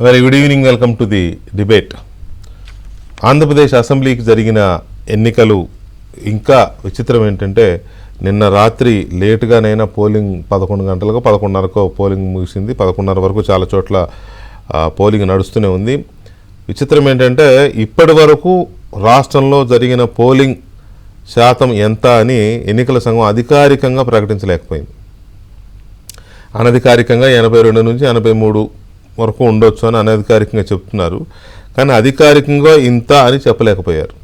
Very good evening. Welcome to the debate. Andhra Pradesh అసెంబ్లీకి జరిగిన ఎన్నికలు ఇంకా విచిత్రం ఏంటంటే నిన్న రాత్రి లేటుగానైనా పోలింగ్ 11 గంటలకు 11:30కో పోలింగ్ ముగిసింది. 11:30 వరకు చాలా చోట్ల పోలింగ్ నడుస్తూనే ఉంది. విచిత్రం ఏంటంటే ఇప్పటి వరకు రాష్ట్రంలో జరిగిన పోలింగ్ శాతం ఎంత అని ఎన్నికల సంఘం అధికారికంగా ప్రకటించలేకపోయింది. అనధికారికంగా 82 నుంచి 83 వరకు ఉండొచ్చు అని అనధికారికంగా చెప్తున్నారు, కానీ అధికారికంగా ఇంత అని చెప్పలేకపోయారు.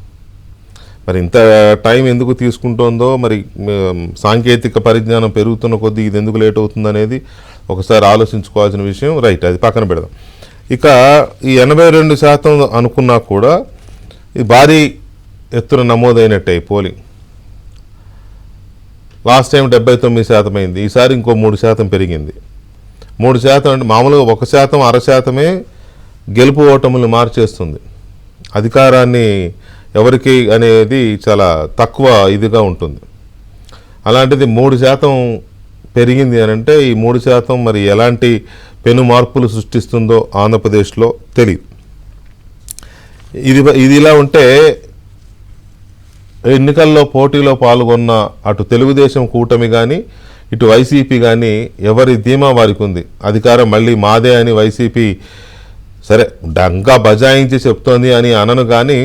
మరి ఇంత టైం ఎందుకు తీసుకుంటుందో, మరి సాంకేతిక పరిజ్ఞానం పెరుగుతున్న కొద్దీ ఇది ఎందుకు లేట్ అవుతుంది అనేది ఒకసారి ఆలోచించుకోవాల్సిన విషయం. రైట్, అది పక్కన పెడదాం. ఇక ఈ 82% అనుకున్నా కూడా ఈ భారీ ఎత్తున నమోదైనట్టే పోలింగ్. లాస్ట్ టైం 79% అయింది, ఈసారి ఇంకో 3% పెరిగింది. 3% అంటే మామూలుగా 1%, 0.5% గెలుపు ఓటములు మార్చేస్తుంది. అధికారాన్ని ఎవరికి అనేది చాలా తక్కువ ఇదిగా ఉంటుంది. అలాంటిది 3% పెరిగింది అని అంటే ఈ 3% మరి ఎలాంటి పెను మార్పులు సృష్టిస్తుందో ఆంధ్రప్రదేశ్లో తెలియదు. ఇది ఇలా ఉంటే ఎన్నికల్లో పోటీలో పాల్గొన్న అటు తెలుగుదేశం కూటమి కానీ ఇటు వైసీపీ కానీ ఎవరి ధీమా వారికి ఉంది. అధికారం మళ్ళీ మాదే అని వైసీపీ సరే డంకా బజాయించి చెప్తోంది అని అనను, కానీ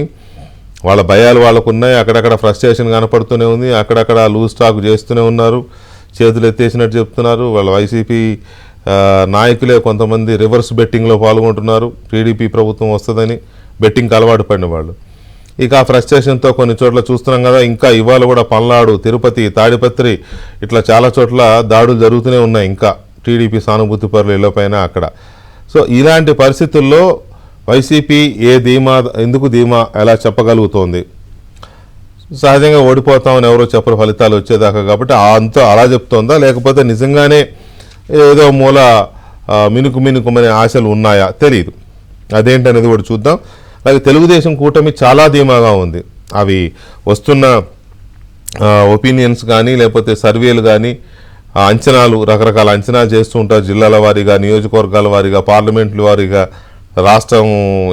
వాళ్ళ భయాలు వాళ్ళకు ఉన్నాయి. అక్కడక్కడ ఫ్రస్ట్రేషన్ కనపడుతూనే ఉంది, అక్కడక్కడ లూజ్ స్టాక్ చేస్తూనే ఉన్నారు, చేతులు ఎత్తేసినట్టు చెప్తున్నారు. వాళ్ళ వైసీపీ నాయకులే కొంతమంది రివర్స్ బెట్టింగ్లో పాల్గొంటున్నారు. టీడీపీ ప్రభుత్వం వస్తుందని బెట్టింగ్కి అలవాటు పడిన వాళ్ళు. ఇక ఆ ఫ్రస్ట్రేషన్తో కొన్ని చోట్ల చూస్తున్నాం కదా, ఇంకా ఇవాళ కూడా పల్నాడు, తిరుపతి, తాడిపత్రి ఇట్లా చాలా చోట్ల దాడులు జరుగుతూనే ఉన్నాయి. ఇంకా టీడీపీ సానుభూతి పరులు ఇళ్లపైన అక్కడ. సో ఇలాంటి పరిస్థితుల్లో వైసీపీ ఎందుకు ధీమా ఎలా చెప్పగలుగుతోంది? సహజంగా ఓడిపోతామని ఎవరో చెప్పరు ఫలితాలు వచ్చేదాకా, కాబట్టి అంతా అలా చెప్తోందా, లేకపోతే నిజంగానే ఏదో మూల మినుకుమనే ఆశలు ఉన్నాయా తెలియదు. అదేంటనేది కూడా చూద్దాం. అలాగే తెలుగుదేశం కూటమి చాలా ధీమాగా ఉంది. అవి వస్తున్న ఒపీనియన్స్ కానీ లేకపోతే సర్వేలు కానీ అంచనాలు, రకరకాల అంచనాలు చేస్తూ ఉంటారు. జిల్లాల వారీగా, నియోజకవర్గాల వారీగా, పార్లమెంట్ల వారీగా, రాష్ట్రం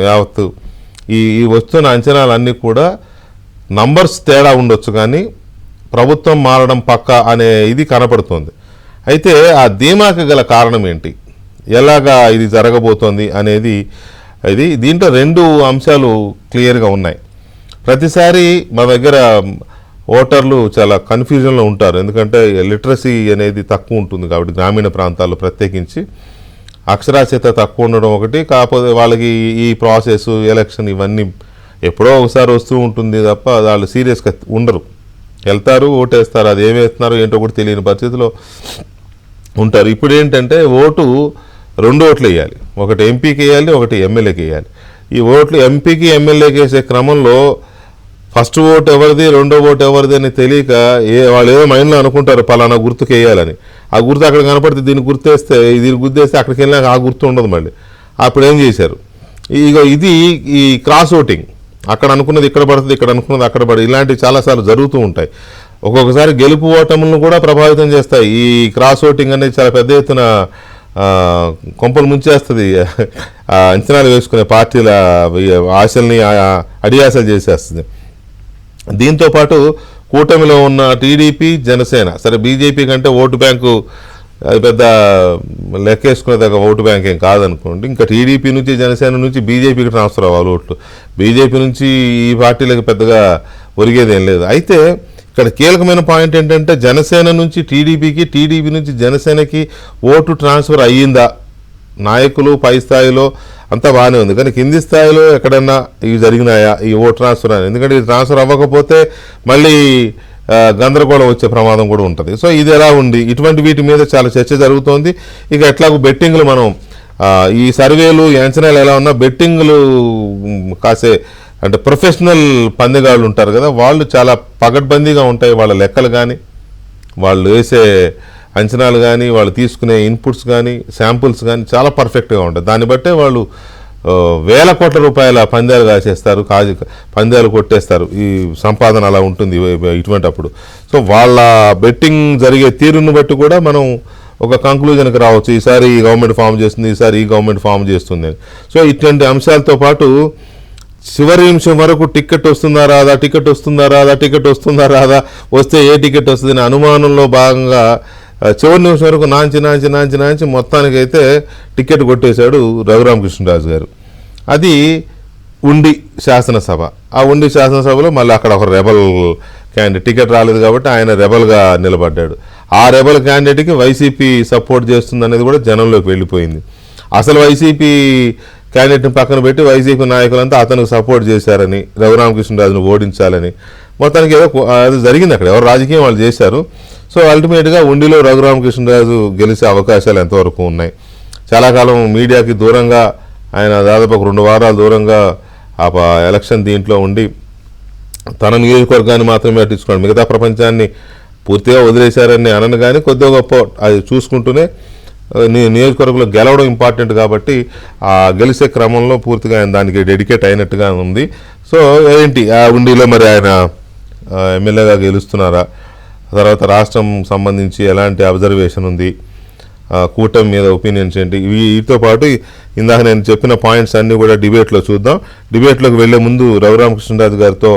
యావత్తు ఈ వస్తున్న అంచనాలన్నీ కూడా నంబర్స్ తేడా ఉండొచ్చు, కానీ ప్రభుత్వం మారడం పక్క అనే ఇది కనపడుతుంది. అయితే ఆ ధీమాకి గల కారణం ఏంటి, ఎలాగా ఇది జరగబోతోంది అనేది దీంట్లో 2 అంశాలు క్లియర్గా ఉన్నాయి. ప్రతిసారి మా దగ్గర ఓటర్లు చాలా కన్ఫ్యూజన్లో ఉంటారు, ఎందుకంటే లిటరసీ అనేది తక్కువ ఉంటుంది కాబట్టి గ్రామీణ ప్రాంతాల్లో ప్రత్యేకించి అక్షరాస్యత తక్కువ ఉండడం ఒకటి. కాకపోతే వాళ్ళకి ఈ ప్రాసెస్, ఎలక్షన్ ఇవన్నీ ఎప్పుడో ఒకసారి వస్తూ ఉంటుంది తప్ప వాళ్ళు సీరియస్గా ఉండరు. వెళ్తారు, ఓటేస్తారు, అది ఏమేస్తున్నారు ఏంటో కూడా తెలియని పరిస్థితిలో ఉంటారు. ఇప్పుడు ఏంటంటే ఓటు 2 ఓట్లు వేయాలి, ఒకటి ఎంపీకి వేయాలి, ఒకటి ఎమ్మెల్యేకి వేయాలి. ఈ ఓట్లు ఎంపీకి ఎమ్మెల్యేకి వేసే క్రమంలో ఫస్ట్ ఓటు ఎవరిది, రెండో ఓటు ఎవరిది అని తెలియక వాళ్ళు ఏదో మైండ్లో అనుకుంటారు పలానా గుర్తుకు వేయాలని. ఆ గుర్తు అక్కడ కనపడితే దీన్ని గుర్తేస్తే అక్కడికి వెళ్ళినాక ఆ గుర్తు ఉండదు. మళ్ళీ అప్పుడు ఏం చేశారు, ఇది ఈ క్రాస్ ఓటింగ్. అక్కడ అనుకున్నది ఇక్కడ పడుతుంది, ఇక్కడ అనుకున్నది అక్కడ పడుతుంది. ఇలాంటివి చాలాసార్లు జరుగుతూ ఉంటాయి. ఒక్కొక్కసారి గెలుపు ఓటములను కూడా ప్రభావితం చేస్తాయి. ఈ క్రాస్ ఓటింగ్ అనేది చాలా పెద్ద ఎత్తున కొంపలు ముంచేస్తుంది. అంచనాలు వేసుకునే పార్టీల ఆశల్ని అడియాసలు చేసేస్తుంది. దీంతోపాటు కూటమిలో ఉన్న టీడీపీ, జనసేన, సరే బీజేపీ కంటే ఓటు బ్యాంకు అది పెద్ద లెక్కేసుకునేదాకా ఓటు బ్యాంక్ ఏం కాదనుకోండి. ఇంకా టీడీపీ నుంచి, జనసేన నుంచి బీజేపీకి ట్రాన్స్ఫర్ అవ్వాలి ఓట్లు. బీజేపీ నుంచి ఈ పార్టీలకు పెద్దగా ఒరిగేదేం లేదు. అయితే ఇక్కడ కీలకమైన పాయింట్ ఏంటంటే జనసేన నుంచి టీడీపీకి, టీడీపీ నుంచి జనసేనకి ఓటు ట్రాన్స్ఫర్ అయ్యిందా? నాయకులు పై స్థాయిలో అంతా బాగానే ఉంది, కానీ కింది స్థాయిలో ఎక్కడన్నా ఇవి జరిగినాయా ఈ ఓటు ట్రాన్స్ఫర్ అని? ఎందుకంటే ఇది ట్రాన్స్ఫర్ అవ్వకపోతే మళ్ళీ గందరగోళం వచ్చే ప్రమాదం కూడా ఉంటుంది. సో ఇది ఎలా ఉంది, ఇటువంటి వీటి మీద చాలా చర్చ జరుగుతోంది. ఇక ఎట్లాగో బెట్టింగ్లు, మనం ఈ సర్వేలు, అంచనాలు ఎలా ఉన్నా బెట్టింగ్లు కాసే అంటే ప్రొఫెషనల్ పందెగాళ్ళు ఉంటారు కదా, వాళ్ళు చాలా పగడ్బందీగా ఉంటాయి. వాళ్ళ లెక్కలు కానీ, వాళ్ళు వేసే అంచనాలు కానీ, వాళ్ళు తీసుకునే ఇన్పుట్స్ కానీ, శాంపుల్స్ కానీ చాలా పర్ఫెక్ట్గా ఉంటాయి. దాన్ని బట్టే వాళ్ళు వేల కోట్ల రూపాయల పందాలు కాసేస్తారు, పందాలు కొట్టేస్తారు. ఈ సంపాదన అలా ఉంటుంది ఇటువంటి అప్పుడు. సో వాళ్ళ బెట్టింగ్ జరిగే తీరును బట్టి కూడా మనం ఒక కంక్లూజన్కి రావచ్చు, ఈసారి ఈ గవర్నమెంట్ ఫామ్ చేస్తుంది, ఈసారి ఈ గవర్నమెంట్ ఫామ్ చేస్తుంది. సో ఇటువంటి అంశాలతో పాటు చివరి నిమిషం వరకు టికెట్ వస్తుందా రాదా, టికెట్ వస్తుందా రాదా, టికెట్ వస్తుందా రాదా, వస్తే ఏ టికెట్ వస్తుంది అనే అనుమానంలో భాగంగా చివరి నిమిషం వరకు నాంచి మొత్తానికైతే టికెట్ కొట్టేశాడు రఘురామకృష్ణరాజు గారు. అది ఉండి శాసనసభ. ఆ ఉండి శాసనసభలో మళ్ళీ అక్కడ ఒక రెబల్ క్యాండిడేట్, టికెట్ రాలేదు కాబట్టి ఆయన రెబల్గా నిలబడ్డాడు. ఆ రెబల్ క్యాండిడేట్కి వైసీపీ సపోర్ట్ చేస్తుంది అనేది కూడా జనంలోకి వెళ్ళిపోయింది. అసలు వైసీపీ క్యాండిడేట్ని పక్కన పెట్టి వైసీపీ నాయకులంతా అతనికి సపోర్ట్ చేశారని, రఘురామకృష్ణరాజును ఓడించాలని మొత్తానికి ఏదో అది జరిగింది. అక్కడ ఎవరు రాజకీయం వాళ్ళు చేశారు. సో అల్టిమేట్గా ఉండిలో రఘురామకృష్ణరాజు గెలిచే అవకాశాలు ఎంతవరకు ఉన్నాయి. చాలా కాలం మీడియాకి దూరంగా ఆయన దాదాపు ఒక 2 వారాలు దూరంగా ఆ ఎలక్షన్ దీంట్లో ఉండి తన నియోజకవర్గాన్ని మాత్రమే పట్టించుకోండి, మిగతా ప్రపంచాన్ని పూర్తిగా వదిలేశారని అనను. కానీ కొద్దిగా గొప్ప అది చూసుకుంటూనే నియోజకవర్గంలో గెలవడం ఇంపార్టెంట్ కాబట్టి ఆ గెలిచే క్రమంలో పూర్తిగా ఆయన దానికి డెడికేట్ అయినట్టుగా ఉంది. సో ఏంటి ఆ ఉండిలో మరి ఆయన ఎమ్మెల్యేగా గెలుస్తున్నారా, తర్వాత రాష్ట్రం సంబంధించి ఎలాంటి అబ్జర్వేషన్ ఉంది, కూటమి మీద ఒపీనియన్స్ ఏంటి, వీటితో పాటు ఇందాక నేను చెప్పిన పాయింట్స్ అన్నీ కూడా డిబేట్లో చూద్దాం. డిబేట్లోకి వెళ్లే ముందు రఘురామకృష్ణరాజు గారితో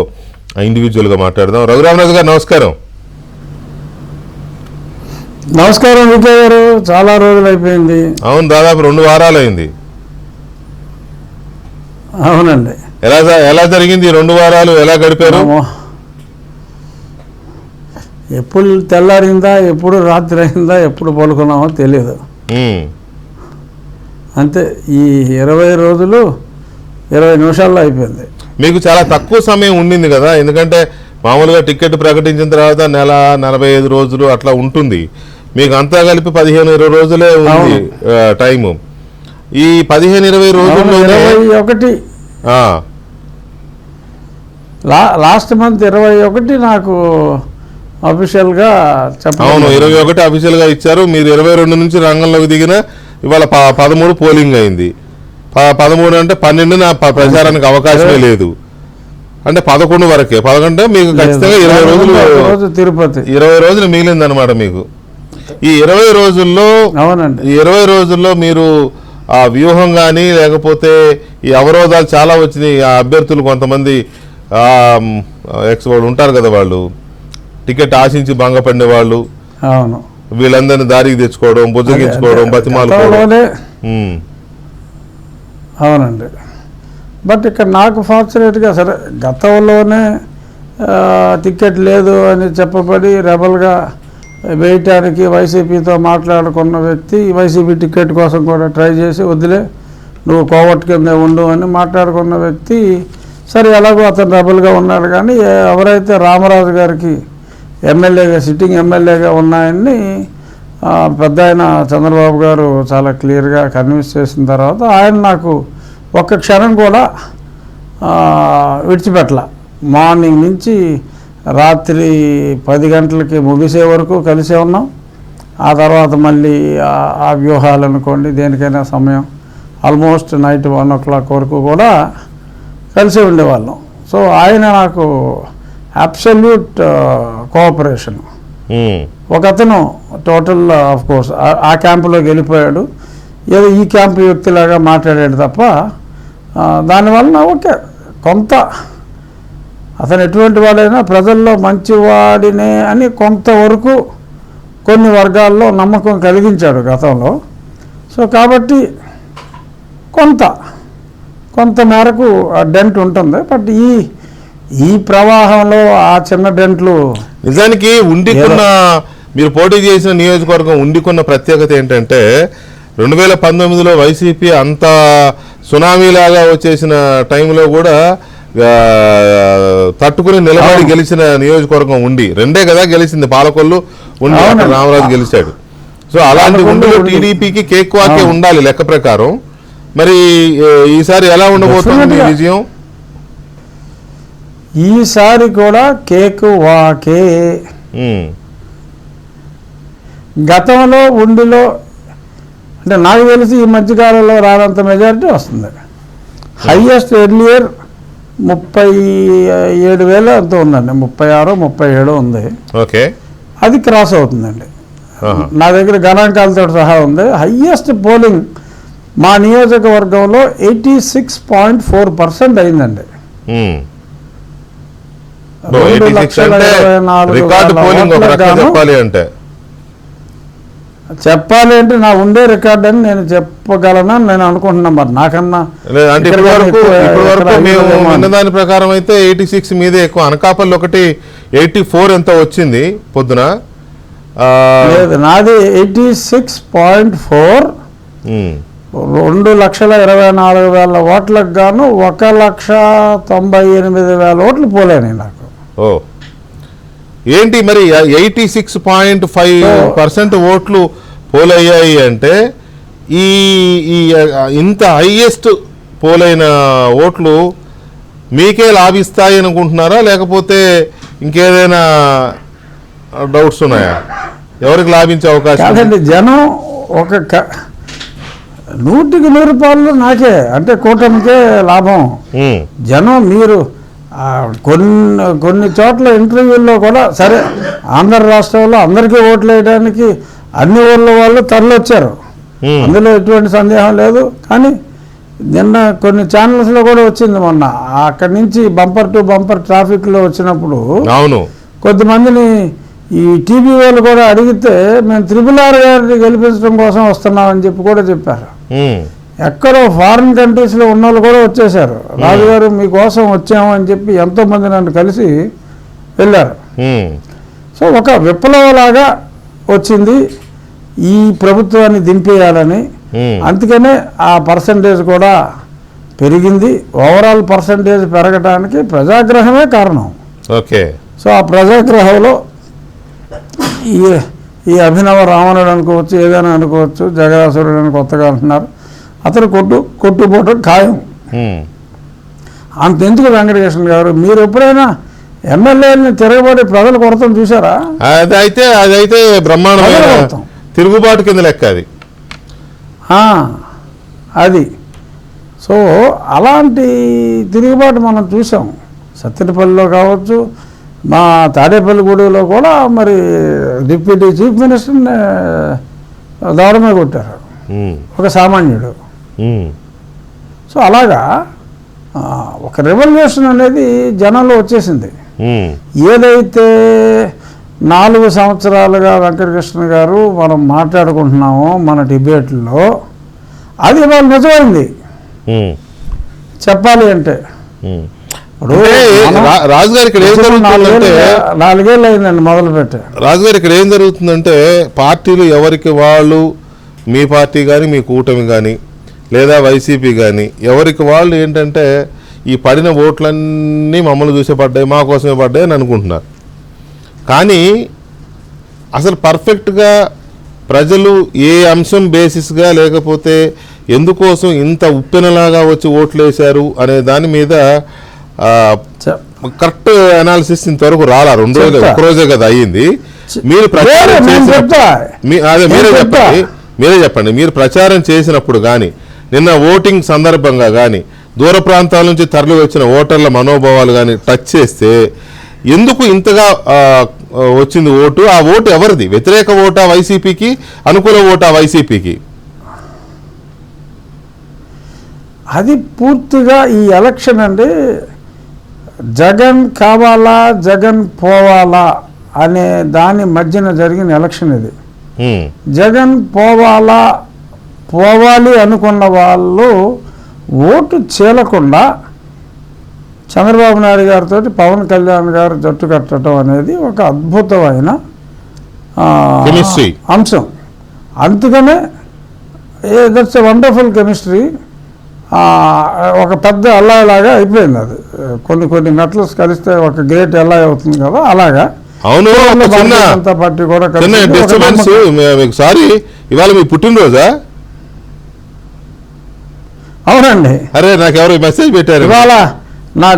ఇండివిజువల్గా మాట్లాడదాం. రఘురామరాజు గారు నమస్కారం. నమస్కారం విజయ్ గారు, చాలా రోజులు అయిపోయింది. అవును, దాదాపు 2 వారాలు అయింది. అవునండి. ఎలా జరిగింది 2 వారాలు, ఎలా గడిపారు? ఎప్పుడు తెల్లారిందా, ఎప్పుడు రాత్రి అయిందా, ఎప్పుడు పడుకున్నామో తెలియదు. అంతే, ఈ 20 రోజులు 20 నిమిషాల్లో అయిపోయింది. మీకు చాలా తక్కువ సమయం ఉండింది కదా, ఎందుకంటే మామూలుగా టికెట్ ప్రకటించిన తర్వాత నెల 45 రోజులు అట్లా ఉంటుంది. మీకు అంతా కలిపి 15-20 రోజులే ఉంది టైము. ఈ 15-20 రోజుల్లో 21 లాస్ట్ మంత్ 21 నాకు అఫీషియల్గా చెప్పారు. అవును, 21 అఫీషియల్గా ఇచ్చారు. మీరు 22 నుంచి రంగంలోకి దిగిన ఇవాళ 13 పోలింగ్ అయింది. 13 అంటే 12 నా ప్రచారానికి అవకాశమే లేదు. అంటే 11 వరకే. 11 మీకు ఖచ్చితంగా 20 రోజులు, తిరుపతి 20 రోజులు మిగిలిందనమాట మీకు. ఈ 20 రోజుల్లో, అవునండి, ఈ 20 రోజుల్లో మీరు ఆ వ్యూహం కానీ లేకపోతే ఈ అవరోధాలు చాలా వచ్చినాయి. ఆ అభ్యర్థులు కొంతమంది వాళ్ళు ఉంటారు కదా, వాళ్ళు టికెట్ ఆశించి భంగపడిన వాళ్ళు, అవును, వీళ్ళందరినీ దారికి తెచ్చుకోవడం, బుజ్జగించుకోవడం, బతిమాలుకోవడం. అవునండి. బట్ ఇక్కడ నాకు ఫార్చునేట్గా సరే గతంలోనే టికెట్ లేదు అని చెప్పబడి రెబల్గా వేయటానికి వైసీపీతో మాట్లాడుకున్న వ్యక్తి, వైసీపీ టికెట్ కోసం కూడా ట్రై చేసి వదిలే నువ్వు కోవట్ కింద ఉండు అని మాట్లాడుకున్న వ్యక్తి, సరే ఎలాగో అతను రెబల్గా ఉన్నాడు. కానీ ఎవరైతే రామరాజు గారికి ఎమ్మెల్యేగా, సిట్టింగ్ ఎమ్మెల్యేగా ఉన్నాయని పెద్ద ఆయన చంద్రబాబు గారు చాలా క్లియర్గా కన్విన్స్ చేసిన తర్వాత ఆయన నాకు ఒక్క క్షణం కూడా విడిచిపెట్టల. మార్నింగ్ నుంచి రాత్రి 10 గంటలకి ముగిసే వరకు కలిసే ఉన్నాం. ఆ తర్వాత మళ్ళీ ఆ వ్యూహాలు అనుకోండి, దేనికైనా సమయం ఆల్మోస్ట్ నైట్ 1 o'clock వరకు కూడా కలిసి ఉండేవాళ్ళం. సో ఆయన నాకు అబ్సల్యూట్ కోఆపరేషన్. ఒక అతను టోటల్ ఆఫ్ కోర్స్ ఆ క్యాంపులోకి వెళ్ళిపోయాడు, ఏదో ఈ క్యాంపు వ్యక్తిలాగా మాట్లాడాడు తప్ప దానివల్ల ఓకే కొంత అతను ఎటువంటి వాడైనా ప్రజల్లో మంచివాడినే అని కొంతవరకు కొన్ని వర్గాల్లో నమ్మకం కలిగించాడు గతంలో. సో కాబట్టి కొంత మేరకు డెంట్ ఉంటుంది. బట్ ఈ ప్రవాహంలో ఆ చిన్న డెంట్లు నిజానికి ఉండికున్న, మీరు పోటీ చేసిన నియోజకవర్గం ఉండికున్న ప్రత్యేకత ఏంటంటే 2019లో వైసీపీ అంత సునామీలాగా వచ్చేసిన టైంలో కూడా తట్టుకుని నిలబడి గెలిచిన నియోజకవర్గం ఉండి. 2 కదా గెలిచింది, పాలకొల్లు ఉండి, రామరాజు గెలిచాడు. సో అలాంటి ఉండిలో టీడీపీకి కేక్ వాకే ఉండాలి లెక్క ప్రకారం. మరి ఈసారి ఎలా ఉండబోతుంది విజయం? ఈసారి కూడా కేక్ వాకే. గతంలో ఉండిలో అంటే నాకు తెలిసి ఈ మధ్యకాలంలో రానంత మెజారిటీ వస్తుంది. హైయెస్ట్ ఎర్లియర్ 37,000 ఎంతో ఉందండి, 36, 37 ఉంది. ఓకే, అది క్రాస్ అవుతుందండి. నా దగ్గర గణాంకాలతో సహా ఉంది. హయ్యెస్ట్ పోలింగ్ మా నియోజకవర్గంలో 86.4% అయిందండి. 2,24,000 చెప్పాలి అంటే నా ఉండే రికార్డ్ అని నేను చెప్పగలనని నేను అనుకుంటున్నా. మరి నాకన్నా అంటే ఇప్పటి వరకు మేము విన్నదాని ప్రకారం అయితే 86 మీదే ఎక్కువ. అనకాపల్లి ఒకటి 84 ఎంత వచ్చింది పొద్దున. లేదు, నాది 86.4. 2,24,000 ఓట్లకు గాను 1,98,000 ఓట్లు పోలేని నాకు. ఓ ఏంటి మరి 86.5% ఓట్లు పోలయ్యాయి అంటే ఈ ఇంత హైయెస్ట్ పోలైన ఓట్లు మీకే లాభిస్తాయి అనుకుంటున్నారా, లేకపోతే ఇంకేదైనా డౌట్స్ ఉన్నాయా? ఎవరికి లాభించే అవకాశం? కాదండి, జనం ఒక 100% నాకే, అంటే కూటమికే లాభం. జనం మీరు కొన్ని చోట్ల ఇంటర్వ్యూల్లో కూడా సరే ఆంధ్ర రాష్ట్రంలో అందరికీ ఓట్లు వేయడానికి అన్ని ఊళ్ళ వాళ్ళు తరలొచ్చారు, అందులో ఎటువంటి సందేహం లేదు. కానీ నిన్న కొన్ని ఛానల్స్లో కూడా వచ్చింది మొన్న, అక్కడి నుంచి బంపర్ టు బంపర్ ట్రాఫిక్లో వచ్చినప్పుడు అవును కొద్దిమందిని ఈ టీవీ వాళ్ళు కూడా అడిగితే మేము RRR గారిని గెలిపించడం కోసం వస్తున్నామని చెప్పి కూడా చెప్పారు. ఎక్కడో ఫారిన్ కంట్రీస్లో ఉన్న వాళ్ళు కూడా వచ్చేసారు. రాజుగారు మీకోసం వచ్చాము అని చెప్పి ఎంతోమంది నన్ను కలిసి వెళ్ళారు. సో ఒక విప్లవంలాగా వచ్చింది ఈ ప్రభుత్వాన్ని దింపేయాలని. అందుకనే ఆ పర్సంటేజ్ కూడా పెరిగింది. ఓవరాల్ పర్సంటేజ్ పెరగడానికి ప్రజాగ్రహమే కారణం. ఓకే. సో ఆ ప్రజాగ్రహంలో ఈ అభినవ రావణుడు అనుకోవచ్చు, ఏదైనా అనుకోవచ్చు, జగదాసురుడు అని కొత్తగా అంటున్నారు, అతను కొట్టుపోవటం ఖాయం. అంతెందుకు వెంకటకృష్ణ గారు, మీరు ఎప్పుడైనా ఎమ్మెల్యేని తిరగబడి ప్రజలు కొడతాం చూసారా? అదైతే బ్రహ్మాండమైన తిరుగుబాటు కింద లెక్క అది. సో అలాంటి తిరుగుబాటు మనం చూసాం. సత్తెనపల్లిలో కావచ్చు, మా తాడేపల్లిగూడలో కూడా మరి డిప్యూటీ చీఫ్ మినిస్టర్ని దారుణమే కొట్టారు ఒక సామాన్యుడు. సో అలాగా ఒక రెవల్యూషన్ అనేది జనంలో వచ్చేసింది. ఏదైతే 4 సంవత్సరాలుగా వెంకటకృష్ణ గారు మనం మాట్లాడుకుంటున్నామో మన డిబేట్లో, అది వాళ్ళు నిజమైంది చెప్పాలి అంటే. రాజుగారు ఇక్కడ ఏం జరుగుతుందంటే 4 ఏళ్ళు అయిందండి మొదలుపెట్టే. రాజుగారు ఇక్కడ ఏం జరుగుతుందంటే పార్టీలు ఎవరికి వాళ్ళు, మీ పార్టీ కానీ మీ కూటమి కానీ లేదా వైసీపీ కానీ ఎవరికి వాళ్ళు ఏంటంటే ఈ పడిన ఓట్లన్నీ మమ్మల్ని చూసే పడ్డాయి, మా కోసమే పడ్డాయి అని అనుకుంటున్నారు. కానీ అసలు పర్ఫెక్ట్గా ప్రజలు ఏ అంశం బేసిస్గా లేకపోతే ఎందుకోసం ఇంత ఉప్పెనలాగా వచ్చి ఓట్లు వేశారు అనే దాని మీద కరెక్ట్ అనాలిసిస్ ఇంతవరకు రాలా. 2 రోజులు, 1 రోజే కదా అయ్యింది. మీరు ప్రచారం మీరే చెప్పండి, మీరు ప్రచారం చేసినప్పుడు కానీ నిన్న ఓటింగ్ సందర్భంగా కానీ దూర ప్రాంతాల నుంచి తరలి వచ్చిన ఓటర్ల మనోభావాలు కానీ టచ్ చేస్తే ఎందుకు ఇంతగా వచ్చింది ఓటు? ఆ ఓటు ఎవరిది? వ్యతిరేక ఓటా వైసీపీకి, అనుకూల ఓటా వైసీపీకి? అది పూర్తిగా ఈ ఎలక్షన్ అండి జగన్ కావాలా జగన్ పోవాలా అనే దాని మధ్యన జరిగిన ఎలక్షన్ ఇది. జగన్ పోవాలి అనుకున్న వాళ్ళు ఓటు చీలకుండా చంద్రబాబు నాయుడు గారితో పవన్ కళ్యాణ్ గారు జట్టు కట్టడం అనేది ఒక అద్భుతమైన అంశం. అందుకనే దట్స్ ఎ వండర్ఫుల్ కెమిస్ట్రీ. ఒక పెద్ద అల్లాయిలాగా అయిపోయింది అది. కొన్ని మెటల్స్ కలిస్తే ఒక గ్రేట్ అల్లాయ్ అవుతుంది కదా, అలాగా. అవును. జనతా పార్టీ కూడా సారీ, ఇవాళ మీ పుట్టినరోజా? అవునండి. అరే నాకు ఎవరు మెసేజ్ పెట్టారు ఇవాళ నా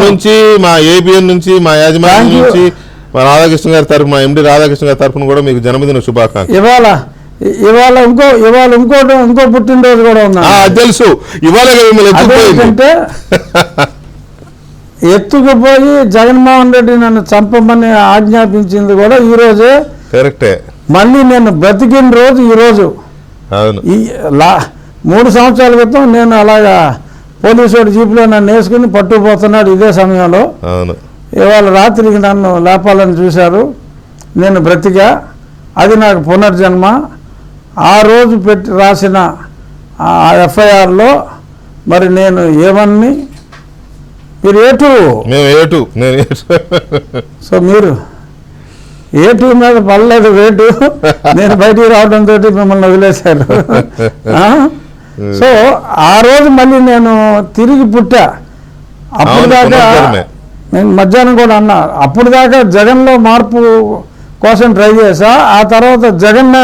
నుంచి, మా ఏబిఎన్ నుంచి, మా యాజమాన్యం నుంచి, మా రాధాకృష్ణ గారి తరఫున, మా ఎండి రాధాకృష్ణ గారి తరఫున కూడా మీకు జన్మదిన శుభాకాంక్షలు. ఇవాళ ఇంకో పుట్టినరోజు కూడా ఉన్నా, తెలుసు. ఇవాళ ఎత్తుకుపోయి జగన్మోహన్ రెడ్డి నన్ను చంపమని ఆజ్ఞాపించింది కూడా ఈరోజే. కరెక్టే. మళ్ళీ నేను బ్రతికిన రోజు ఈరోజు. అవును. 3 సంవత్సరాల క్రితం నేను అలాగా పోలీసు వాడి జీపులో నన్ను వేసుకుని పట్టుకుపోతున్నాడు ఇదే సమయంలో. అవును. ఇవాళ రాత్రికి నన్ను లేపాలని చూశారు, నేను బ్రతికా, అది నాకు పునర్జన్మ. ఆ రోజు పెట్టి రాసిన ఎఫ్ఐఆర్లో మరి నేను ఏమని, మీరు A2, మేము A2, నేను A2. సో మీరు A2 మీద పడలేదు వేటు, నేను బయటికి రావడంతో మిమ్మల్ని వదిలేశారు. సో ఆ రోజు మళ్ళీ నేను తిరిగి పుట్టా. అప్పుడు దాకా నేను మధ్యాహ్నం కూడా అన్నా, అప్పుడు దాకా జగన్లో మార్పు కోసం ట్రై చేశా. ఆ తర్వాత జగన్నే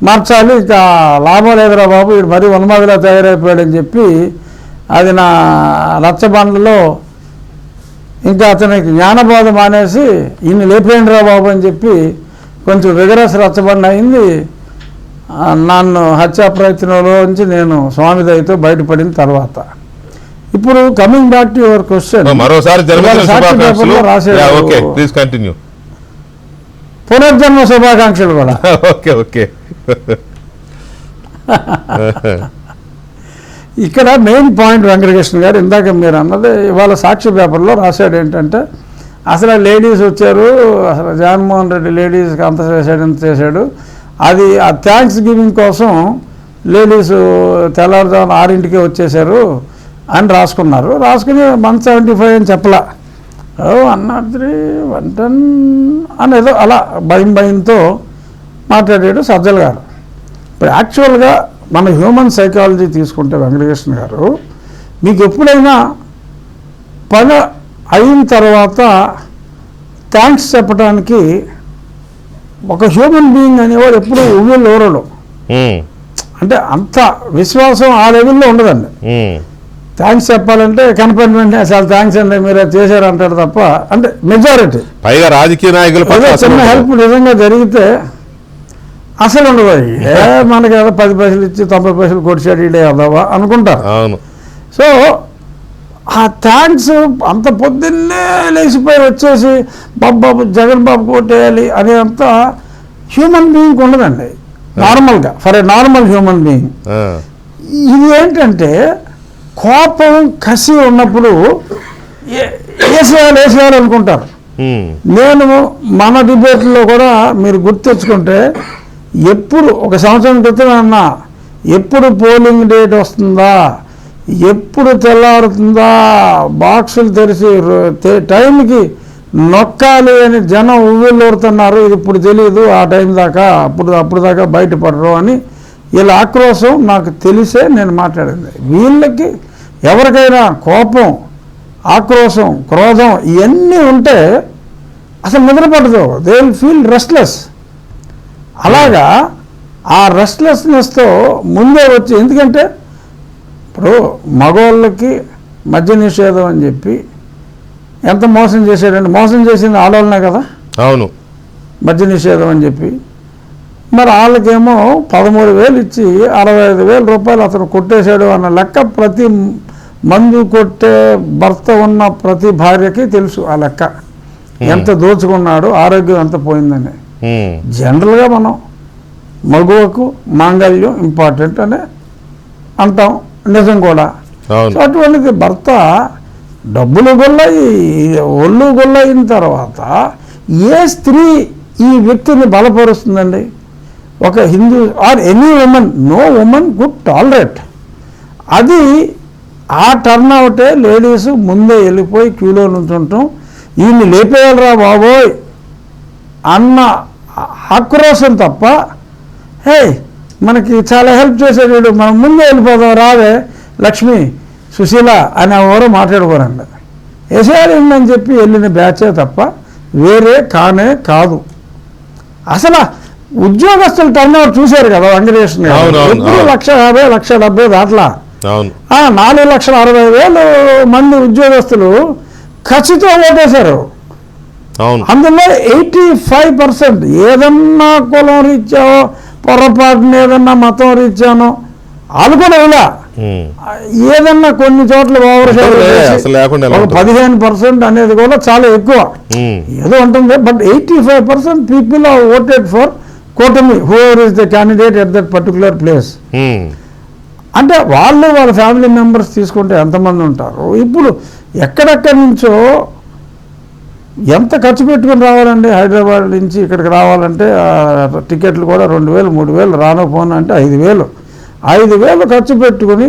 మార్చాలి, ఇక లాభం లేదురా బాబు, ఇటు మరీ ఉన్మాదిలా తయారైపోయాడని చెప్పి అది నా రచ్చబండలో ఇంకా అతనికి జ్ఞానబోధ మానేసి ఈయన లేపేయండి రా బాబు అని చెప్పి కొంచెం విగరస్ రచ్చబండ అయింది. నన్ను హత్యా ప్రయత్నంలోంచి నేను స్వామి దయతో బయటపడిన తర్వాత. ఇప్పుడు coming back to your question, మరోసారి పునర్జన్మ శుభాకాంక్షలు కూడా. Okay okay. ఇక్కడ మెయిన్ పాయింట్ వెంకటకృష్ణ గారు ఇందాక మీరు అన్నది, ఇవాళ సాక్షి పేపర్లో రాశాడు ఏంటంటే అసలు లేడీస్ వచ్చారు, అసలు జగన్మోహన్ రెడ్డి లేడీస్కి అంత చేశాడు ఇంత చేశాడు, అది ఆ థ్యాంక్స్ గివింగ్ కోసం లేడీస్ తెల్లవారుజామున 6ంటికే వచ్చేసారు అని రాసుకున్నారు. రాసుకుని 175 అని చెప్పలా, 103, 110 అని ఏదో అలా భయంతో మాట్లాడాడు సజ్జల గారు. ఇప్పుడు యాక్చువల్గా మన హ్యూమన్ సైకాలజీ తీసుకుంటే వెంకటకృష్ణ గారు, మీకు ఎప్పుడైనా పని అయిన తర్వాత థ్యాంక్స్ చెప్పడానికి ఒక హ్యూమన్ బీయింగ్ అనేవాడు ఎప్పుడు ఉవ్వులు ఊరడు, అంటే అంత విశ్వాసం ఆ లెవెల్లో ఉండదండి. థ్యాంక్స్ చెప్పాలంటే కనపడిన చాలా థ్యాంక్స్ అండి మీరు చేశారు అంటాడు తప్ప, అంటే మెజారిటీ పైగా రాజకీయ నాయకులు చిన్న హెల్ప్ నిజంగా జరిగితే అసలు ఉండదు. మనకి ఏదో 10 పైసలు ఇచ్చి 90 పైసలు కొట్టాడు ఇడే అదావా అనుకుంటారు. అవును. సో ఆ థ్యాంక్స్ అంత పొద్దున్నే లేచిపోయి వచ్చేసి బాబు జగన్ బాబు కొట్టేయాలి అనేంత హ్యూమన్ బీయింగ్ ఉండదండి నార్మల్గా, for a normal human being. ఇది ఏంటంటే కోపం కసి ఉన్నప్పుడు వేసేయాలి అనుకుంటారు. నేను మన డిబేట్లో కూడా మీరు గుర్తు తెచ్చుకుంటే ఎప్పుడు 1 సంవత్సరం క్రితం అన్నా, ఎప్పుడు పోలింగ్ డేట్ వస్తుందా, ఎప్పుడు తెల్లారుతుందా, బాక్సులు తెరిచి టైంకి నొక్కాలి అని జనం ఉవ్విళ్ళూరుతున్నారు, ఇది ఇప్పుడు తెలియదు ఆ టైం దాకా, అప్పుడు దాకా బయటపడరు అని వీళ్ళ ఆక్రోశం నాకు తెలిసే నేను మాట్లాడింది. వీళ్ళకి ఎవరికైనా కోపం, ఆక్రోశం, క్రోధం ఇవన్నీ ఉంటే అసలు నిద్రపడదు, దే విల్ ఫీల్ రెస్ట్లెస్. అలాగా ఆ రెస్ట్లెస్నెస్తో ముందే వచ్చి, ఎందుకంటే ఇప్పుడు మగవాళ్ళకి మద్య నిషేధం అని చెప్పి ఎంత మోసం చేశాడండి, మోసం చేసింది ఆడవాళ్ళనే కదా. అవును. మద్య నిషేధం అని చెప్పి మరి వాళ్ళకేమో 13,000 ఇచ్చి 65,000 రూపాయలు అతను కొట్టేశాడు అన్న లెక్క ప్రతి మందు కొట్టే భర్త ఉన్న ప్రతి భార్యకి తెలుసు ఆ లెక్క, ఎంత దోచుకున్నాడు, ఆరోగ్యం ఎంత పోయిందని. జనరల్గా మనం మగువకు మాంగళ్యం ఇంపార్టెంట్ అని అంటాం, నిజం కూడా. అటువంటిది భర్త డబ్బులు గొల్లయి ఒళ్ళు గొల్లయిన తర్వాత ఏ స్త్రీ ఈ వ్యక్తిని బలపరుస్తుందండి? ఒక Hindu or any women, no women could tolerate. అది ఆ టర్న్ అవుటే లేడీస్ ముందే వెళ్ళిపోయి క్యూలో నుంచుంటాం, ఈయన్ని లేపేయాలరా బాబోయ్ అన్న ఆక్రోశం తప్ప, హే మనకి చాలా హెల్ప్ చేసేవాడు మనం ముందే వెళ్ళిపోదాం రావే లక్ష్మి సుశీల అని ఎవరో మాట్లాడుకోరండి. వేసేయాలని చెప్పి వెళ్ళిన బ్యాచే తప్ప వేరే కానే కాదు. అసలు ఉద్యోగస్తులు టర్న్ ఓవర్ చూశారు కదా వెంకటేశ్వర గారు, ఎప్పుడు 150,000, 170,000 దాట్లా 4,60,60,000 మంది ఉద్యోగస్తులు ఖర్చుతో ఓటేశారు. అందులో 85% ఏదన్నా కులం రీత్యానో పొరపాటున ఏదన్నా మతం రీత్యానో వాళ్ళు కూడా ఇలా ఏదన్నా కొన్ని చోట్ల ఓవర్ అసలు లేకుండా ఎలా ఉంటుంది? 15% అనేది కూడా చాలా ఎక్కువ ఏదో ఉంటుంది. But 85% people are voted for కూటమి whoever is the candidate at that particular place. అంటే వాళ్ళు వాళ్ళ ఫ్యామిలీ మెంబర్స్ తీసుకుంటే ఎంతమంది ఉంటారు? ఇప్పుడు ఎక్కడెక్కడి నుంచో ఎంత ఖర్చు పెట్టుకుని రావాలండి? హైదరాబాద్ నుంచి ఇక్కడికి రావాలంటే టికెట్లు కూడా 2,000 3,000 రాను పోను అంటే 5,000 ఖర్చు పెట్టుకుని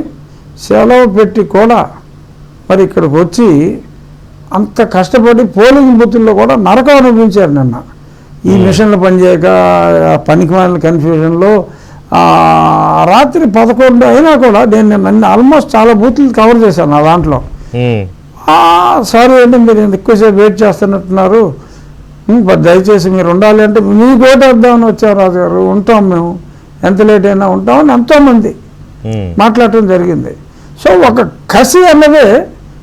సెలవు పెట్టి కూడా మరి ఇక్కడికి వచ్చి అంత కష్టపడి పోలింగ్ బూతుల్లో కూడా నరకం అనిపించారు నిన్న. ఈ మిషన్లు పనిచేయక పనికిమాలిన కన్ఫ్యూజన్లో రాత్రి 11 అయినా కూడా నేను నిన్న ఆల్మోస్ట్ చాలా బూతులు కవర్ చేశాను నా దాంట్లో. సారీ అంటే మీరు ఎక్కువసేపు వెయిట్ చేస్తున్నట్టున్నారు, దయచేసి మీరు ఉండాలి అంటే మీకు ఓటేద్దామని వచ్చారు రాజు గారు, ఉంటాం మేము, ఎంత లేట్ అయినా ఉంటామని ఎంతోమంది మాట్లాడటం జరిగింది. సో ఒక కసి అన్నదే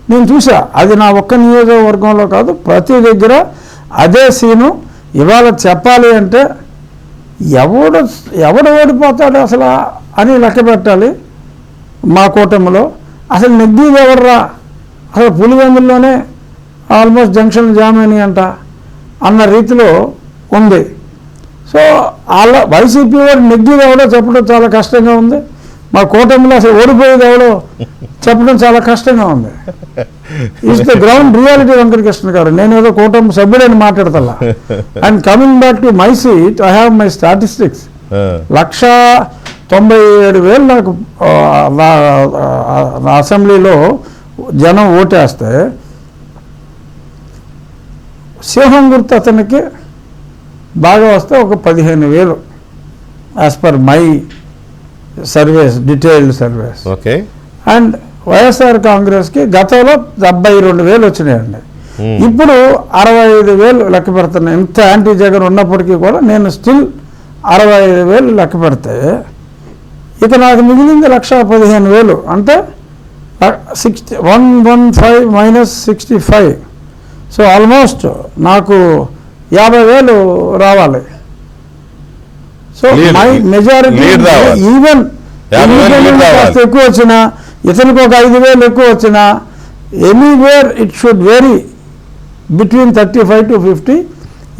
నేను చూసా. అది నా ఒక్క నియోజకవర్గంలో కాదు, ప్రతి దగ్గర అదే సీను. ఇవాళ చెప్పాలి అంటే ఎవడు ఓడిపోతాడు అసలు అని లెక్క పెట్టాలి. మా కూటమిలో అసలు నెగ్గేది ఎవర్రా, అసలు పులివెందుల్లోనే ఆల్మోస్ట్ జంక్షన్ జామ్ అని అంట అన్న రీతిలో ఉంది. సో అలా వైసీపీ వాడు నెగ్గేది ఎవడో చెప్పడం చాలా కష్టంగా ఉంది. మా కూటమిలో అసలు ఓడిపోయేది ఎవడో చెప్పడం చాలా కష్టంగా ఉంది. Is the ground reality Venkatakrishna గారు. నేను ఏదో కూటమి సభ్యుడని మాట్లాడతా. And coming back to my seat, I have my statistics. 197,000 నాకు అసెంబ్లీలో జనం ఓటేస్తే సింహం గుర్తు అతనికి బాగా వస్తే ఒక 15,000 as per my surveys, detailed surveys. Okay. And YSR కాంగ్రెస్కి గతంలో 72,000 వచ్చినాయండి. ఇప్పుడు 65,000 లెక్క పెడుతున్నాయి. ఇంత యాంటీ జగన్ ఉన్నప్పటికీ కూడా నేను స్టిల్ 65,000 లెక్క పెడితే ఇక నాకు మిగిలింది 1,15,000. అంటే 115 మైనస్ 65. సో ఆల్మోస్ట్ నాకు 50,000 రావాలి. సో మై మెజారిటీ ఈవెన్ కాస్త ఎక్కువ వచ్చినా, ఇతనికి ఒక 5,000 ఎక్కువ వచ్చినా, anywhere it should vary between 35 to 50.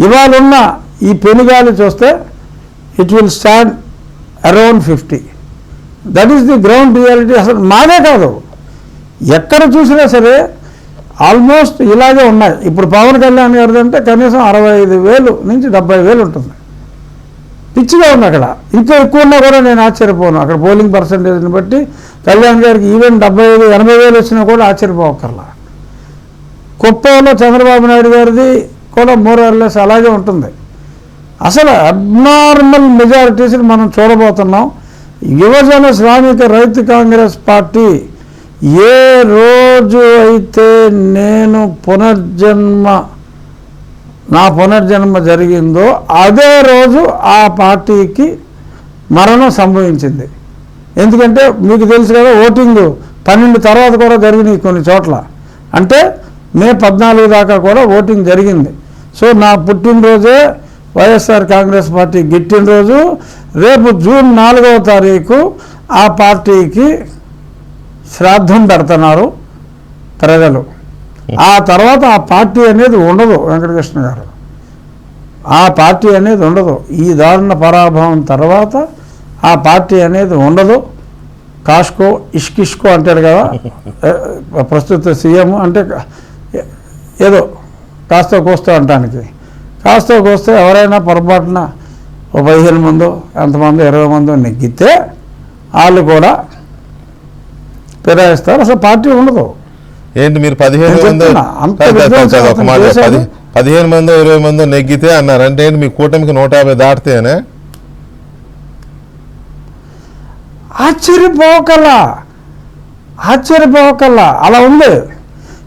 ఇవాళ ఉన్న ఈ పెనుగాలి చూస్తే it will stand around 50. That is the ground reality. అసలు మాదే కాదు, ఎక్కడ చూసినా సరే ఆల్మోస్ట్ ఇలాగే ఉన్నాయి. ఇప్పుడు పవన్ కళ్యాణ్ గారిది అంటే కనీసం 65,000 నుంచి 70,000 ఉంటుంది. పిచ్చిగా ఉంది అక్కడ. ఇంకా ఎక్కువ ఉన్నా కూడా నేను ఆశ్చర్యపోను. అక్కడ పోలింగ్ పర్సంటేజ్ని బట్టి కళ్యాణ్ గారికి ఈవెన్ 75,000 80,000 వచ్చినా కూడా ఆశ్చర్యపోకర్లా. కుప్పంలో చంద్రబాబు నాయుడు గారిది కూడా మోరల్లెస్ అలాగే ఉంటుంది. అసలు అబ్నార్మల్ మెజారిటీస్ని మనం చూడబోతున్నాం. యువజన శ్రామిక రైతు కాంగ్రెస్ పార్టీ ఏ రోజు అయితే నేను నా పునర్జన్మ జరిగిందో అదే రోజు ఆ పార్టీకి మరణం సంభవించింది. ఎందుకంటే మీకు తెలుసు కదా, ఓటింగ్ 12 తర్వాత కూడా జరిగినాయి కొన్ని చోట్ల. అంటే మే 14 దాకా కూడా ఓటింగ్ జరిగింది. సో నా పుట్టినరోజే వైఎస్ఆర్ కాంగ్రెస్ పార్టీ గిట్టిన రోజు. రేపు జూన్ 4వ తారీఖు ఆ పార్టీకి శ్రాద్ధం పెడుతున్నారు ప్రజలు. ఆ తర్వాత ఆ పార్టీ అనేది ఉండదు వెంకటకృష్ణ గారు. ఆ పార్టీ అనేది ఉండదు. ఈ దారుణ పరాభవం తర్వాత ఆ పార్టీ అనేది ఉండదు. కాస్కో ఇష్కిష్కో అంటాడు కదా ప్రస్తుత సీఎం. అంటే ఏదో కాస్త కోస్తో అంటానికి. కాస్త కోస్తే ఎవరైనా పొరపాటున 15 మందో ఎంతమందో 20 మందో నెగ్గితే వాళ్ళు కూడా ఫిరాయిస్తారు. అసలు పార్టీ ఉండదు. ఏంటి మీరు 15 మందో 20 మందో నెగ్గితే అన్నారు అంటే ఏంటి? మీ కూటమికి 150 దాటితేనే ఆశ్చర్యపోకల్లా అలా ఉంది.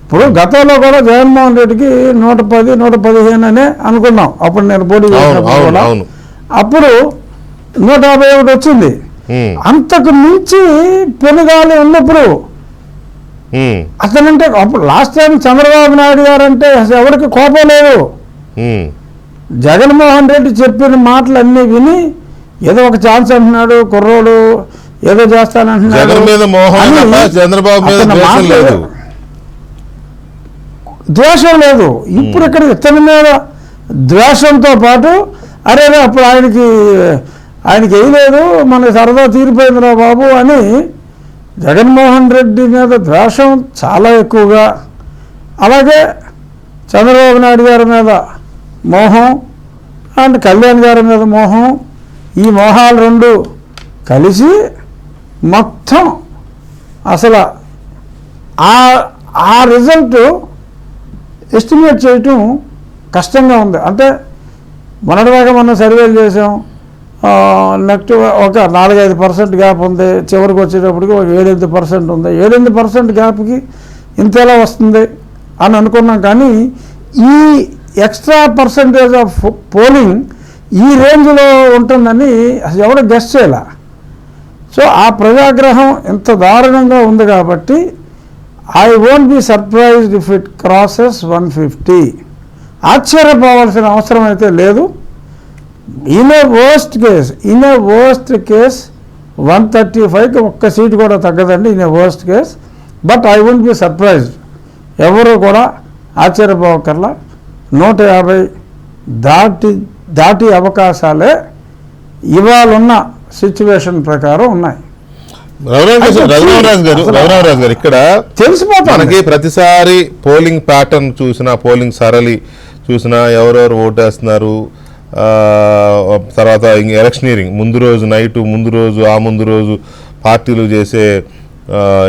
ఇప్పుడు గతంలో కూడా జగన్మోహన్ రెడ్డికి 110 115 అనే అనుకున్నాం. అప్పుడు నేను పోటీ చేసినప్పుడు కూడా అప్పుడు 151 వచ్చింది. అంతకు మించి పెనుగాలి ఉన్నప్పుడు అతనంటే అప్పుడు లాస్ట్ టైం చంద్రబాబు నాయుడు గారు అంటే ఎవరికి కోపం లేదు. జగన్మోహన్ రెడ్డి చెప్పిన మాటలన్నీ విని ఏదో ఒక ఛాన్స్ అంటున్నాడు కుర్రోడు ఏదో చేస్తానంటున్నాడు జగన్ మీద మోహం అని తప్ప చంద్రబాబు మీద అతని ద్వేషం మాటలు- లేదు. ద్వేషం లేదు. ఇప్పుడు ఇక్కడ ఇతని మీద ద్వేషంతో పాటు అరే అప్పుడు ఆయనకి వేయలేదు, మన సరదా తీరిపోయిందిరా బాబు అని జగన్మోహన్ రెడ్డి మీద ద్వేషం చాలా ఎక్కువగా, అలాగే చంద్రబాబు నాయుడు గారి మీద మోహం అండ్ కళ్యాణ్ గారి మీద మోహం, ఈ మోహాలు రెండు కలిసి మొత్తం అసలు ఆ రిజల్ట్ ఎస్టిమేట్ చేయటం కష్టంగా ఉంది. అంటే మొన్నటిదాకా మనం సర్వేలు చేసాం, నెక్స్ట్ ఒక 4-5% గ్యాప్ ఉంది, చివరికి వచ్చేటప్పటికి ఒక 7-8% ఉంది. 7-8% గ్యాప్కి ఇంతేలా వస్తుంది అని అనుకున్నాం. కానీ ఈ ఎక్స్ట్రా పర్సంటేజ్ ఆఫ్ పోలింగ్ ఈ రేంజ్లో ఉంటుందని అసలు ఎవరు గెస్ చేయాల. సో ఆ ప్రజాగ్రహం ఇంత దారుణంగా ఉంది కాబట్టి I won't be surprised if it crosses 150. ఆశ్చర్యపోవాల్సిన అవసరం అయితే లేదు. ఇన్ ఏ వర్స్ట్ కేస్ 135కి ఒక్క సీటు కూడా తగ్గదండి in a worst case. But I won't be surprised, ఎవరు కూడా ఆశ్చర్యపోకర్లా. 150 దాటి అవకాశాలే ఇవాళున్న సిచ్యువేషన్ ప్రకారం ఉన్నాయి. రఘురామరాజు గారు ఇక్కడ తెలిసిపోతుంది మనకి ప్రతిసారి పోలింగ్ ప్యాటర్న్ చూసినా, పోలింగ్ సరళి చూసినా, ఎవరెవరు ఓటేస్తున్నారు, తర్వాత ఎలక్షనీరింగ్ ముందు రోజు నైటు, ముందు రోజు ఆ ముందు రోజు పార్టీలు చేసే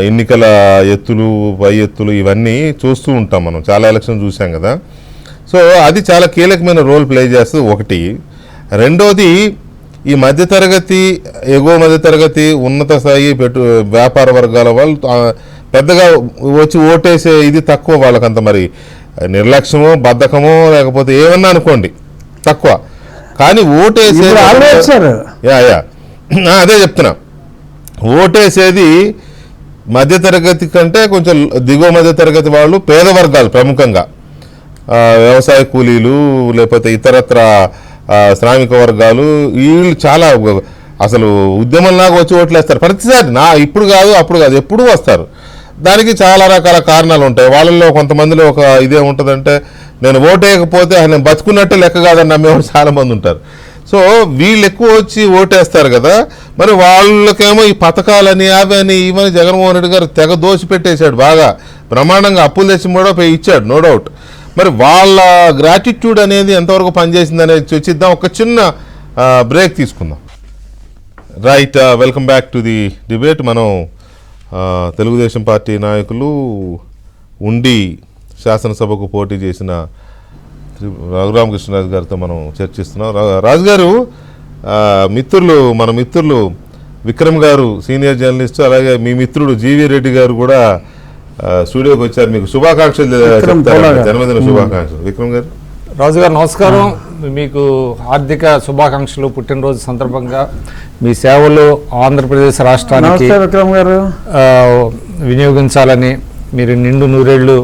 ఎన్నికల ఎత్తులు, పై ఎత్తులు ఇవన్నీ చూస్తూ ఉంటాం మనం. చాలా ఎలక్షన్ చూసాం కదా. సో అది చాలా కీలకమైన రోల్ ప్లే చేస్తుంది ఒకటి. రెండోది ఈ మధ్యతరగతి, ఎగువ మధ్యతరగతి, ఉన్నత స్థాయి వ్యాపార వర్గాల వాళ్ళు పెద్దగా వచ్చి ఓటేసే ఇది తక్కువ. వాళ్ళకంత మరి నిర్లక్ష్యమో బద్ధకమో లేకపోతే ఏమన్నా అనుకోండి తక్కువ. కానీ ఓటేసేది అదే చెప్తున్నా, ఓటేసేది మధ్యతరగతి కంటే కొంచెం దిగువ మధ్యతరగతి వాళ్ళు, పేద వర్గాలు, ప్రముఖంగా వ్యవసాయ కూలీలు లేకపోతే ఇతరత్ర శ్రామిక వర్గాలు, వీళ్ళు చాలా అసలు ఉద్యమంలాగా వచ్చి ఓట్లేస్తారు ప్రతిసారి. ఇప్పుడు కాదు అప్పుడు కాదు, ఎప్పుడూ వస్తారు. దానికి చాలా రకాల కారణాలు ఉంటాయి. వాళ్ళల్లో కొంతమందిలో ఒక ఇదే ఉంటుందంటే, నేను ఓటేయకపోతే నేను బతుకున్నట్టే లెక్క కాదని నమ్మేవాళ్ళు చాలామంది ఉంటారు. సో వీళ్ళు ఎక్కువ వచ్చి ఓటేస్తారు కదా. మరి వాళ్ళకేమో ఈ పథకాలని అవని ఇవని జగన్మోహన్ రెడ్డి గారు తెగ దోసి పెట్టేశాడు, బాగా బ్రహ్మాండంగా అప్పులు తెచ్చి కూడా ఇచ్చాడు, నో డౌట్. మరి వాళ్ళ గ్రాటిట్యూడ్ అనేది ఎంతవరకు పనిచేసింది అనేది చూసిద్దాం. ఒక చిన్న బ్రేక్ తీసుకుందాం. Right, welcome back to the debate. మనం తెలుగుదేశం పార్టీ నాయకులు ఉండి శాసనసభకు పోటీ చేసిన రఘురామకృష్ణరాజు గారితో మనం చర్చిస్తున్నాం. రాజుగారు, మన మిత్రులు విక్రమ్ గారు సీనియర్ జర్నలిస్టు, అలాగే మీ మిత్రుడు జీవీ రెడ్డి గారు కూడా స్టూడియోకి వచ్చారు. మీకు శుభాకాంక్షలు చెప్తారు, జన్మదిన శుభాకాంక్షలు. విక్రమ్ గారు. రాజుగారు నమస్కారం. మీకు హార్దిక శుభాకాంక్షలు పుట్టినరోజు సందర్భంగా. మీ సేవలు ఆంధ్రప్రదేశ్ రాష్ట్రానికి వినియోగించాలని, మీరు నిండు నూరేళ్లు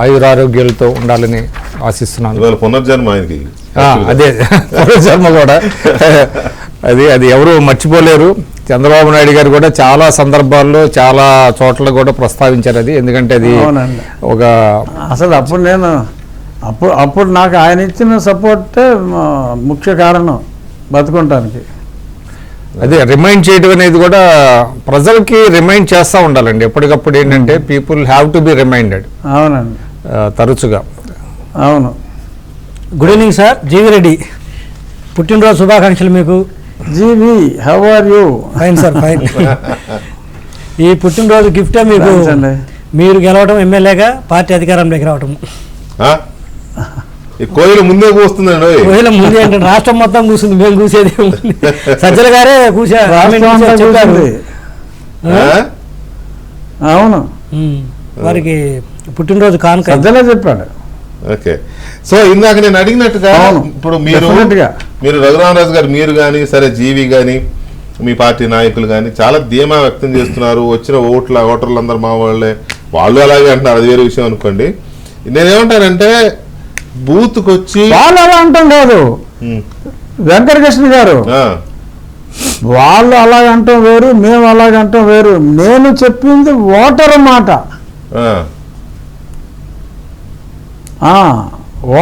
ఆయురారోగ్యాలతో ఉండాలని ఆశిస్తున్నాను. పునర్జన్మ ఆయనకి, అదే పునర్జన్మ కూడా అది ఎవరు మర్చిపోలేరు. చంద్రబాబు నాయుడు గారు కూడా చాలా సందర్భాల్లో చాలా చోట్ల కూడా ప్రస్తావించారు అది. ఎందుకంటే అది ఒక అసలు అప్పుడు నాకు ఆయన ఇచ్చిన సపోర్టే ముఖ్య కారణం బతుకుంటానికి. అదే రిమైండ్ చేయడం అనేది కూడా ప్రజలకి రిమైండ్ చేస్తూ ఉండాలండి ఎప్పటికప్పుడు. ఏంటంటే people have to be reminded. అవునండి, తరచుగా. అవును. Good evening sir. GV Reddy, పుట్టినరోజు శుభాకాంక్షలు మీకు. GV, how are you? Fine sir, fine. ఈ పుట్టినరోజు గిఫ్టే మీకు, మీరు గెలవడం, ఎమ్మెల్యేగా పార్టీ అధికారంలోకి రావడం. కోయిల ముందే కూస్తుందండి. కోయిల ముందే అంటే రాష్ట్రం మొత్తం కూర్చుంది, మేము కూసేది సజ్జల గారే కూర్చారు. అవును, వారికి పుట్టినరోజు కానుక సజ్జలే చెప్పాడు. ఓకే. సో ఇందాక నేను అడిగినట్టుగా ఇప్పుడు మీరు రఘురామరాజు గారు, మీరు కానీ సరే, జీవి కానీ, మీ పార్టీ నాయకులు కానీ చాలా ధీమా వ్యక్తం చేస్తున్నారు. వచ్చిన ఓటర్లు అందరు మా వాళ్ళే, వాళ్ళు అలాగే అంటున్నారు, అది వేరే విషయం అనుకోండి. నేనేమంటానంటే, బూత్కి వచ్చి వాళ్ళు అలా అంటాం కాదు. వెంకటకృష్ణ గారు వాళ్ళు అలాగంటాం వేరు, మేము అలాగంటాం వేరు. నేను చెప్పింది ఓటర్ మాట,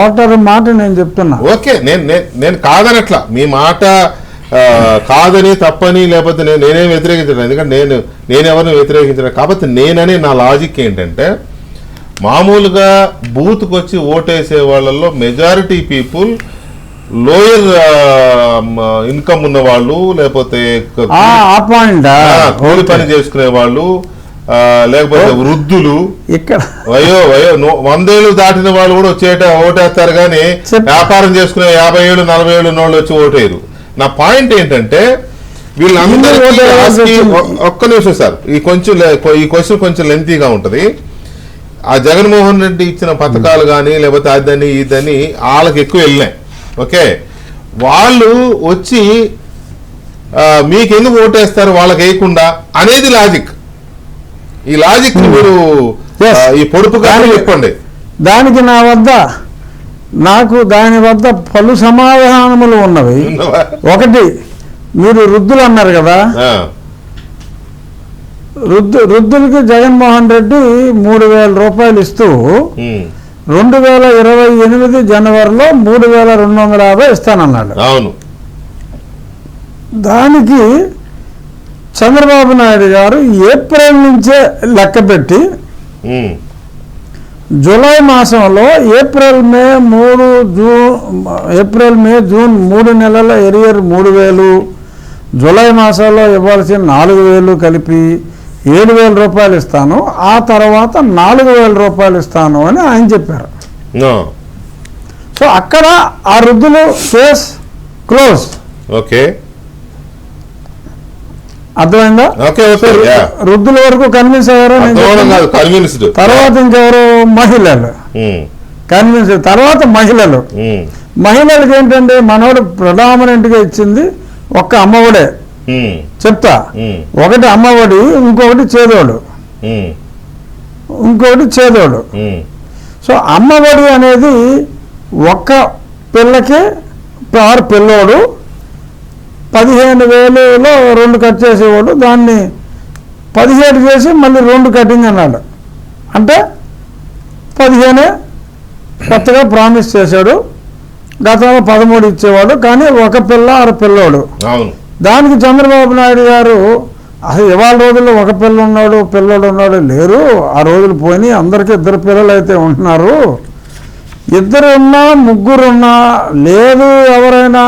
ఓటర్ మాట నేను చెప్తున్నా. ఓకే, నేను కాదనట్లా, మీ మాట కాదని తప్పని లేకపోతే నేనేం వ్యతిరేకించను, ఎందుకంటే నేను ఎవరిని వ్యతిరేకించను. కాబట్టి నేననే నా లాజిక్ ఏంటంటే, మామూలుగా బూత్కి వచ్చి ఓటేసే వాళ్ళల్లో మెజారిటీ పీపుల్ లోయర్ ఇన్కమ్ ఉన్న వాళ్ళు, లేకపోతే కూలి పని చేసుకునే వాళ్ళు, లేకపోతే వృద్ధులు, ఇక్కడ వయో 100 ఏళ్ళు దాటిన వాళ్ళు కూడా ఓటేస్తారు. కానీ వ్యాపారం చేసుకునే 50 ఏళ్ళు 40 ఏళ్ళు ఉన్నోళ్ళు వచ్చి ఓటేరు. నా పాయింట్ ఏంటంటే, వీళ్ళందరికీ ఒక్క నిమిషం సార్, ఈ క్వశ్చన్ కొంచెం లెంతీగా ఉంటది. ఆ జగన్మోహన్ రెడ్డి ఇచ్చిన పథకాలు కానీ లేకపోతే అదని ఇదని వాళ్ళకి ఎక్కువ వెళ్ళినాయి. ఓకే, వాళ్ళు వచ్చి మీకెందుకు ఓటేస్తారు వాళ్ళకి వేయకుండా అనేది లాజిక్. ఈ లాజిక్ మీరు ఈ పొడుపు కానీ చెప్పండి. దానికి నాకు దాని వద్ద పలు సమాధానములు ఉన్నవి. ఒకటి, మీరు వృద్ధులు అన్నారు కదా, వృద్ధులకి జగన్మోహన్ రెడ్డి 3,000 రూపాయలు ఇస్తూ 2028 జనవరిలో 3,250 ఇస్తానన్నాడు. అవును. దానికి చంద్రబాబు నాయుడు గారు ఏప్రిల్ నుంచే లెక్క పెట్టి జూలై మాసంలో ఏప్రిల్ మే జూన్ 3 నెలల ఎరియర్ 3,000, జూలై మాసంలో ఇవ్వాల్సిన 4,000 కలిపి 7,000 రూపాయలు ఇస్తాను, ఆ తర్వాత 4,000 రూపాయలు ఇస్తాను అని ఆయన చెప్పారు. సో అక్కడ ఆ వృద్ధులు కేస్ క్లోజ్. ఓకే, అర్థమైందా? వృద్ధుల వరకు కన్విన్స్ అయ్యారు. తర్వాత ఇంకెవరు? మహిళలు కన్విన్స్. తర్వాత మహిళలకు ఏంటంటే, మనోడు ప్రధానమంత్రిగా ఇచ్చింది ఒక్క అమ్మఒడే. చెప్తా, ఒకటి అమ్మఒడి, ఇంకొకటి చేదోడు. సో అమ్మఒడి అనేది ఒక్క పిల్లకి పిల్లోడు 15,000లో 2 కట్ చేసేవాడు, దాన్ని 17 చేసి మళ్ళీ 2 కటింగ్ అన్నాడు. అంటే 15 కొత్తగా ప్రామిస్ చేశాడు. గతంలో 13 ఇచ్చేవాడు, కానీ ఒక పిల్ల 6 పిల్లోడు. దానికి చంద్రబాబు నాయుడు గారు అసలు ఇవాళ రోజుల్లో ఒక పిల్లోడు ఉన్నాడు లేరు, ఆ రోజులు పోయి అందరికీ 2 పిల్లలు అయితే ఉంటున్నారు. 2 ఉన్నా 3 ఉన్నా లేదు, ఎవరైనా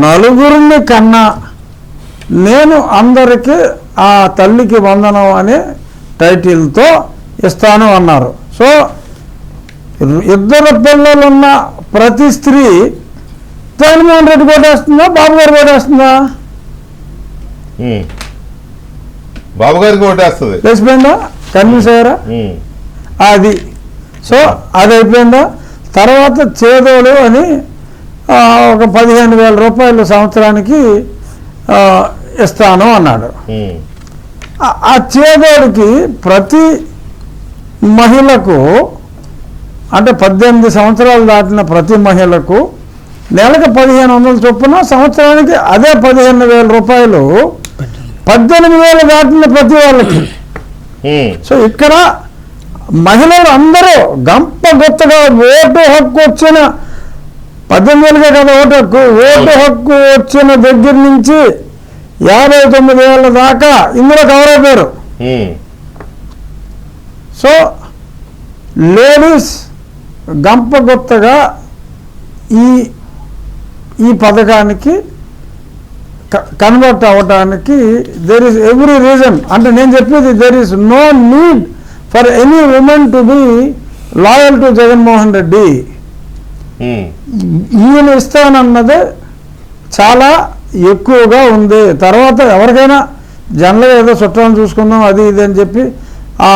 4 కన్నా నేను అందరికీ ఆ తల్లికి వందనం అనే టైటిల్తో ఇస్తాను అన్నారు. సో 2 పిల్లలున్న ప్రతి స్త్రీ జగన్మోహన్ రెడ్డి ఓటేస్తుందా, బాబు గారు ఓటేస్తుందా? బాబు గారికి ఓటేస్తుంది. తెలిసిపోయిందా? కన్విన్స్ అయ్యారా? అది. సో అది అయిపోయిందా? తర్వాత చేదోడు అని ఒక 15,000 రూపాయలు సంవత్సరానికి ఇస్తాను అన్నాడు. ఆ చేదోడికి ప్రతి మహిళకు, అంటే 18 సంవత్సరాలు దాటిన ప్రతి మహిళకు నెలకు 1,500 చొప్పున, సంవత్సరానికి అదే 15,000 రూపాయలు 18,000 దాటిన ప్రతి వాళ్ళకి. సో ఇక్కడ మహిళలు అందరూ గంపగొత్తగా ఓటు హక్కు వచ్చిన 18,000 కదా ఓటు హక్కు వచ్చిన దగ్గర నుంచి 59 ఏళ్ళ దాకా ఇందులో కవర్ అయిపోయారు. సో లేడీస్ గంపగొత్తగా ఈ పథకానికి కన్వర్ట్ అవ్వటానికి దేర్ ఈస్ ఎవ్రీ రీజన్. అంటే నేను చెప్పేది, there is no need for any women to be loyal to Jaganmohan Reddy. ఈయన ఇస్తానన్నదే చాలా ఎక్కువగా ఉంది. తర్వాత ఎవరికైనా జనరల్గా ఏదో చుట్టాలను చూసుకుందాం అది ఇది అని చెప్పి ఆ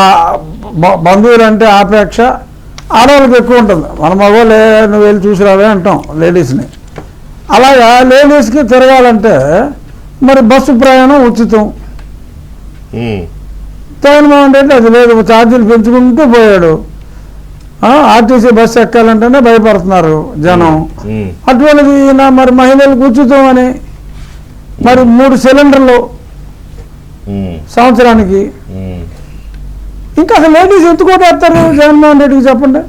బంధువులు అంటే ఆపేక్ష ఆడవాళ్ళకి ఎక్కువ ఉంటుంది. మన మగవాళ్ళు నువ్వు వెళ్ళి చూసి రావే అంటాం లేడీస్ని. అలాగా లేడీస్కి తిరగాలంటే మరి బస్సు ప్రయాణం ఉచితం. జగన్మోహన్ రెడ్డి అది లేదు, ఛార్జీలు పెంచుకుంటూ పోయాడు. ఆర్టీసీ బస్సు ఎక్కాలంటేనే భయపడుతున్నారు జనం. అటువంటిది ఈయన మరి మహిళలకు ఉచితం అని మరి 3 సిలిండర్లు సంవత్సరానికి. ఇంకా అసలు లేడీస్ ఎందుకు ఓటేస్తారు జగన్మోహన్ రెడ్డికి చెప్పండి?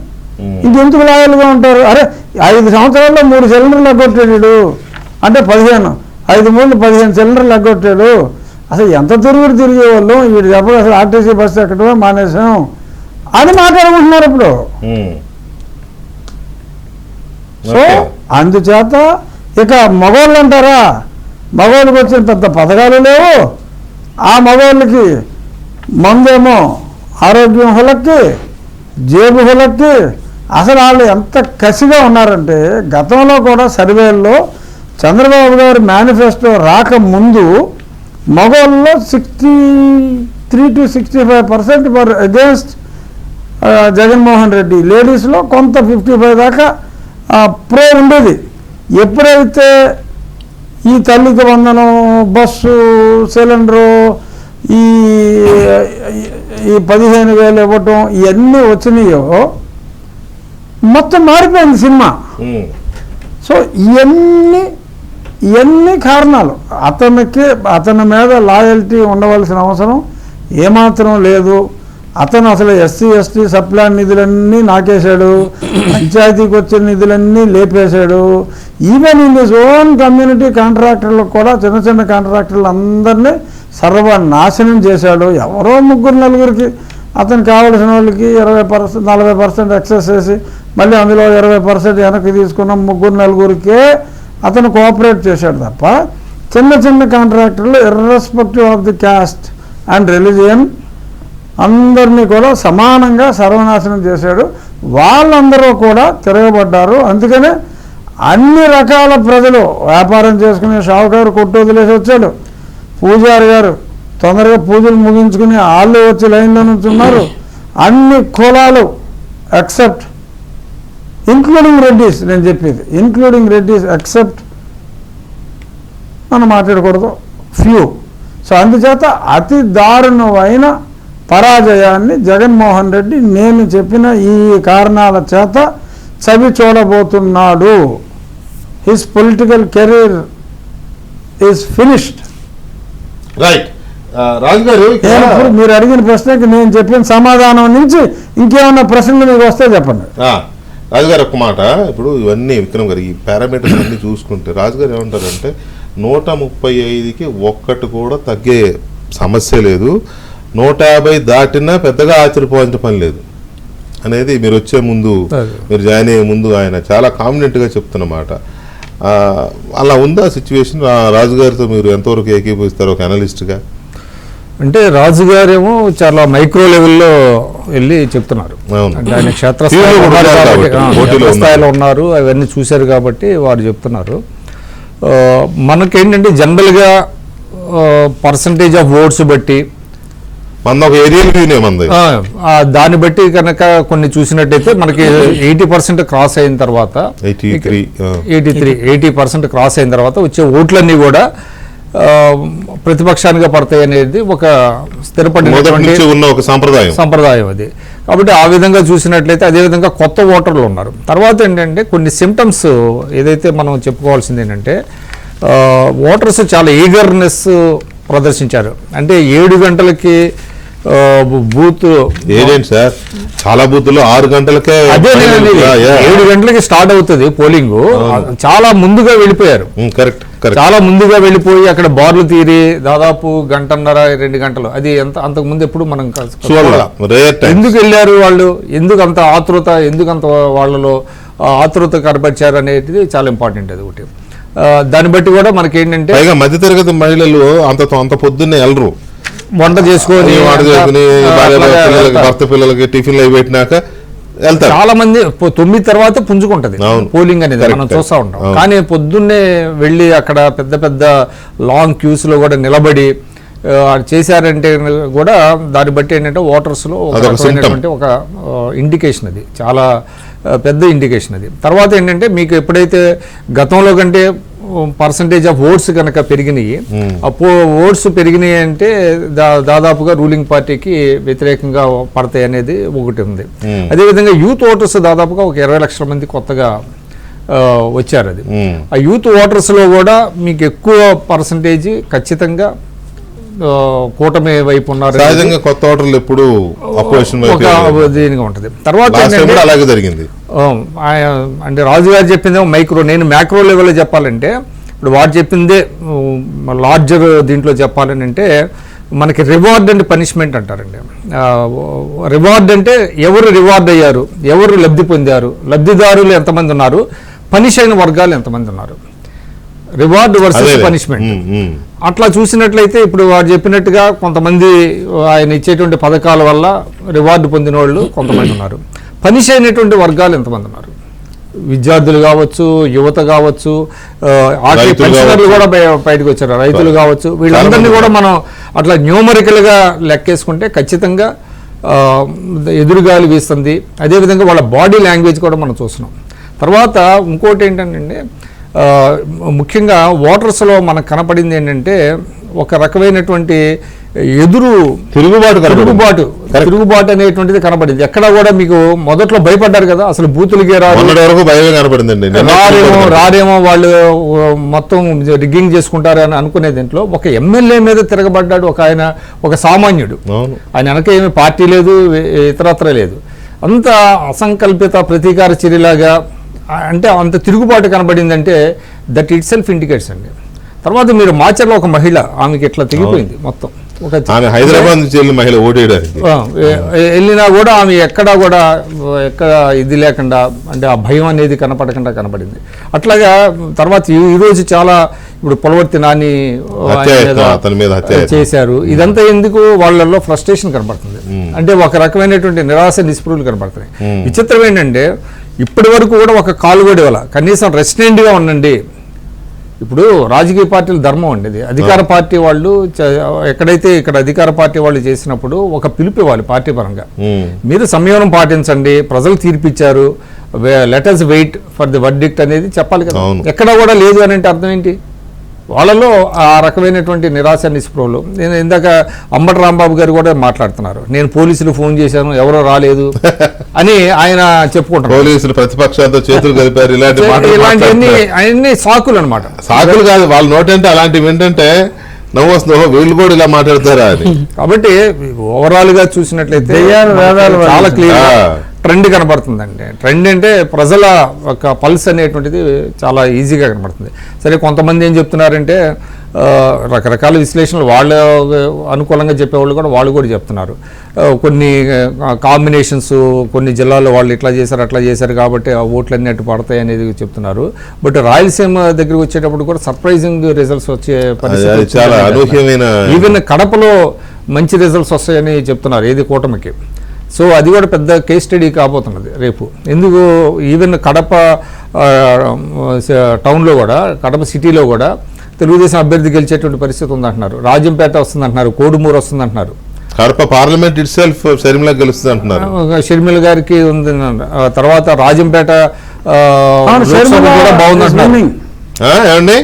ఇంకెందుకు లాయల్గా ఉంటారు? అరే 5 సంవత్సరాల్లో 3 సిలిండర్లు ఎగ్గొట్టాడు అంటే 15, 5 మూడు 15 సిలిండర్లు ఎగ్గొట్టాడు. అసలు ఎంత తిరిగే వాళ్ళు వీడు చెప్పదు. అసలు ఆర్టీసీ బస్సు ఎక్కడమే మానేసాం అని మాట్లాడుకుంటున్నారు ఇప్పుడు. సో అందుచేత ఇక మగవాళ్ళు అంటారా, మగవాళ్ళకి వచ్చిన పెద్ద పథకాలు లేవు. ఆ మగవాళ్ళకి మందేమో ఆరోగ్యం హులక్కి, జేబు హులక్కి. అసలు వాళ్ళు ఎంత కసిగా ఉన్నారంటే గతంలో కూడా సర్వేల్లో చంద్రబాబు గారి మేనిఫెస్టో రాకముందు మగవాళ్ళలో 63 to 65% for against Jaganmohan Reddy, లేడీస్లో కొంత 55 దాకా ప్రో ఉండేది. ఎప్పుడైతే ఈ తల్లికి వందనం, బస్సు, సిలిండరు, ఈ 15,000 ఇవ్వటం ఇవన్నీ వచ్చినాయో మొత్తం మారిపోయింది సినిమా. సో ఇవన్నీ కారణాలు. అతని మీద లాయల్టీ ఉండవలసిన అవసరం ఏమాత్రం లేదు. అతను అసలు ఎస్సీ ఎస్టీ సప్లాన్ నిధులన్నీ నాకేశాడు, పంచాయతీకి వచ్చిన నిధులన్నీ లేపేశాడు. Even in his own community కాంట్రాక్టర్లకు కూడా, చిన్న చిన్న కాంట్రాక్టర్లు అందరినీ సర్వనాశనం చేశాడు. ఎవరో 3-4 అతను కావలసిన వాళ్ళకి 20%, 40% ఎక్సెస్ చేసి మళ్ళీ అందులో 20% వెనక్కి తీసుకున్న 3-4 అతను కోఆపరేట్ చేశాడు తప్ప చిన్న చిన్న కాంట్రాక్టర్లు irrespective of the caste and religion అందరినీ కూడా సమానంగా సర్వనాశనం చేశాడు. వాళ్ళందరూ కూడా తిరగబడ్డారు. అందుకనే అన్ని రకాల ప్రజలు వ్యాపారం చేసుకునే షావుకారు కొట్టు వదిలేసి వచ్చాడు. పూజారి గారు తొందరగా పూజలు ముగించుకుని వాళ్ళు వచ్చి లైన్లో నుంచున్నారు. అన్ని కులాలు ఎక్సెప్ట్ ఇంక్లూడింగ్ రెడ్డిస్, నేను చెప్పేది ఇంక్లూడింగ్ రెడ్డిస్ ఎక్సెప్ట్ మనం మాట్లాడకూడదు ఫ్యూ. సో అందుచేత అతి దారుణమైన పరాజయాన్ని జగన్మోహన్ రెడ్డి నేను చెప్పిన ఈ కారణాల చేత చవి చూడబోతున్నాడు. His political career is finished. Right Raju గారు, ఇప్పుడు మీరు అడిగిన ప్రశ్నకి నేను చెప్పిన సమాధానం నుంచి ఇంకేమన్నా ప్రశ్నలు మీకు వస్తే చెప్పండి. రాజుగారు ఒక మాట, ఇప్పుడు ఇవన్నీ విక్రమ్ గారు ఈ పారామీటర్స్ అన్ని చూసుకుంటే రాజుగారు ఏమంటారంటే 135కి ఒక్కటి కూడా తగ్గే సమస్య లేదు, 150 దాటినా పెద్దగా ఆశ్చర్యపోవాల్సిన పని లేదు అనేది మీరు వచ్చే ముందు, మీరు జాయిన్ అయ్యే ముందు ఆయన చాలా కాన్ఫిడెంట్గా చెప్తున్నమాట. అలా ఉందా సిచ్యువేషన్? రాజుగారితో మీరు ఎంతవరకు ఏకీభవిస్తారు ఒక అనలిస్ట్గా? అంటే రాజుగారేమో చాలా మైక్రో లెవెల్లో వెళ్ళి చెప్తున్నారు. అంటే ఆయన క్షేత్రస్థాయిలో ఉన్నారు, అవన్నీ చూశారు కాబట్టి వారు చెప్తున్నారు. మనకేంటంటే జనరల్గా పర్సంటేజ్ ఆఫ్ ఓట్స్ బట్టి దాన్ని బట్టి కనుక కొన్ని చూసినట్టయితే మనకి 80% క్రాస్ అయిన తర్వాత 80% క్రాస్ అయిన తర్వాత వచ్చే ఓట్లన్నీ కూడా ప్రతిపక్షానిగా పడతాయి అనేది ఒక స్థిరపడినటువంటి ఒక సంప్రదాయం అది. కాబట్టి ఆ విధంగా చూసినట్లయితే అదేవిధంగా కొత్త ఓటర్లు ఉన్నారు. తర్వాత ఏంటంటే కొన్ని సిమ్టమ్స్ ఏదైతే మనం చెప్పుకోవాల్సింది ఏంటంటే ఓటర్స్ చాలా ఈగర్నెస్ ప్రదర్శించారు. అంటే 7 గంటలకి బూత్ ఏజెంట్ సార్ చాలా బూత్లో 6 గంటలకే 7 గంటలకి స్టార్ట్ అవుతుంది పోలింగ్. చాలా ముందుగా వెళ్ళిపోయారు, చాలా ముందుగా వెళ్ళిపోయి అక్కడ బార్లు తీరి దాదాపు 1.5-2 గంటలు. అది అంతకు ముందు ఎప్పుడు మనం ఎందుకు వెళ్ళారు వాళ్ళు, ఎందుకు అంత ఆతృత, ఎందుకు అంత వాళ్ళలో ఆతృత కనపరిచారు అనేది చాలా ఇంపార్టెంట్. అది ఒకటి. దాన్ని బట్టి కూడా మనకి ఏంటంటే మధ్యతరగతి మహిళలు అంత పొద్దున్నే వెళ్ళరు, వంట చేసుకొని భర్త పిల్లలకి టిఫిన్లు అవి పెట్టినాక చాలా మంది 9 తర్వాత పుంజుకుంటది పోలింగ్ అనేది మనం చూస్తూ ఉంటాం. కానీ పొద్దున్నే వెళ్ళి అక్కడ పెద్ద పెద్ద లాంగ్ క్యూస్ లో కూడా నిలబడి చేశారంటే కూడా దాన్ని బట్టి ఏంటంటే ఓటర్స్ లో ఒక ఇండికేషన్, అది చాలా పెద్ద ఇండికేషన్ అది. తర్వాత ఏంటంటే మీకు ఎప్పుడైతే గతంలో కంటే పర్సంటేజ్ ఆఫ్ ఓట్స్ కనుక పెరిగినాయి, ఓట్స్ పెరిగినాయి అంటే దాదాపుగా రూలింగ్ పార్టీకి వ్యతిరేకంగా పడతాయి అనేది ఒకటి ఉంది. అదేవిధంగా యూత్ ఓటర్స్ దాదాపుగా ఒక 20 లక్షల మంది కొత్తగా వచ్చారు. అది ఆ యూత్ ఓటర్స్లో కూడా మీకు ఎక్కువ పర్సంటేజ్ ఖచ్చితంగా కూటమి వైపు ఉన్నారు. సహజంగా కొత్త ఓటర్లు ఎప్పుడు అపోజిషన్ దీనిగా ఉంటుంది. తర్వాత అలాగే జరిగింది. అంటే రాజు గారు చెప్పిందేమో మైక్రో, నేను మ్యాక్రో లెవెల్లో చెప్పాలంటే ఇప్పుడు వాడు చెప్పిందే లార్జర్ దీంట్లో చెప్పాలని అంటే మనకి రివార్డ్ అండ్ పనిష్మెంట్ అంటారండి. రివార్డ్ అంటే ఎవరు రివార్డ్ అయ్యారు, ఎవరు లబ్ధి పొందారు, లబ్ధిదారులు ఎంతమంది ఉన్నారు, పనిష్ అయిన వర్గాలు ఎంతమంది ఉన్నారు, రివార్డ్ వర్సెస్ పనిష్మెంట్. అట్లా చూసినట్లయితే ఇప్పుడు వాడు చెప్పినట్టుగా కొంతమంది ఆయన ఇచ్చేటువంటి పథకాల వల్ల రివార్డు పొందిన వాళ్ళు కొంతమంది ఉన్నారు, పనిష్ అయినటువంటి వర్గాలు ఎంతమంది ఉన్నారు, విద్యార్థులు కావచ్చు, యువత కావచ్చు, ఆర్టీ పెన్షనర్లు కూడా బయటకు వచ్చారు, రైతులు కావచ్చు, వీళ్ళందరినీ కూడా మనం అట్లా న్యూమరికల్గా లెక్కేసుకుంటే ఖచ్చితంగా ఎదురుగాలి వీస్తుంది. అదేవిధంగా వాళ్ళ బాడీ లాంగ్వేజ్ కూడా మనం చూస్తున్నాం. తర్వాత ఇంకోటి ఏంటంటే ముఖ్యంగా ఓటర్స్లో మనకు కనపడింది ఏంటంటే ఒక రకమైనటువంటి తిరుగుబాటు అనేటువంటిది కనపడింది. ఎక్కడ కూడా మీకు మొదట్లో భయపడ్డారు కదా, అసలు బూతులకే రారేమో వాళ్ళు మొత్తం రిగ్గింగ్ చేసుకుంటారు అని అనుకునే దీంట్లో ఒక ఎమ్మెల్యే మీద తిరగబడ్డాడు ఒక సామాన్యుడు. ఆయన వెనక ఏమి పార్టీ లేదు, ఇతరత్ర లేదు, అంత అసంకల్పిత ప్రతీకార చర్యలాగా అంటే అంత తిరుగుబాటు కనబడిందంటే దట్ ఇట్ సెల్ఫ్ ఇండికేట్స్ అండి. తర్వాత మీరు మాచర్లో ఒక మహిళ, ఆమెకి ఇట్లా తెగిపోయింది మొత్తం, హైదరాబాద్ నుంచి మహిళ ఓటేయడానికి వెళ్ళినా కూడా ఆమె ఎక్కడ ఇది లేకుండా అంటే ఆ భయం అనేది కనపడింది. అట్లాగా తర్వాత ఈరోజు చాలా ఇప్పుడు పొలవర్తి నాని చేశారు. ఇదంతా ఎందుకు వాళ్ళల్లో ఫ్రస్ట్రేషన్ కనపడుతుంది, అంటే ఒక రకమైనటువంటి నిరాశ నిస్పృహలు కనపడుతున్నాయి. విచిత్రం ఏంటంటే ఇప్పటి వరకు కూడా ఒక కాలు కూడా ఇవ్వాల, కనీసం రెస్టెంట్గా ఉండండి. ఇప్పుడు రాజకీయ పార్టీల ధర్మం అండి ఇది. అధికార పార్టీ వాళ్ళు ఎక్కడైతే ఇక్కడ అధికార పార్టీ వాళ్ళు చేసినప్పుడు ఒక పిలుపు ఇవ్వాలి పార్టీ పరంగా, మీరు సంయమనం పాటించండి, ప్రజలు తీర్పిచ్చారు, let us wait for the verdict అనేది చెప్పాలి కదా. ఎక్కడ కూడా లేదు అని అంటే అర్థం ఏంటి? వాళ్ళలో ఆ రకమైనటువంటి నిరాశ నిస్పృహలు. నేను ఇందాక అంబటి రాంబాబు గారు కూడా మాట్లాడుతున్నారు, నేను పోలీసులు ఫోన్ చేశాను ఎవరో రాలేదు అని ఆయన చెప్పుకుంటారు. పోలీసులు ప్రతిపక్షాలతో చేతులు కలిపారు, ఇలాంటివన్నీ సాకులు అనమాట. సాకులు కాదు, వాళ్ళ నోటంటే అలాంటివి ఏంటంటే నవ్వు వస్తుంది, వీళ్ళు కూడా ఇలా మాట్లాడతారా అని. కాబట్టి ఓవరాల్ గా చూసినట్లయితే చాలా క్లియర్ ట్రెండ్ కనబడుతుందండి. ట్రెండ్ అంటే ప్రజల ఒక పల్స్ అనేటువంటిది చాలా ఈజీగా కనబడుతుంది. సరే, కొంతమంది ఏం చెప్తున్నారంటే రకరకాల విశ్లేషణలు వాళ్ళు అనుకూలంగా చెప్పేవాళ్ళు కూడా వాళ్ళు కూడా చెప్తున్నారు. కొన్ని కాంబినేషన్స్ కొన్ని జిల్లాల్లో వాళ్ళు ఇట్లా చేశారు అట్లా చేశారు కాబట్టి ఆ ఓట్లన్నీ అటు పడతాయి అనేది చెప్తున్నారు. బట్ రాయలసీమ దగ్గరికి వచ్చేటప్పుడు కూడా సర్ప్రైజింగ్ రిజల్ట్స్ వచ్చే పరిస్థితి, ఈవెన్ కడపలో మంచి రిజల్ట్స్ వస్తాయని చెప్తున్నారు ఏది కూటమికి. సో అది కూడా పెద్ద కేస్ స్టడీ కాబోతున్నది రేపు. ఎందుకు ఈవెన్ కడప టౌన్లో కూడా, కడప సిటీలో కూడా తెలుగుదేశం అభ్యర్థి గెలిచేటువంటి పరిస్థితి ఉందంటున్నారు. రాజంపేట వస్తుందంటున్నారు, కోడుమూరు వస్తుందంటున్నారు, Kadapa parliament itself Sharmila గెలుస్తుంది అంటున్నారు, షర్మిల గారికి ఉంది. తర్వాత రాజంపేట కూడా బాగుందంటున్నారు, ఏమండి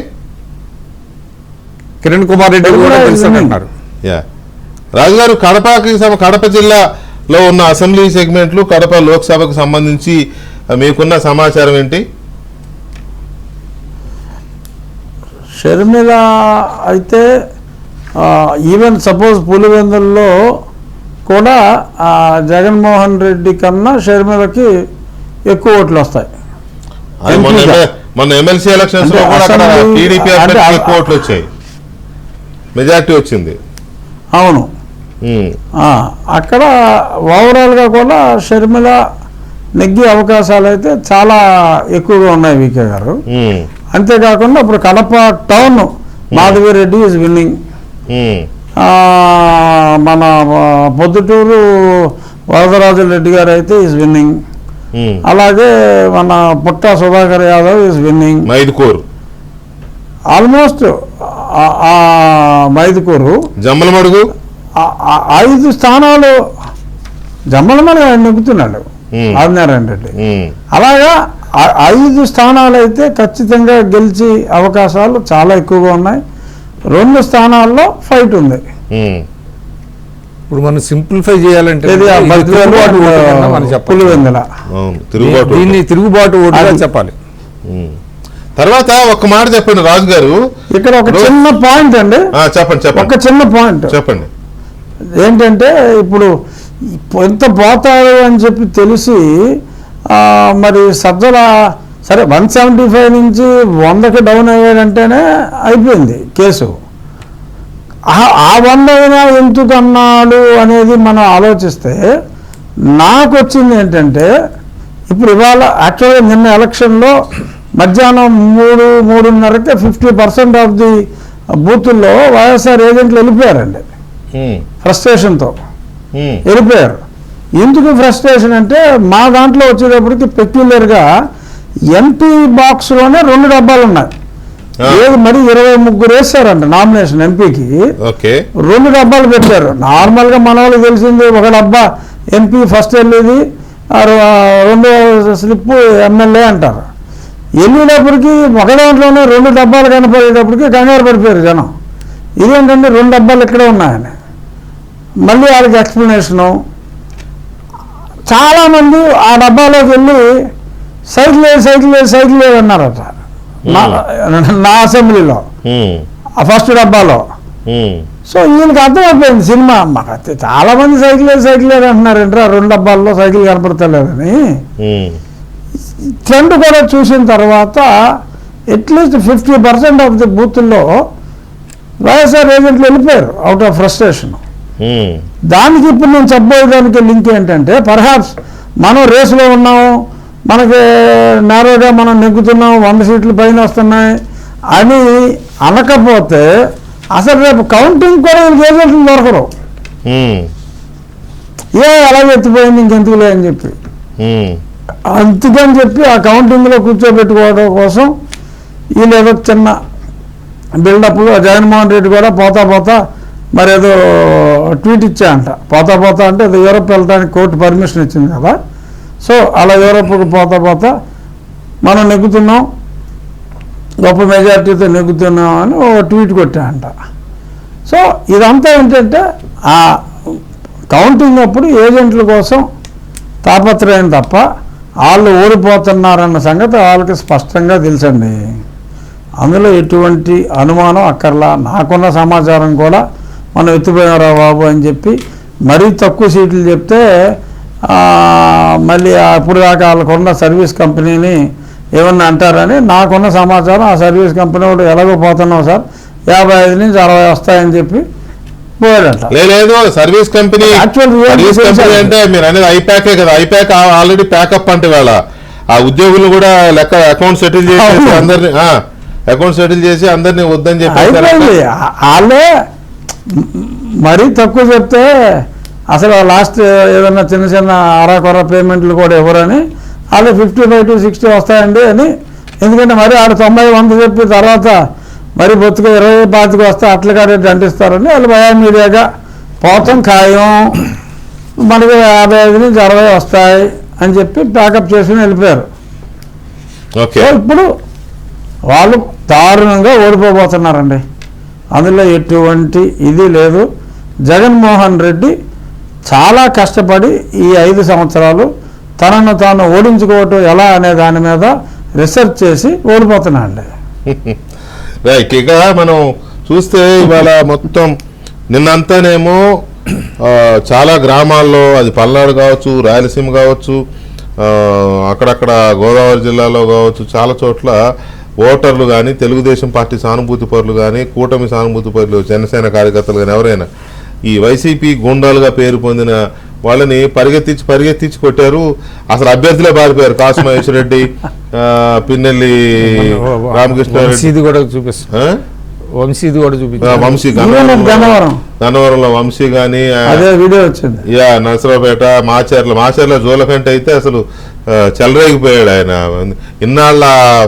కిరణ్ కుమార్ రెడ్డి కూడా గెలుస్తారంటున్నారు. రాజుగారు, కడప జిల్లాలో ఉన్న అసెంబ్లీ సెగ్మెంట్లు, కడప లోక్సభకు సంబంధించి మీకున్న సమాచారం ఏంటి? షర్మిల అయితే ఈవెన్ సపోజ్ పులివెందుల్లో కూడా జగన్మోహన్ రెడ్డి కన్నా షర్మిలకి ఎక్కువ ఓట్లు వస్తాయి. మొన్న ఎమ్మెల్సీ ఎలక్షన్స్ లో కూడా టీడీపీ ఎక్కువ ఓట్లు వచ్చాయి, మెజార్టీ వచ్చింది. అవును, అక్కడ ఓవరాల్గా కూడా షర్మిల నెగ్గే అవకాశాలు అయితే చాలా ఎక్కువగా ఉన్నాయి వికే గారు. అంతేకాకుండా ఇప్పుడు Kadapa town Madhavi Reddy is winnowing, మన పొద్దుటూరు వరదరాజు రెడ్డి గారు అయితే ఈజ్ విన్నింగ్, అలాగే మన Putta Sudhakar Yadav is winning, Mydukur almost Mydukur, Jammalamadugu 5 స్థానాలు జమ్మలమడుగు ఆయన నెగ్గుతున్నాడు ఆదినారాయణ రెడ్డి. అలాగా 5 స్థానాలు అయితే ఖచ్చితంగా గెలిచి అవకాశాలు చాలా ఎక్కువగా ఉన్నాయి. 2 స్థానాల్లో ఫైట్ ఉంది. ఇప్పుడు మనం సింప్లిఫై చేయాలంటే పులివెందుల దీన్ని తిరుగుబాటు ఓటుగా చెప్పాలి. తర్వాత ఒక మాట చెప్పండి రాజు గారు, ఇక్కడ ఒక చిన్న పాయింట్ అండి. చెప్పండి చెప్పండి. ఒక చిన్న పాయింట్ చెప్పండి. ఏంటంటే ఇప్పుడు ఎంత పోతారు అని చెప్పి తెలిసి మరి సజ్జల సరే 175 నుంచి 100కి డౌన్ అయ్యాడంటేనే అయిపోయింది కేసు. ఆ 100 అయినా ఎందుకు అన్నాడు అనేది మనం ఆలోచిస్తే నాకు వచ్చింది ఏంటంటే, ఇప్పుడు ఇవాళ యాక్చువల్గా నిన్న ఎలక్షన్లో మధ్యాహ్నం 3:30కి 50% ఆఫ్ ది బూతుల్లో వైఎస్ఆర్ ఏజెంట్లు వెళ్ళిపోయారండి ఫ్రస్ట్రేషన్తో వెళ్ళిపోయారు. ఎందుకు ఫ్రస్ట్రేషన్ అంటే మా దాంట్లో వచ్చేటప్పటికి పెక్యులర్గా ఎంపీ బాక్స్లోనే 2 డబ్బాలు ఉన్నాయి. ఏది మరి 23 వేస్తారంట నామినేషన్ ఎంపీకి, 2 డబ్బాలు పెట్టారు. నార్మల్గా మన వాళ్ళకి తెలిసింది ఒక డబ్బా ఎంపీ ఫస్ట్ వెళ్ళేది, 2వ స్లిప్ ఎమ్మెల్యే అంటారు. వెళ్ళేటప్పటికి ఒక దాంట్లోనే 2 డబ్బాలు కనపడేటప్పటికి కంగారు పడిపోయారు జనం. ఇదేంటంటే 2 డబ్బాలు ఇక్కడే ఉన్నాయని. మళ్ళీ వాళ్ళకి ఎక్స్ప్లెనేషను. చాలామంది ఆ డబ్బాలోకి వెళ్ళి సైకిల్ లేదు అన్నారట నా అసెంబ్లీలో, ఆ ఫస్ట్ డబ్బాలో. సో ఈయనకి అర్థమైపోయింది సినిమా. మాకు చాలా మంది సైకిల్ లేదు అంటున్నారు, ఏంట్రా 2 డబ్బాల్లో సైకిల్ కనపడతలేదని. ట్రెండ్ కూడా చూసిన తర్వాత అట్లీస్ట్ 50% ఆఫ్ ది బూత్ల్లో వైఎస్ఆర్ ఏజెంట్లు వెళ్ళిపోయారు అవుట్ ఆఫ్ ఫ్రస్ట్రేషన్. దానికి ఇప్పుడు నేను చెప్పబోయేదానికి లింక్ ఏంటంటే, పర్హాప్స్ మనం రేసులో ఉన్నాము, మనకి నేరోగా మనం నెగ్గుతున్నాం, 100 సీట్లు పైన వస్తున్నాయి అని అనకపోతే అసలు రేపు కౌంటింగ్ కూడా వీళ్ళకి ఏజెంట్లు దొరకరు. అలాగే ఎత్తిపోయింది ఇంకెందుకులే అని చెప్పి, అందుకని చెప్పి ఆ కౌంటింగ్లో కూర్చోబెట్టుకోవడం కోసం వీళ్ళు ఏదో చిన్న బిల్డప్లు. జగన్మోహన్ రెడ్డి కూడా పోతా మరి ఏదో ట్వీట్ ఇచ్చా అంట. పోతా అంటే అది యూరోప్ వెళ్ళడానికి కోర్టు పర్మిషన్ ఇచ్చింది కదా. సో అలా యూరోప్కి పోతా మనం నెగ్గుతున్నాం, గొప్ప మెజార్టీతో నెగ్గుతున్నాం అని ఓ ట్వీట్ కొట్టా అంట. సో ఇదంతా ఏంటంటే ఆ కౌంటింగ్ అప్పుడు ఏజెంట్ల కోసం తాపత్రయం తప్ప వాళ్ళు ఓడిపోతున్నారన్న సంగతి వాళ్ళకి స్పష్టంగా తెలుసండి. అందులో ఎటువంటి అనుమానం అక్కర్లా. నాకున్న సమాచారం కూడా మనం ఎత్తిపోయారా బాబు అని చెప్పి మరీ తక్కువ సీట్లు చెప్తే మళ్ళీ అప్పుడు దాకా వాళ్ళకున్న సర్వీస్ కంపెనీని ఏమన్నా అంటారని నాకున్న సమాచారం. ఆ సర్వీస్ కంపెనీ కూడా ఎలాగో పోతున్నాం సార్ 55 నుంచి 60 వస్తాయని చెప్పి పోయాడంట. లేదు సర్వీస్ కంపెనీ అంటే మీరు అనేది ఐప్యాకే కదా, ఐప్యాక్ ఆల్రెడీ ప్యాకప్ అంటే వాళ్ళ ఆ ఉద్యోగులు కూడా లెక్క అకౌంట్ సెటిల్ చేసి అందరినీ వద్దని చెప్పి వాళ్ళే మరీ తక్కువ చెప్తే అసలు లాస్ట్ ఏదన్నా చిన్న అరాకొర పేమెంట్లు కూడా ఇవ్వరని వాళ్ళు 55 to 60 వస్తాయండి అని. ఎందుకంటే మరి ఆడు 90-100 చెప్పి తర్వాత మరి బొత్తుగా 20-25 వస్తే అట్లగా రేటు అంటిస్తారని వాళ్ళు మీడియాగా పోతాం ఖాయం, మనకి 55 నుంచి 60 వస్తాయి అని చెప్పి ప్యాకప్ చేసుకుని వెళ్ళిపోయారు. ఇప్పుడు వాళ్ళు దారుణంగా ఓడిపోబోతున్నారండి. అందులో ఎటువంటి ఇది లేదు. జగన్మోహన్ రెడ్డి చాలా కష్టపడి ఈ 5 సంవత్సరాలు తనను తాను ఓడించుకోవటం ఎలా అనే దాని మీద రీసెర్చ్ చేసి ఓడిపోతున్నాడు. రైట్. ఇక మనం చూస్తే ఇవాళ మొత్తం నిన్నంతానేమో చాలా గ్రామాల్లో, అది పల్నాడు కావచ్చు, రాయలసీమ కావచ్చు, అక్కడక్కడ గోదావరి జిల్లాలో కావచ్చు, చాలా చోట్ల ఓటర్లు కానీ, తెలుగుదేశం పార్టీ సానుభూతి పరులు కానీ, కూటమి సానుభూతి పరులు, జనసేన కార్యకర్తలు కానీ ఎవరైనా ఈ వైసీపీ గుండాలుగా పేరు పొందిన వాళ్ళని పరిగెత్తించి కొట్టారు. అసలు అభ్యర్థులే పారిపోయారు. కాసు మహేశ్వరరెడ్డి, పిన్నెల్లి రామకృష్ణారెడ్డి కూడా చూపిస్తారు. వంశీ గన్నవరంలో వంశీ కానీ, నరసరావుపేట, మాచర్ల జోలకంట అయితే అసలు చెలరేగిపోయాడు ఆయన. ఇన్నాళ్ళ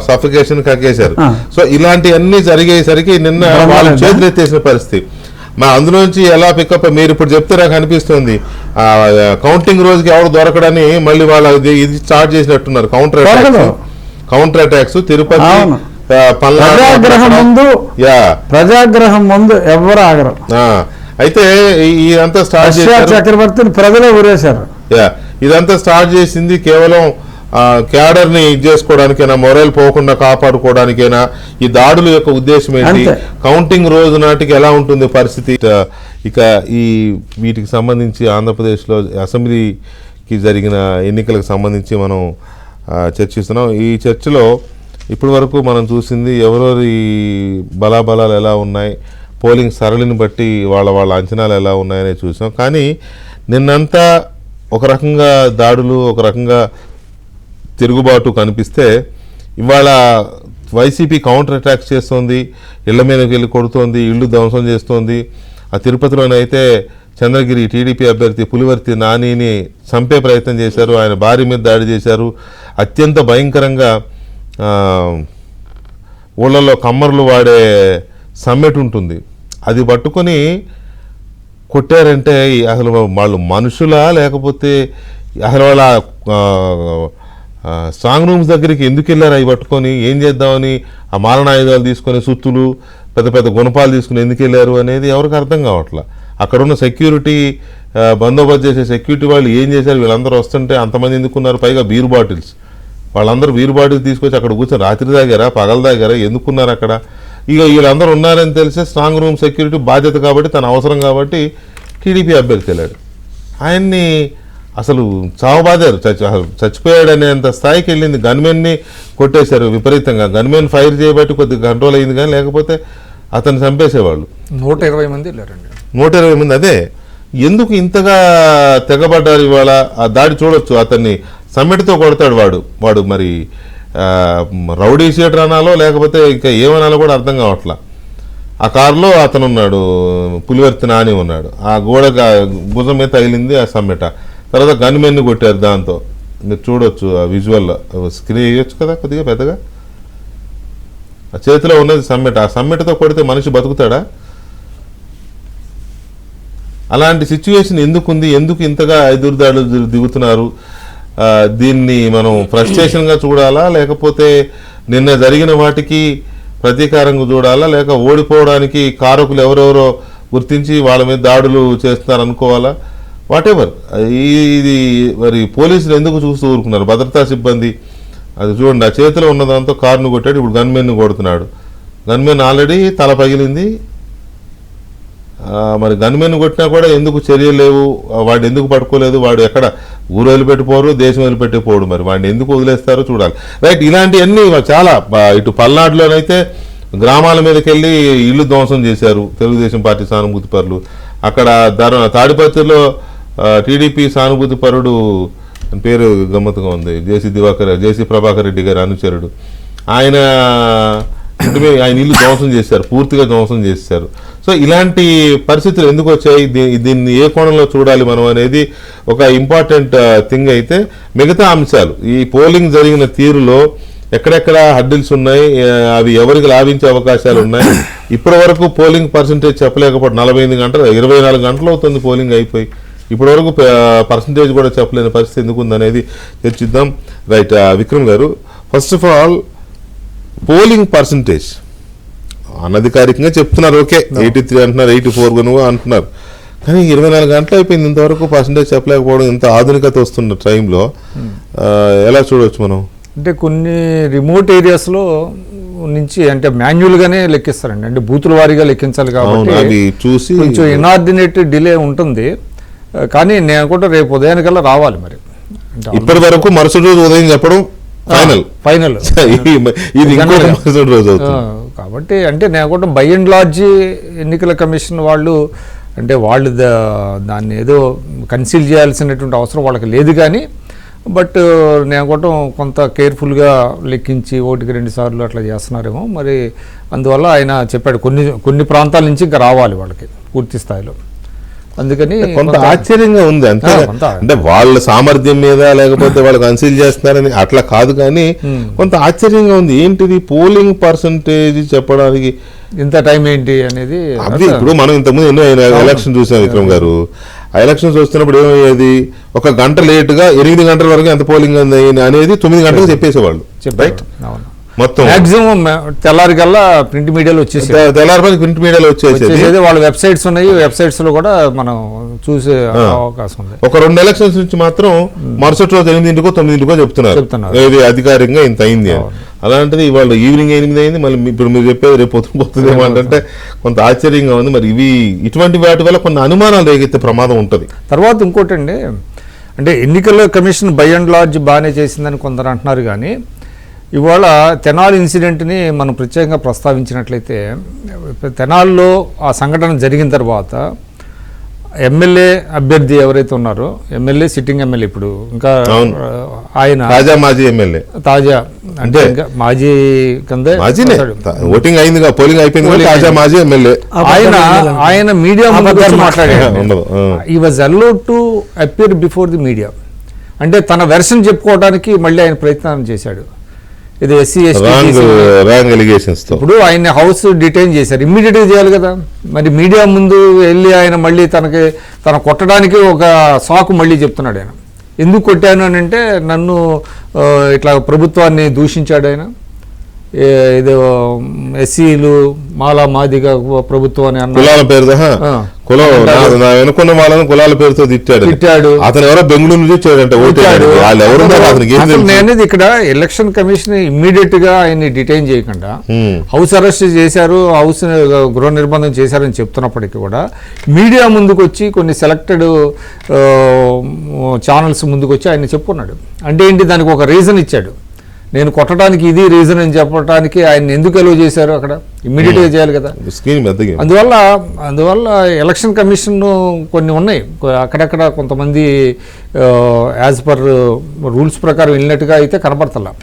సఫికేషన్ కక్కేశారు. సో ఇలాంటివన్నీ జరిగేసరికి నిన్న వాళ్ళు చేతులు ఎత్తేసిన పరిస్థితి. అందులోంచి ఎలా పికప్ మీరు ఇప్పుడు చెప్తే నాకు అనిపిస్తుంది కౌంటింగ్ రోజుకి ఎవరు దొరకడని మళ్ళీ వాళ్ళు ఇది స్టార్ట్ చేసినట్టున్నారు. కౌంటర్ అటాక్స్ తిరుపతి, ప్రజాగ్రహం ముందు ఎవరు ఆగరు. అయితే ఇదంతా స్టార్ట్ చేశారు, చక్రవర్తిని ప్రజలే ఊరేశారు. ఇదంతా స్టార్ట్ చేసింది కేవలం క్యాడర్ని ఇది చేసుకోవడానికైనా, మొరల్ పోకుండా కాపాడుకోవడానికైనా ఈ దాడుల యొక్క ఉద్దేశం ఏంటి, అంతే. కౌంటింగ్ రోజు నాటికి ఎలా ఉంటుంది పరిస్థితి. ఇక ఈ వీటికి సంబంధించి ఆంధ్రప్రదేశ్లో అసెంబ్లీకి జరిగిన ఎన్నికలకు సంబంధించి మనం చర్చిస్తున్నాం. ఈ చర్చలో ఇప్పటి వరకు మనం చూసింది ఎవరెవరి బలాబలాలు ఎలా ఉన్నాయి, పోలింగ్ సరళిని బట్టి వాళ్ళ అంచనాలు ఎలా ఉన్నాయనే చూసాం. కానీ నిన్నంతా ఒక రకంగా దాడులు, ఒక రకంగా తిరుగుబాటు కనిపిస్తే ఇవాళ వైసీపీ కౌంటర్ అటాక్స్ చేస్తోంది, ఇళ్ల మీదకి వెళ్ళి కొడుతోంది, ఇళ్ళు ధ్వంసం చేస్తోంది. ఆ తిరుపతిలోనైతే చంద్రగిరి టీడీపీ అభ్యర్థి పులివర్తి నానిని చంపే ప్రయత్నం చేశారు, ఆయన భార్య మీద దాడి చేశారు. అత్యంత భయంకరంగా ఊళ్ళల్లో కమ్మర్లు వాడే సమ్మెట్ ఉంటుంది, అది పట్టుకొని కొట్టారంటే అసలు వాళ్ళు మనుషులా లేకపోతే అసలు వాళ్ళ స్ట్రాంగ్ రూమ్స్ దగ్గరికి ఎందుకు వెళ్ళారు? అవి పట్టుకొని ఏం చేద్దామని ఆ మారణాయుధాలు తీసుకొని సుత్తులు పెద్ద పెద్ద గుణపాలు తీసుకుని ఎందుకు వెళ్ళారు అనేది ఎవరికి అర్థం కావట్లా. అక్కడున్న సెక్యూరిటీ బందోబస్తు చేసే సెక్యూరిటీ వాళ్ళు ఏం చేశారు? వీళ్ళందరూ వస్తుంటే అంతమంది ఎందుకున్నారు? పైగా బీర్ బాటిల్స్, వాళ్ళందరూ బీర్ బాటిల్స్ తీసుకొచ్చి అక్కడ కూర్చొని రాత్రి తాగారా, పగలు తాగారా, ఎందుకున్నారు అక్కడ? ఇక వీళ్ళందరూ ఉన్నారని తెలిసే స్ట్రాంగ్ రూమ్ సెక్యూరిటీ బాధ్యత కాబట్టి, తన అవసరం కాబట్టి టీడీపీ అభ్యర్థి వెళ్ళాడు. ఆయన్ని అసలు చావబాదారు, చచ్చిపోయాడనేంత స్థాయికి వెళ్ళింది. గన్మెన్ని కొట్టేశారు విపరీతంగా. గన్మెన్ ఫైర్ చేయబట్టి కొద్దిగా కంట్రోల్ అయింది, కానీ లేకపోతే అతన్ని చంపేసేవాళ్ళు. 120 మంది వెళ్ళారండి. 120 మంది. అదే ఎందుకు ఇంతగా తెగబడ్డారు ఇవాళ? ఆ దాడి చూడొచ్చు, అతన్ని సమ్మెటితో కొడతాడు వాడు మరి రౌడీ షీటర్ అనాలో లేకపోతే ఇంకా ఏమనాలో కూడా అర్థం కావట్లా. ఆ కారులో అతను ఉన్నాడు, పులివర్తి నాని ఉన్నాడు, ఆ గోడ భుజం మీద తగిలింది ఆ సమ్మెట. తర్వాత గన్మెన్ని కొట్టారు దాంతో. మీరు చూడొచ్చు ఆ విజువల్, స్క్రీన్ వేయొచ్చు కదా కొద్దిగా పెద్దగా. ఆ చేతిలో ఉన్నది సమ్మెట, ఆ సమ్మెటతో కొడితే మనిషి బతుకుతాడా? అలాంటి సిచ్యువేషన్ ఎందుకుంది? ఎందుకు ఇంతగా ఎదురుదాడులు దిగుతున్నారు? దీన్ని మనం ఫ్రస్ట్రేషన్గా చూడాలా, లేకపోతే నిన్న జరిగిన వాటికి ప్రతీకారంగా చూడాలా, లేక ఓడిపోవడానికి కారకులు ఎవరెవరో గుర్తించి వాళ్ళ మీద దాడులు చేస్తున్నారు అనుకోవాలా? వాటెవర్. ఇది మరి పోలీసులు ఎందుకు చూస్తూ ఊరుకున్నారు? భద్రతా సిబ్బంది అది చూడండి, ఆ చేతిలో ఉన్న దాంతో కారును కొట్టాడు, ఇప్పుడు గన్మెన్ను కొడుతున్నాడు. గన్మెన్ ఆల్రెడీ తల పగిలింది. మరి గన్మెన్ కొట్టినా కూడా ఎందుకు చర్యలు లేవు? వాడిని ఎందుకు పట్టుకోలేదు? వాడు ఎక్కడ ఊరు వదిలిపెట్టిపోరు, దేశం వదిలిపెట్టిపోడు, మరి వాడిని ఎందుకు వదిలేస్తారో చూడాలి. రైట్, ఇలాంటివన్నీ చాలా. ఇటు పల్నాడులోనైతే గ్రామాల మీదకి వెళ్ళి ఇల్లు ధ్వంసం చేశారు తెలుగుదేశం పార్టీ సానుభూతి పరులు. అక్కడ తాడిపత్రిలో టీడీపీ సానుభూతి పరుడు, పేరు గమ్మత్తుగా ఉంది, జేసీ ప్రభాకర్ రెడ్డి గారి అనుచరుడు, ఆయన ఇల్లు ధ్వంసం చేశారు, పూర్తిగా ధ్వంసం చేశారు. సో ఇలాంటి పరిస్థితులు ఎందుకు వచ్చాయి? దీన్ని ఏ కోణంలో చూడాలి మనం అనేది ఒక ఇంపార్టెంట్ థింగ్. అయితే మిగతా అంశాలు, ఈ పోలింగ్ జరిగిన తీరులో ఎక్కడెక్కడ హడ్డిల్స్ ఉన్నాయి, అవి ఎవరికి లాభించే అవకాశాలు ఉన్నాయి. ఇప్పటి వరకు పోలింగ్ పర్సంటేజ్ చెప్పలేకపోతే 48 గంటలు 24 గంటలు అవుతుంది పోలింగ్ అయిపోయి. ఇప్పటి వరకు పర్సంటేజ్ కూడా చెప్పలేని పరిస్థితి ఎందుకు ఉందనేది చర్చిద్దాం. రైట్, విక్రమ్ గారు, first of all polling percentage అనధికారికంగా చెప్తున్నారు, ఓకే 83 అంటున్నారు, 84 అంటున్నారు, కానీ 24 గంటలు అయిపోయింది, ఇంతవరకు పర్సంటేజ్ చెప్పలేకపోవడం. ఇంత ఆధునికత వస్తున్న టైంలో ఎలా చూడవచ్చు మనం? అంటే కొన్ని రిమోట్ ఏరియాస్లో నుంచి అంటే మాన్యువల్గానే లెక్కిస్తారండి, అంటే బూతుల వారీగా లెక్కించాలి కాబట్టి అవి చూసి కొంచెం ఇనార్డినేట్ డిలే ఉంటుంది. కానీ నేను కూడా రేపు ఉదయానికల్లా రావాలి. మరి ఇప్పటి వరకు మరుసటి రోజు ఉదయం చెప్పడం ఫైనల్ ఇది మరుసటి రోజు అవుతుంది కాబట్టి అంటే నేను కూడా బై అండ్ లార్జ్ ఎన్నికల కమిషన్ వాళ్ళు అంటే వాళ్ళు దాన్ని ఏదో కన్సీల్ చేయాల్సినటువంటి అవసరం వాళ్ళకి లేదు. కానీ బట్ నేను కూడా కొంత కేర్ఫుల్గా లెక్కించి 1-2 సార్లు అట్లా చేస్తున్నారేమో మరి. అందువల్ల ఆయన చెప్పాడు కొన్ని ప్రాంతాల నుంచి ఇంకా రావాలి వాళ్ళకి పూర్తి స్థాయిలో. అందుకని కొంత ఆశ్చర్యంగా ఉంది అంతే. అంటే వాళ్ళ సామర్థ్యం మీద లేకపోతే వాళ్ళు కన్సీల్ చేస్తున్నారని అట్లా కాదు, కానీ కొంత ఆశ్చర్యంగా ఉంది. ఏంటిది పోలింగ్ పర్సంటేజ్ చెప్పడానికి ఇంత టైం ఏంటి అనేది. అది ఇప్పుడు మనం ఇంతకుముందు ఎన్నో ఎలక్షన్ చూసాం విక్రమ్ గారు. ఆ ఎలక్షన్స్ వస్తున్నప్పుడు ఏమయ్యేది, 1 గంట లేటుగా 8 గంటల వరకు ఎంత పోలింగ్ అనేది 9 గంటలకు చెప్పేసేవాళ్ళు, రైట్? మొత్తం మాక్సిమం తెల్లారికల్లా ప్రింట్ మీడియాలో వచ్చేసి తెల్లారి ప్రింట్ మీడియాలో వచ్చేసేది. వాళ్ళ వెబ్సైట్స్ ఉన్నాయి, వెబ్సైట్స్ లో కూడా మనం చూసే అవకాశం ఉంది. ఒక 2 ఎలక్షన్స్ నుంచి మాత్రం మరుసటి రోజు 8కో 9కో చెప్తున్నారు ఏది అధికారికంగా ఇంత అయింది అని. అలాంటిది ఇవాళ ఈవినింగ్ 8 అయింది, మళ్ళీ ఇప్పుడు మీరు చెప్పేది రేపు పోతుందేమో అంటే కొంత ఆశ్చర్యంగా ఉంది. మరి ఇటువంటి వాటి వల్ల కొన్ని అనుమానాలు రేగెత్తే ప్రమాదం ఉంటుంది. తర్వాత ఇంకోటి అండి, అంటే ఎన్నికల కమిషన్ బై అండ్ లార్జ్ బాగానే చేసిందని కొందరు అంటున్నారు, కానీ ఇవాళ తెనాలి ఇన్సిడెంట్ని మనం ప్రత్యేకంగా ప్రస్తావించినట్లయితే తెనాల్లో ఆ సంఘటన జరిగిన తర్వాత ఎమ్మెల్యే అభ్యర్థి ఎవరైతే ఉన్నారో, ఎమ్మెల్యే సిట్టింగ్ ఎమ్మెల్యే ఇప్పుడు ఇంకా ఆయన మాజీ ఎమ్మెల్యే అంటే ఇంకా మాజీ కింద ఓటింగ్ అయింది, పోలింగ్ అయిపోయింది, మాజీ ఎమ్మెల్యే ఆయన మీడియా ముందు మాట్లాడాడు. ఈ was allowed to appear before the media. అంటే తన వెర్షన్ చెప్పుకోవడానికి మళ్ళీ ఆయన ప్రయత్నం చేశాడు. ఇది SC ST ఇప్పుడు ఆయన హౌస్ డిటైన్ చేశారు, ఇమ్మీడియట్ గా చేయాలి కదా. మరి మీడియా ముందు వెళ్ళి ఆయన మళ్ళీ తన కొట్టడానికి ఒక సాకు మళ్ళీ చెప్తున్నాడు. ఆయన ఎందుకు కొట్టాను అని అంటే నన్ను ఇట్లా ప్రభుత్వాన్ని దూషించాడు ఆయన. ఏదో ఎస్సీలు మాదిగా ప్రభుత్వం అని కులాల పేరుతో వెనుకున్న వాళ్ళని కులాల పేరుతో తిట్టాడు. అతను ఎవరో బెంగళూరు నుంచి వచ్చాడంటే నేనేది ఇక్కడ ఎలక్షన్ కమిషన్ ఇమ్మీడియట్ గా ఆయన్ని డిటైన్ చేయకుండా హౌస్ అరెస్ట్ చేశారు, హౌస్ గృహ నిర్బంధం చేశారని చెప్తున్నప్పటికీ కూడా మీడియా ముందుకు వచ్చి కొన్ని సెలెక్టెడ్ ఛానల్స్ ముందుకు వచ్చి ఆయన చెప్పుకున్నాడు. అంటే ఏంటి, దానికి ఒక రీజన్ ఇచ్చాడు. నేను కొట్టడానికి ఇది రీజన్ అని చెప్పడానికి ఆయన ఎందుకు ఎలో చేశారు, అక్కడ ఇమ్మీడియట్గా చేయాలి కదా. అందువల్ల ఎలక్షన్ కమిషన్ కొన్ని ఉన్నాయి, అక్కడక్కడ కొంతమంది యాజ్ పర్ రూల్స్ ప్రకారం వెళ్ళినట్టుగా అయితే కనపడతలా.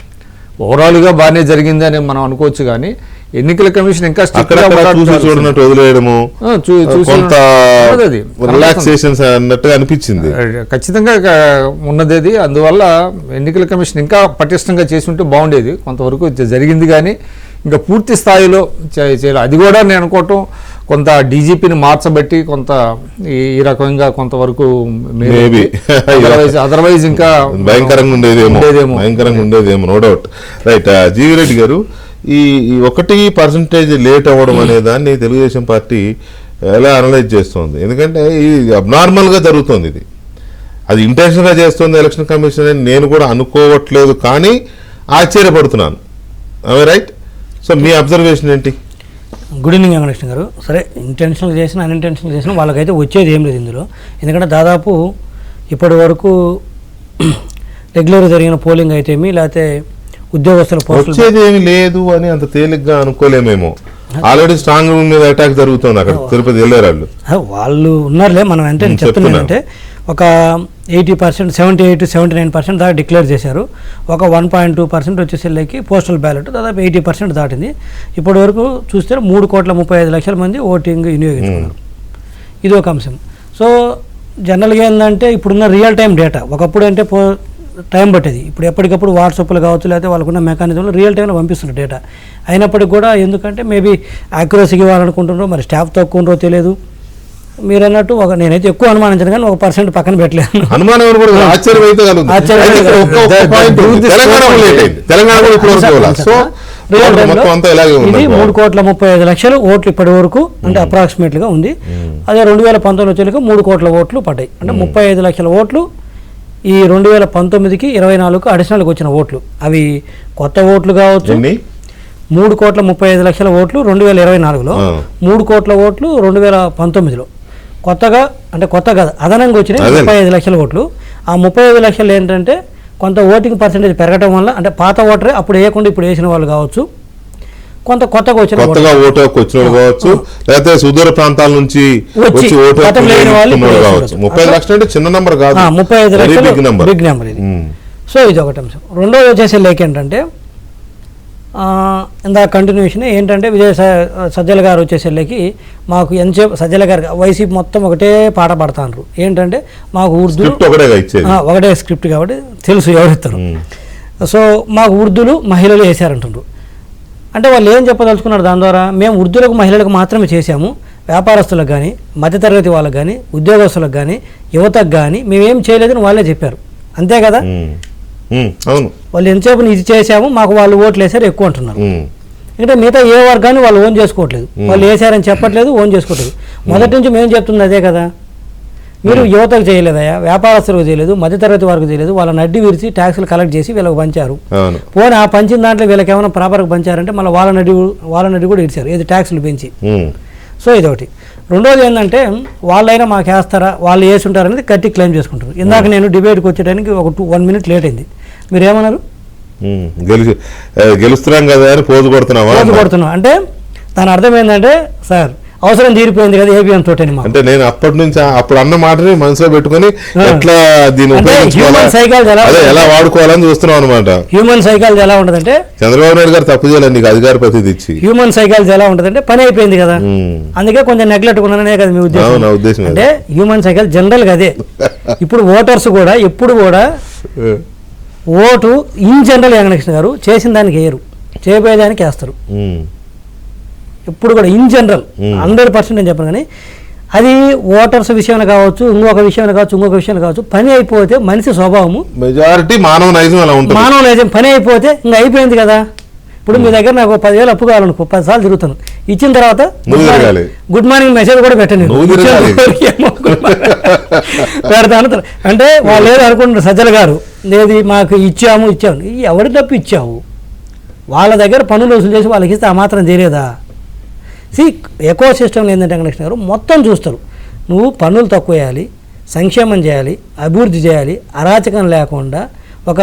ఓవరాల్గా బాగానే జరిగిందని మనం అనుకోవచ్చు, కానీ ఎన్నికల కమిషన్ ఇంకా చూడనట్టు వదిలేయడము రిలాక్సేషన్స్ అన్నట్టుగా అనిపించింది. ఖచ్చితంగా ఉన్నది అది. అందువల్ల ఎన్నికల కమిషన్ ఇంకా పటిష్టంగా చేసి ఉంటే బాగుండేది. కొంతవరకు జరిగింది, కానీ ఇంకా పూర్తి స్థాయిలో చేయాలి. అది కూడా నేను అనుకోవటం కొంత డీజీపీని మార్చబట్టి కొంత ఈ రకంగా కొంతవరకు అదర్వైజ్ ఇంకా భయంకరంగా ఉండేదేమో నో డౌట్. రైట్, జీవి రెడ్డి గారు, ఈ 1% లేట్ అవ్వడం అనే దాన్ని తెలుగుదేశం పార్టీ ఎలా అనలైజ్ చేస్తుంది? ఎందుకంటే ఇది అబ్నార్మల్గా జరుగుతుంది, అది ఇంటెన్షన్గా చేస్తుంది ఎలక్షన్ కమిషన్ అని నేను కూడా అనుకోవట్లేదు, కానీ ఆశ్చర్యపడుతున్నాను. రైట్, సో మీ అబ్జర్వేషన్ ఏంటి? గుడ్ ఈవినింగ్ వెంకటకృష్ణ గారు. సరే, ఇంటెన్షనల్ చేసినా అన్ఇంటెన్షనల్ చేసినా వాళ్ళకైతే వచ్చేది ఏం లేదు ఇందులో. ఎందుకంటే దాదాపు ఇప్పటి వరకు రెగ్యులర్ జరిగిన పోలింగ్ అయితేమి, లేకపోతే ఉద్యోగస్తుల వచ్చేది ఏమి లేదు అని అంత తేలిగ్గా అనుకోలేమేమో. ఆల్రెడీ స్ట్రాంగ్ రూమ్ మీద అటాక్ జరుగుతుంది అక్కడ తిరుపతి వెళ్ళారు వాళ్ళు ఉన్నారులే. మనం అంటే చెప్తున్నానంటే ఒక 80%, 78-79% దాకా డిక్లేర్ చేశారు. ఒక 1.2% వచ్చేసరికి పోస్టల్ బ్యాలెట్ దాదాపు 80% దాటింది. ఇప్పటి వరకు చూస్తే 3,35,00,000 మంది ఓటింగ్ వినియోగించుకున్నారు. ఇది ఒక అంశం. సో జనరల్గా ఏంటంటే ఇప్పుడున్న రియల్ టైం డేటా, ఒకప్పుడు అంటే టైం పట్టేది, ఇప్పుడు ఎప్పటికప్పుడు వాట్సాప్లు కావచ్చు, లేకపోతే వాళ్ళకున్న మెకానిజంలో రియల్ టైంలో పంపిస్తున్నారు డేటా. అయినప్పటికీ కూడా ఎందుకంటే మేబీ యాక్యురసీకి ఇవ్వాలనుకుంటున్నారో, మరి స్టాఫ్ తక్కువ ఉండరో తెలియదు. మీరు అన్నట్టు నేనైతే ఎక్కువ అనుమానించాను, కానీ 1% పక్కన పెట్టలేదు. ఇది 3,35,00,000 ఓట్లు ఇప్పటి వరకు, అంటే అప్రాక్సిమేట్లీగా ఉంది. అదే 2019 వచ్చేందుకు 3 కోట్ల ఓట్లు పడ్డాయి. అంటే 35,00,000 ఓట్లు ఈ 2019కి 24కు అడిషనల్గా వచ్చిన ఓట్లు. అవి కొత్త ఓట్లు కావచ్చు. 3,35,00,000 ఓట్లు 2024లో, 3 కోట్ల ఓట్లు 2019లో. కొత్తగా అదనంగా వచ్చినాయి 35,00,000 ఓట్లు. ఆ 35,00,000 ఏంటంటే కొంత ఓటింగ్ పర్సెంటేజ్ పెరగడం వల్ల, అంటే పాత ఓటరే అప్పుడు వేయకుండా ఇప్పుడు వేసిన వాళ్ళు కావచ్చు, కొంత కొత్తగా వచ్చిన కావచ్చు, లేకపోతే సుదూర ప్రాంతాల నుంచి వచ్చి ఓటు 35,00,000 అంటే చిన్న నెంబర్ కాదు, 35,00,000 బిగ్ నెంబర్ ఇది. సో ఇది ఒకటి అంశం. రెండోది వచ్చేసి లేక్ ఏంటంటే ఇందాక కంటిన్యూషన్ ఏంటంటే విజయ సజ్జల గారు వచ్చేసరికి మాకు ఎంతసేపు సజ్జల గారు వైసీపీ మొత్తం ఒకటే పాట పాడుతున్నారు. ఏంటంటే మాకు ఉర్దూ ఒకటే స్క్రిప్ట్ కాబట్టి తెలుసు ఎవరిస్తారు. సో మాకు ఉర్దూలు మహిళలు వేశారంటున్నారు. అంటే వాళ్ళు ఏం చెప్పదలుచుకున్నారు దాని ద్వారా? మేము ఉర్దూలకు మహిళలకు మాత్రమే చేశాము, వ్యాపారస్తులకు కానీ, మధ్యతరగతి వాళ్ళకి కానీ, ఉద్యోగస్తులకు కానీ, యువతకు కానీ మేమేం చేయలేదని వాళ్ళే చెప్పారు. అంతే కదా? వాళ్ళు ఎంతసేపు ఇది చేసాము మాకు వాళ్ళు ఓట్లు వేసారు ఎక్కువ అంటున్నారు. అంటే మిగతా ఏ వర్గాన్ని వాళ్ళు ఓన్ చేసుకోవట్లేదు, వాళ్ళు వేసారని చెప్పట్లేదు, ఓన్ చేసుకోవట్లేదు. మొదటి నుంచి మేము చెప్తుంది అదే కదా, మీరు యువతకు చేయలేదయా, వ్యాపారస్తులకు చేయలేదు, మధ్యతరగతి వారికి చేయలేదు, వాళ్ళ నడ్డి విరిచి ట్యాక్సులు కలెక్ట్ చేసి వీళ్ళకి పంచారు. పోనీ ఆ పంచిన దాంట్లో వీళ్ళకి ఏమైనా ప్రాపర్గా పంచారంటే మళ్ళీ వాళ్ళ నడ్డి కూడా ఇచ్చారు, ఇది ట్యాక్సులు పెంచి. సో ఇదొకటి. రెండోది ఏంటంటే వాళ్ళైనా మాకు వేస్తారా, వాళ్ళు వేసి ఉంటారనేది గట్టి క్లెయిమ్ చేసుకుంటారు. ఇందాక నేను డిబేట్కి వచ్చేటానికి ఒక 1 minute లేట్ అయింది. మీరు ఏమన్నారు? గెలుస్తున్నాం కదా అని పోజు కొడుతున్నాం అంటే దాని అర్థం ఏంటంటే సార్ అవసరం తీరిపోయింది కదా ఏబిఎం తోటి. అంటే నేను అప్పటి నుంచి అప్పుడు అన్న మాటని మనసులో పెట్టుకుని ఎట్లా దీన్ని ఎలా వాడుకోవాలని చూస్తున్నాం అనమాట. హ్యూమన్ సైకాలజీ ఎలా ఉంటదంటే చంద్రబాబు నాయుడు గారు తప్పు చేయాలి నీకు అధికార ప్రతినిధి ఇచ్చి. హ్యూమన్ సైకాలజీ ఎలా ఉంటదంటే పని అయిపోయింది కదా, అందుకే కొంచెం నెగ్లెక్ట్ ఉన్నానే కదా మీ ఉద్దేశం. అంటే హ్యూమన్ సైకాలజీ జనరల్ గా అదే. ఇప్పుడు ఓటర్స్ కూడా ఎప్పుడు కూడా ఓటు ఇన్ జనరల్ వెంకటకృష్ణ గారు చేసిన దానికి వేయరు, చేయబోయేదానికి వేస్తారు ఎప్పుడు కూడా ఇన్ జనరల్ 100% నేను చెప్పను. కానీ అది ఓటర్స్ విషయంలో కావచ్చు, ఇంకొక విషయంలో కావచ్చు, పని అయిపోతే మనిషి స్వభావము మెజారిటీ మానవ నైజం పని అయిపోతే ఇంకా అయిపోయింది కదా. ఇప్పుడు మీ దగ్గర నాకు 10,000 అప్పు కావాలనుకో, 10 సార్లు తిరుగుతాను, ఇచ్చిన తర్వాత గుడ్ మార్నింగ్ మెసేజ్ కూడా పెట్టండి పెడతాను. అంటే వాళ్ళు ఏదో అనుకుంటారు సజ్జల గారు, లేదు మాకు ఇచ్చాము ఎవరి తప్పు ఇచ్చావు, వాళ్ళ దగ్గర పనులు వసూలు చేసి వాళ్ళకి ఇస్తే ఆ మాత్రం చేయలేదా? ఎకో సిస్టమ్ ఏంటంటే వెంకటకృష్ణ గారు మొత్తం చూస్తారు. నువ్వు పన్నులు తక్కువ వేయాలి, సంక్షేమం చేయాలి, అభివృద్ధి చేయాలి, అరాచకం లేకుండా ఒక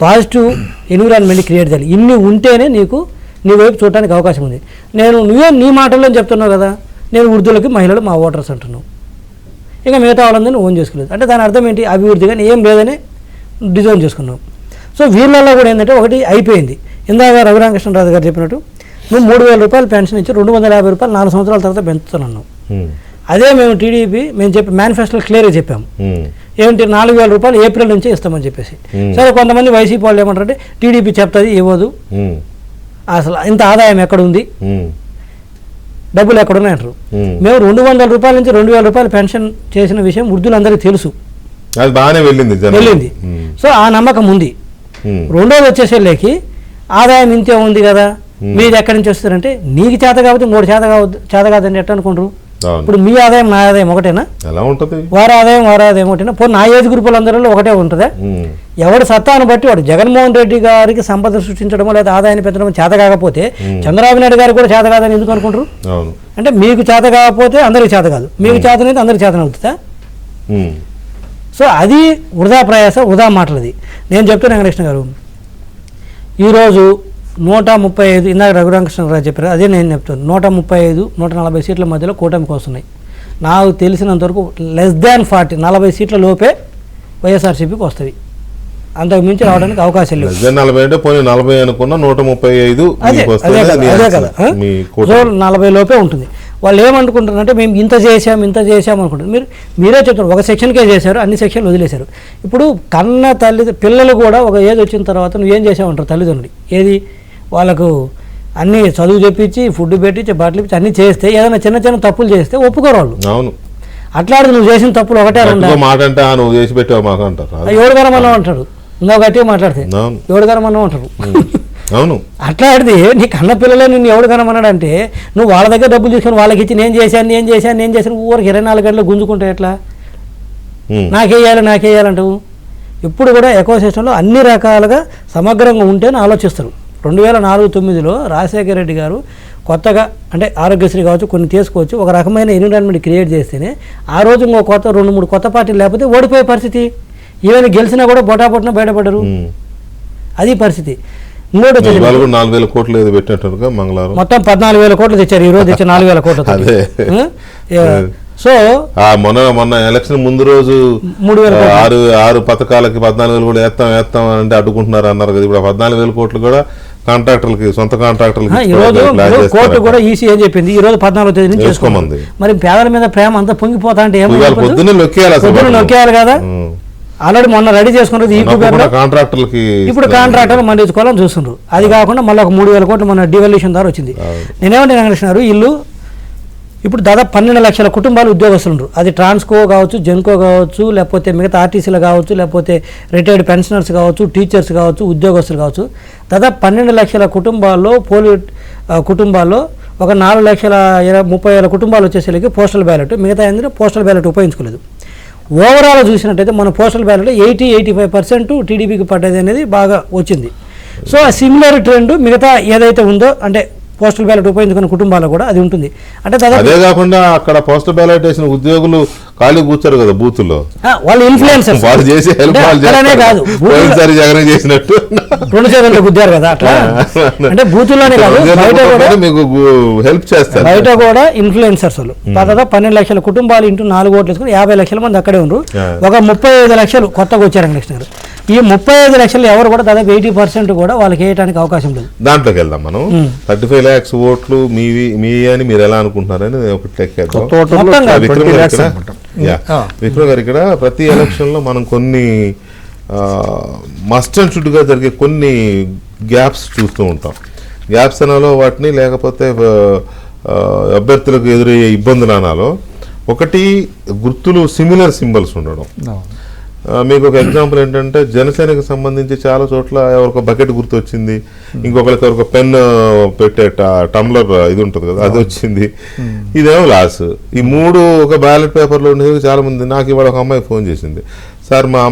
పాజిటివ్ ఎన్విరాన్మెంట్ క్రియేట్ చేయాలి. ఇన్ని ఉంటేనే నీకు నీ వైపు చూడడానికి అవకాశం ఉంది. నువ్వే నీ మాటల్లో చెప్తున్నావు కదా, నేను వృద్ధులకి మహిళలు మా ఓటర్స్ అంటున్నావు, ఇంకా మిగతా వాళ్ళందరినీ ఓన్ చేసుకోలేదు అంటే దాని అర్థం ఏంటి? అభివృద్ధి కానీ ఏం లేదని డిజైన్ చేసుకున్నావు. సో వీళ్ళల్లో కూడా ఏంటంటే ఒకటి అయిపోయింది. ఇందాక రఘురామకృష్ణరాజు గారు చెప్పినట్టు నువ్వు 3,000 రూపాయలు పెన్షన్ ఇచ్చి 250 రూపాయలు 4 సంవత్సరాల తర్వాత పెంచుతున్నాను. అదే మేము టీడీపీ చెప్పి మేనిఫెస్టోలో క్లియర్గా చెప్పాము ఏంటి 4,000 రూపాయలు ఏప్రిల్ నుంచే ఇస్తామని చెప్పేసి. సరే కొంతమంది వైసీపీ వాళ్ళు ఏమంటారంటే టీడీపీ చెప్తుంది ఇవ్వదు, అసలు ఇంత ఆదాయం ఎక్కడుంది, డబ్బులు ఎక్కడున్నాయి అంటారు. మేము 200 రూపాయల నుంచి 2,000 రూపాయలు పెన్షన్ చేసిన విషయం వృద్ధులందరికీ తెలుసు, వెళ్ళింది. సో ఆ నమ్మకం ఉంది. రెండోది వచ్చేసేళ్ళకి ఆదాయం ఇంతే ఉంది కదా, మీది ఎక్కడి నుంచి వస్తారంటే నీకు చేత కాబట్టి 3 చేత కాదని ఎట్లా అనుకుంటారు? ఇప్పుడు మీ ఆదాయం నా ఆదాయం ఒకటేనా? వారి ఆదాయం ఒకటేనా? పోనీ నా ఏజ్ గ్రూపులు అందరిలో ఒకటే ఉంటుందా? ఎవడు సత్తాను బట్టి వాడు జగన్మోహన్ రెడ్డి గారికి సంపద సృష్టించడమో లేదా ఆదాయాన్ని పెంచడం చేత కాకపోతే చంద్రబాబు నాయుడు గారికి కూడా చేత కాదని ఎందుకు అనుకుంటారు? అంటే మీకు చేత కాకపోతే అందరికి చేత కాదు, మీకు చేతనైతే అందరికి చేతనవుతుందా? సో అది వృధా ప్రయాస, వృధా మాటలది. నేను చెప్తాను వెంకటకృష్ణ గారు, ఈరోజు 135 ఇందాక రఘురామకృష్ణరాజు చెప్పారు, అదే నేను చెప్తాను. 135, 140 సీట్ల మధ్యలో కూటమికి వస్తున్నాయి. నాకు తెలిసినంతవరకు -40 సీట్ల లోపే వైఎస్ఆర్సీపీకి వస్తుంది, అంతకు మించి రావడానికి అవకాశం లేదు. 40 అనుకున్నా 135 అదే కదా, 40 లోపే ఉంటుంది. వాళ్ళు ఏమనుకుంటారంటే మేము ఇంత చేసాం అనుకుంటారు. మీరే చెప్తారు ఒక సెక్షన్కే చేశారు, అన్ని సెక్షన్లు వదిలేశారు. ఇప్పుడు కన్న పిల్లలు కూడా ఒక ఏజ్ వచ్చిన తర్వాత నువ్వేం చేసావంటారు తల్లిదండ్రులు. ఏది వాళ్ళకు అన్నీ చదువు చెప్పించి, ఫుడ్ పెట్టించి, బట్టలు ఇచ్చి అన్నీ చేస్తే ఏదైనా చిన్న చిన్న తప్పులు చేస్తే ఒప్పుకోరు వాళ్ళు. అవును, అట్లాంటి నువ్వు చేసిన తప్పులు ఒకటే ఎవడుగారమన్నా అంటాడు, ఇంకా గట్టిగా మాట్లాడితే ఎవడుగారమన్నా అంటారు. అవును, అట్లాంటిది నీ కన్న పిల్లలే నిన్ను ఎవడు కనమన్నాడంటే నువ్వు వాళ్ళ దగ్గర డబ్బులు తీసుకొని వాళ్ళకి ఇచ్చి నేను చేశాను ఊరికి 24 గంటలు గుంజుకుంటే ఎట్లా? నాకేయాలంటావు. ఇప్పుడు కూడా ఎకో సిస్టంలో అన్ని రకాలుగా సమగ్రంగా ఉంటేనే ఆలోచిస్తారు. 2004-09లో రాజశేఖర రెడ్డి గారు కొత్తగా అంటే ఆరోగ్యశ్రీ కావచ్చు కొన్ని తీసుకోవచ్చు, ఒక రకమైన ఎన్విరాన్మెంట్ క్రియేట్ చేస్తేనే ఆ రోజు ఇంకో 2-3 కొత్త పార్టీలు లేకపోతే ఓడిపోయే పరిస్థితి. ఈవెన్ గెలిచినా కూడా బొటాబొట్టిన బయటపడరు, అది పరిస్థితి. 4,000 కోట్లు పెట్టినట్టుగా మంగళవారం మొత్తం 14,000 కోట్లు తెచ్చారు, ఈ రోజు తెచ్చి 4,000 కోట్లు. సో మొన్న ఎలక్షన్ ముందు రోజు 6 పథకాలకి 14,000 కూడా వేస్తాం అంటే అడ్డుకుంటున్నారు అన్నారు కదా. ఇప్పుడు 14,000 కోట్లు కూడా కాంట్రాక్టర్లకి, సొంత కాంట్రాక్టర్లకి ఈ రోజు కోర్టు కూడా ఈసీ ఏం చెప్పింది, ఈ రోజు 14వ తేదీ నుంచి చేసుకోమంది. మరి పేదల మీద ప్రేమ అంతా పొంగిపోతా అంటే పొద్దున్నే నొక్కేయాలి కదా. ఆల్రెడీ మొన్న రెడీ చేసుకున్నది ఈ కాంట్రాక్టర్లకి, ఇప్పుడు కాంట్రాక్టర్లు మండించుకోవాలని చూస్తున్నారు. అది కాకుండా మళ్ళీ ఒక 3,000 కోట్లు మన డివల్యూషన్ ద్వారా వచ్చింది. నేనేమంటే వెంకటకృష్ణ గారు, ఇల్లు ఇప్పుడు దాదాపు 12 లక్షల కుటుంబాలు ఉద్యోగస్తులు ఉన్నారు. అది ట్రాన్స్కో కావచ్చు, జెన్కో కావచ్చు, లేకపోతే మిగతా ఆర్టీసీలు కావచ్చు, లేకపోతే రిటైర్డ్ పెన్షనర్స్ కావచ్చు, టీచర్స్ కావచ్చు, ఉద్యోగస్తులు కావచ్చు. దాదాపు 12 లక్షల కుటుంబాల్లో ఒక 4,30,000 కుటుంబాలు వచ్చేసరికి పోస్టల్ బ్యాలెట్, మిగతా ఏంటంటే పోస్టల్ బ్యాలెట్ ఉపయోగించుకోలేదు. ఓవరాల్ చూసినట్టయితే మన పోస్టల్ బ్యాలెట్ 80-85% టీడీపీకి పడ్డది అనేది బాగా వచ్చింది. సో ఆ సిమిలర్ ట్రెండ్ మిగతా ఏదైతే ఉందో అంటే పోస్టల్ బ్యాలెట్ ఉపయోగించుకున్న కుటుంబాలు కూడా అది ఉంటుంది. అంటే దాదాపు అదే కాకుండా అక్కడ పోస్టల్ బ్యాలెట్ వేసిన ఉద్యోగులు ఖాళీ కూర్చారు కదా బూత్ లో, వాళ్ళు ఇన్ఫ్లుయెన్సర్స్, వాళ్ళు చేసే హెల్ప్ కాదు జగన్ చేసినట్టు 2 చేతులతో గుద్దారు కదా అట్లా. అంటే బూతుల్లోనే కాదు బయట కూడా మీకు హెల్ప్ చేస్తారు, బయట కూడా ఇన్ఫ్లుయెన్సర్స్ వాళ్ళు. దాదాపు 12 లక్షల కుటుంబాలు ఇంటూ 4 ఓట్లు వేసుకుని 50 లక్షల మంది అక్కడే ఉన్నారు. ఒక 35 లక్షలు కొత్తగా వచ్చారు నెక్స్ట్ ఇయర్. ఈ 35 లక్షలు ఎవరు కూడా దాదాపు 80% కూడా వాళ్ళకి వేయడానికి అవకాశం లేదు. దాంట్లోకి వెళ్దాం మనం. 35 lakhs ఓట్లు మీ అని మీరు ఎలా అనుకుంటున్నారని ఒకటి లెక్కేద్దాం. విక్రమ్ గారు, ఇక్కడ ప్రతి ఎలక్షన్ లో మనం కొన్ని మస్ట్ అండ్ షుడ్ గా జరిగే కొన్ని గ్యాప్స్ చూస్తూ ఉంటాం. గ్యాప్స్ అనాలో వాటిని, లేకపోతే అభ్యర్థులకు ఎదురయ్యే ఇబ్బందులు అనాలో. ఒకటి, గుర్తులు సిమిలర్ సింబల్స్ ఉండడం. మీకు ఒక ఎగ్జాంపుల్ ఏంటంటే, జనసేనకు సంబంధించి చాలా చోట్ల ఎవరికో బకెట్ గుర్తు వచ్చింది, ఇంకొకరికి ఎవరికో పెన్ పెట్టే టమ్లర్ ఇది ఉంటుంది కదా అది వచ్చింది, ఇదేమో లాస్. ఈ 3 ఒక బ్యాలెట్ పేపర్లో ఉండేది. చాలా మంది, నాకు ఇవాళ ఒక అమ్మాయి ఫోన్ చేసింది, సార్ మా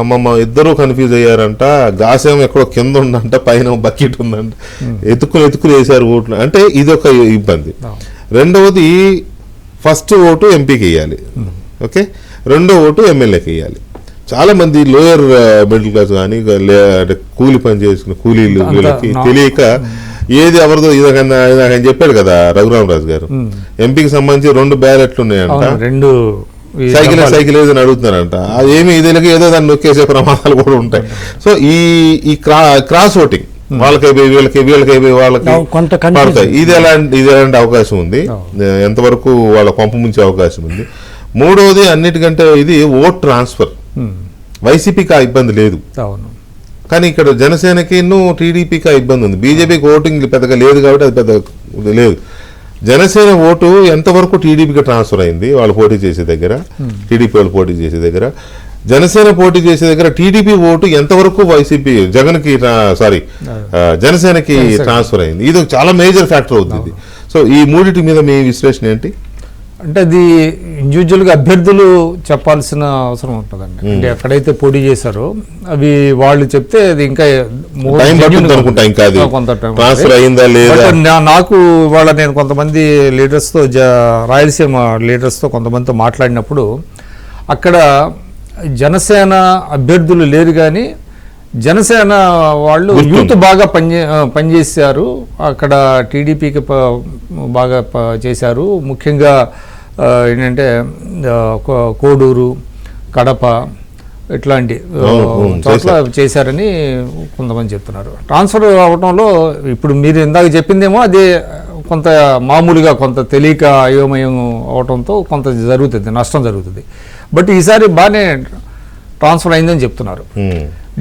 అమ్మమ్మ ఇద్దరూ కన్ఫ్యూజ్ అయ్యారంట, గాసేమో ఎక్కడో కింద ఉందంట, పైన బకెట్ ఉందంట, ఎత్తుకుని వేసారు ఓట్లు అంటే ఇది ఒక ఇబ్బంది. రెండవది, ఫస్ట్ ఓటు ఎంపీకి వేయాలి, ఓకే, రెండో ఓటు ఎమ్మెల్యేకి వేయాలి. చాలా మంది లోయర్ మిడిల్ క్లాస్ కానీ అంటే కూలి పని చేసుకున్న కూలీలు వీళ్ళకి తెలియక ఏది ఎవరిదో ఆయన చెప్పాడు కదా రఘురామరాజు గారు, ఎంపీకి సంబంధించి 2 బ్యాలెట్లు ఉన్నాయంట, 2 సైకిల్ ఏదని అడుగుతున్నారంట. అది ఏమి ఇదేలకి ఏదో దాన్ని నొక్కేసే ప్రమాదాలు కూడా ఉంటాయి. సో ఈ క్రాస్ ఓటింగ్ వాళ్ళకి పడతాయి. ఇది ఎలాంటి అవకాశం ఉంది, ఎంతవరకు వాళ్ళ పంపు ముంచే అవకాశం ఉంది. మూడవది, అన్నిటికంటే ఇది ఓట్ ట్రాన్స్ఫర్. వైసీపీకి ఆ ఇబ్బంది లేదు, కానీ ఇక్కడ జనసేనకి టీడీపీకి ఆ ఇబ్బంది ఉంది. బీజేపీకి ఓటింగ్ పెద్దగా లేదు కాబట్టి అది పెద్ద లేదు. జనసేన ఓటు ఎంతవరకు టీడీపీకి ట్రాన్స్ఫర్ అయింది వాళ్ళు పోటీ చేసే దగ్గర, టీడీపీ వాళ్ళు పోటీ చేసే దగ్గర. జనసేన పోటీ చేసే దగ్గర టీడీపీ ఓటు ఎంతవరకు జనసేనకి ట్రాన్స్ఫర్ అయింది. ఇది చాలా మేజర్ ఫ్యాక్టర్ అవుతుంది. సో ఈ మూడింటి మీద మీ విశ్లేషణ ఏంటి? అంటే అది ఇండివిజువల్గా అభ్యర్థులు చెప్పాల్సిన అవసరం ఉంటుందండి. అంటే ఎక్కడైతే పోటీ చేశారో అవి వాళ్ళు చెప్తే అది ఇంకా నాకు ఇవాళ నేను కొంతమంది లీడర్స్తో రాయలసీమ లీడర్స్తో కొంతమందితో మాట్లాడినప్పుడు అక్కడ జనసేన అభ్యర్థులు లేరు, కానీ జనసేన వాళ్ళు యూత్ బాగా పనిచేశారు, అక్కడ టీడీపీకి బాగా చేశారు. ముఖ్యంగా ఏంటంటే కోడూరు, కడప ఇట్లాంటి చోట్ల చేశారని కొంతమంది చెప్తున్నారు. ట్రాన్స్ఫర్ అవడంలో ఇప్పుడు మీరు ఇందాక చెప్పిందేమో అదే కొంత మామూలుగా కొంత తెలియక అయోమయం అవడంతో కొంత జరుగుతుంది, నష్టం జరుగుతుంది. బట్ ఈసారి బాగానే ట్రాన్స్ఫర్ అయిందని చెప్తున్నారు.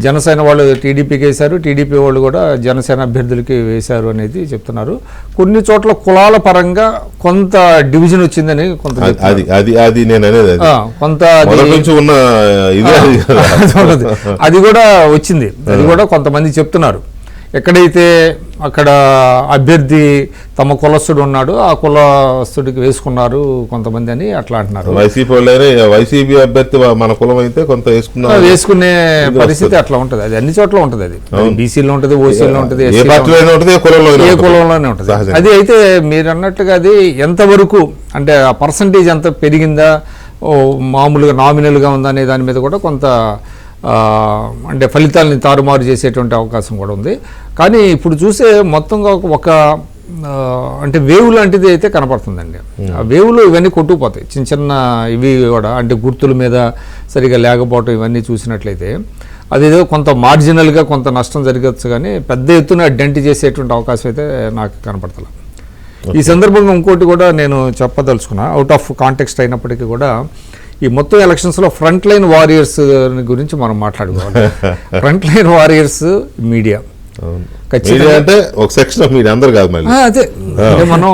జనసేన వాళ్ళు టీడీపీకి వేశారు, టీడీపీ వాళ్ళు కూడా జనసేన అభ్యర్థులకి వేశారు అనేది చెప్తున్నారు. కొన్ని చోట్ల కులాల పరంగా కొంత డివిజన్ వచ్చిందని కొంత అది కూడా వచ్చింది, అది కూడా కొంతమంది చెప్తున్నారు. ఎక్కడైతే అక్కడ అభ్యర్థి తమ కులస్తుడు ఉన్నాడు ఆ కులస్తుడికి వేసుకున్నారు కొంతమంది అని అట్లా అంటున్నారు. వైసీపీ అభ్యర్థి మన కులం అయితే కొంత వేసుకునే పరిస్థితి అట్లా ఉంటుంది. అది అన్ని చోట్ల ఉంటుంది. అది బీసీలో ఉంటుంది, ఓసీలో ఉంటుంది, ఏ కులంలోనే ఉంటుంది. అది అయితే మీరు అన్నట్టుగా అది ఎంతవరకు అంటే ఆ పర్సంటేజ్ ఎంత పెరిగిందా, మామూలుగా నామినల్గా ఉందా అనే దాని మీద కూడా కొంత అంటే ఫలితాలని తారుమారు చేసేటువంటి అవకాశం కూడా ఉంది. కానీ ఇప్పుడు చూసే మొత్తంగా ఒక అంటే వేవ్ లాంటిది అయితే కనపడుతుందండి. ఆ వేవ్లో ఇవన్నీ కొట్టుకుపోతాయి, చిన్న చిన్న ఇవి కూడా అంటే గుర్తుల మీద సరిగా లేకపోవటం ఇవన్నీ చూసినట్లయితే అదేదో కొంత మార్జినల్గా కొంత నష్టం జరగచ్చు, కానీ పెద్ద ఎత్తున డెంట్ చేసేటువంటి అవకాశం అయితే నాకు కనపడతలే. ఈ సందర్భంగా ఇంకోటి కూడా నేను చెప్పదలుచుకున్నా, అవుట్ ఆఫ్ కాంటెక్స్ట్ అయినప్పటికీ కూడా ఈ మొత్తం ఎలక్షన్స్లో ఫ్రంట్ లైన్ వారియర్స్ గురించి మనం మాట్లాడుకోవాలి. ఫ్రంట్ లైన్ వారియర్స్ మీడియా, అవును. ఖచ్చితంగా. మీడియా అంటే ఒక సెక్షన్ ఆఫ్ మీడియా, అందరు కాదు మళ్ళీ. అదే అంటే మనం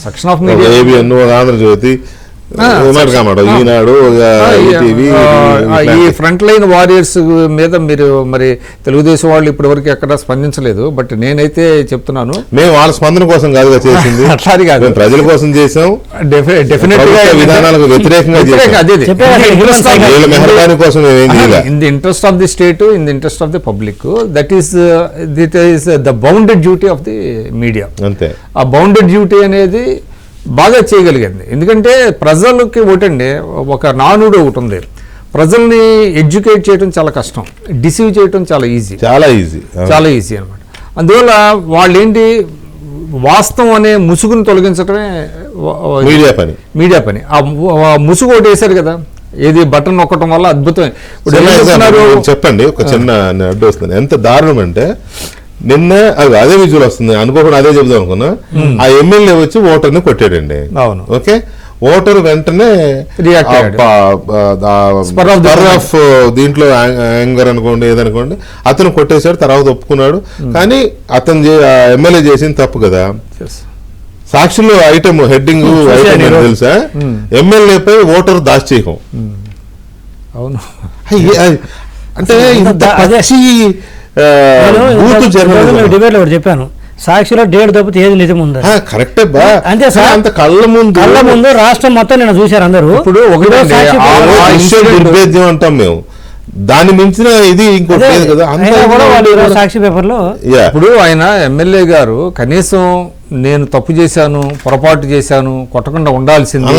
section of media, ABN, Andhra Jyothi, Eenadu, ETV, ఈ ఫ్రంట్ లైన్ వారియర్స్ మీద మీరు మరి తెలుగుదేశం వాళ్ళు ఇప్పటి వరకు ఎక్కడ స్పందించలేదు. బట్ నేనైతే చెప్తున్నాను, మేము వాళ్ళ స్పందన కోసం కాదుగా చేసింది, అట్లాది కాదు, మేము ప్రజల కోసం చేసాం. డెఫినెట్ గా విధానాలకు వ్యతిరేకంగా మెహర్బానీ కోసం in the interest of the state, in the interest of the public, that is the bounded duty of the media. అంతే. ఆ బౌండెడ్ డ్యూటీ అనేది బాగా చేయగలిగింది. ఎందుకంటే ప్రజలకి ఒకటండి, ఒక నానుడు ఒకటి ఉంది, ప్రజల్ని ఎడ్యుకేట్ చేయడం చాలా కష్టం, డిసీవ్ చేయడం చాలా ఈజీ, చాలా ఈజీ అనమాట. అందువల్ల వాళ్ళు ఏంటి, వాస్తవం అనే ముసుగును తొలగించడమే మీడియా పని. ఆ ముసుగు ఒకటి వేశారు కదా, ఏది బటన్ నొక్కడం వల్ల అద్భుతం. చెప్పండి, ఒక చిన్న అడ్డు వస్తుంది. ఎంత దారుణం అంటే నిన్న అదే విజువల్ వస్తుంది అనుకోకుండా, అదే చెబుదాం అనుకున్నా. ఆ ఎమ్మెల్యే వచ్చి ఓటర్ని కొట్టాడండి. అవును. ఓకే, ఓటర్ వెంటనే దీంట్లో యాంగర్ అనుకోండి, ఏదనుకోండి, అతను కొట్టేశాడు, తర్వాత ఒప్పుకున్నాడు. కానీ అతను ఎమ్మెల్యే చేసింది తప్పు కదా. సాక్షిలో ఐటమ్ హెడ్డింగ్ తెలుసా, ఎమ్మెల్యేపై ఓటర్ దాష్టీకం. అవును. అంటే డిబేట్ లో చెప్పాను, సాక్షిలో డేట్ తప్పితే ఏది నిజం ఉందా? కరెక్టే బా. అంతే సార్, అంత కళ్ళ ముందు రాష్ట్రం మొత్తం నేను చూశారు అందరూ. ఇప్పుడు దుర్భేద్యం అంటాం మేము, దాన్ని మించిన ఇది ఇంకోటి లేదు కదా. సాక్షి పేపర్ లో ఇప్పుడు ఆయన ఎమ్మెల్యే గారు కనీసం నేను తప్పు చేశాను, పొరపాటు చేశాను, కొట్టకుండా ఉండాల్సింది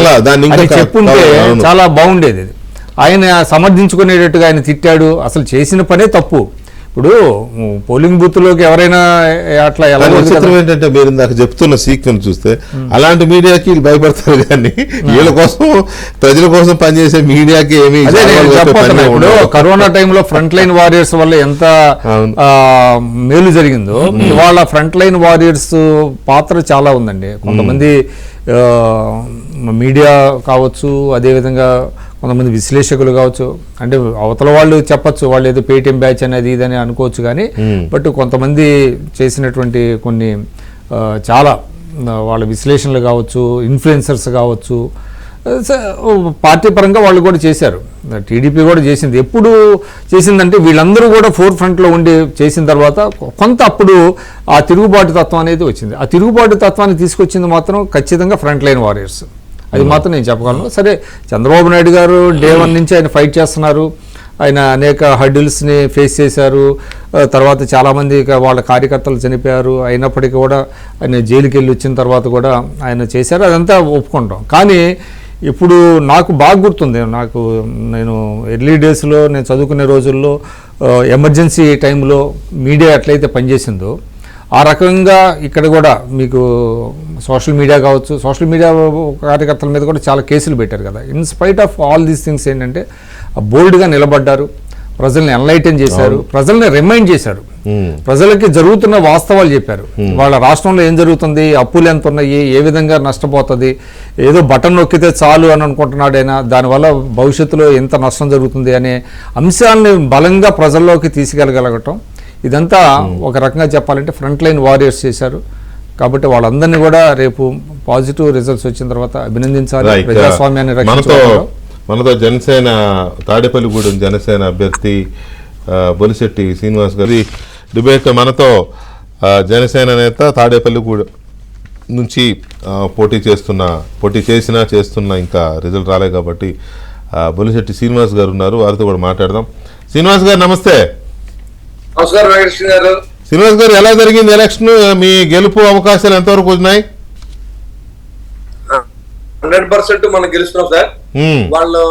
చెప్పుంటే చాలా బాగుండేది. ఆయన సమర్థించుకునేటట్టుగా ఆయన తిట్టాడు, అసలు చేసిన పనే తప్పు. ఇప్పుడు పోలింగ్ బూత్ లోకి ఎవరైనా అట్లా ఎలా ఏంటంటే మీరు ఇందాక చెప్తున్న సీక్వెన్స్ చూస్తే అలాంటి మీడియాకి భయపడతారు, కానీ వీళ్ళ కోసం, ప్రజల కోసం పనిచేసే మీడియాకి ఏమి. ఇప్పుడు కరోనా టైంలో ఫ్రంట్ లైన్ వారియర్స్ వల్ల ఎంత మేలు జరిగిందో, ఇవాళ ఫ్రంట్ లైన్ వారియర్స్ పాత్ర చాలా ఉందండి. కొంతమంది మీడియా కావచ్చు, అదేవిధంగా కొంతమంది విశ్లేషకులు కావచ్చు, అంటే అవతల వాళ్ళు చెప్పచ్చు వాళ్ళు ఏదో పేటీఎం బ్యాచ్ అనేది ఇదని అనుకోవచ్చు, కానీ బట్ కొంతమంది చేసినటువంటి కొన్ని చాలా వాళ్ళ విశ్లేషణలు కావచ్చు, ఇన్ఫ్లుయెన్సర్స్ కావచ్చు, పార్టీ పరంగా వాళ్ళు కూడా చేశారు. టీడీపీ కూడా చేసింది. ఎప్పుడు చేసిందంటే వీళ్ళందరూ కూడా ఫోర్ ఫ్రంట్లో ఉండి చేసిన తర్వాత కొంత అప్పుడు ఆ తిరుగుబాటు తత్వం అనేది వచ్చింది. ఆ తిరుగుబాటు తత్వాన్ని తీసుకొచ్చింది మాత్రం ఖచ్చితంగా ఫ్రంట్ లైన్ వారియర్స్, అది మాత్రం నేను చెప్పగలను. సరే, చంద్రబాబు నాయుడు గారు డే 1 నుంచి ఆయన ఫైట్ చేస్తున్నారు, ఆయన అనేక హర్డిల్స్ని ఫేస్ చేశారు. తర్వాత చాలామంది వాళ్ళ కార్యకర్తలు చనిపోయారు. అయినప్పటికీ కూడా ఆయన జైలుకి వెళ్ళి వచ్చిన తర్వాత కూడా ఆయన చేశారు, అదంతా ఒప్పుకుంటాం. కానీ ఇప్పుడు నాకు బాగా గుర్తుంది, నేను ఎర్లీ డేస్లో నేను చదువుకునే రోజుల్లో ఎమర్జెన్సీ టైంలో మీడియా ఎట్లయితే పనిచేసిందో ఆ రకంగా ఇక్కడ కూడా మీకు సోషల్ మీడియా కావచ్చు, సోషల్ మీడియా కార్యకర్తల మీద కూడా చాలా కేసులు పెట్టారు కదా. In spite of all these things ఏంటంటే బోల్డ్గా నిలబడ్డారు, ప్రజల్ని ఎన్లైటన్ చేశారు, ప్రజల్ని రిమైండ్ చేశారు, ప్రజలకి జరుగుతున్న వాస్తవాలు చెప్పారు. వాళ్ళ రాష్ట్రంలో ఏం జరుగుతుంది, అప్పులు ఎంత ఉన్నాయి, ఏ విధంగా నష్టపోతుంది, ఏదో బటన్ నొక్కితే చాలు అని అనుకుంటున్నాడు ఆయన, దానివల్ల భవిష్యత్తులో ఎంత నష్టం జరుగుతుంది అనే అంశాలని బలంగా ప్రజల్లోకి తీసుకెళ్ళగలగటం, ఇదంతా ఒక రకంగా చెప్పాలంటే ఫ్రంట్ లైన్ వారియర్స్ చేశారు. కాబట్టి వాళ్ళందరినీ కూడా రేపు పాజిటివ్ రిజల్ట్స్ వచ్చిన తర్వాత అభినందించాలి. ప్రజాస్వామ్యాన్ని రక్షించాలి. మనతో జనసేన తాడేపల్లిగూడెం జనసేన అభ్యర్థి బొలిశెట్టి శ్రీనివాస్ గారి డిబేట్ మనతో జనసేన నేత తాడేపల్లిగూడెం నుంచి పోటీ చేస్తున్న ఇంకా రిజల్ట్ రాలేదు కాబట్టి బొలిశెట్టి శ్రీనివాస్ గారు ఉన్నారు, వారితో కూడా మాట్లాడదాం. శ్రీనివాస్ గారు నమస్తే. నమస్కారం వెంకటకృష్ణ గారు. శ్రీనివాస్ గారు, ఎలా జరిగింది ఎలక్షన్? మీ గెలుపు అవకాశాలు ఎంతవరకు ఉన్నాయి? 100% మనం గెలుస్తున్నాం సార్. వాళ్ళు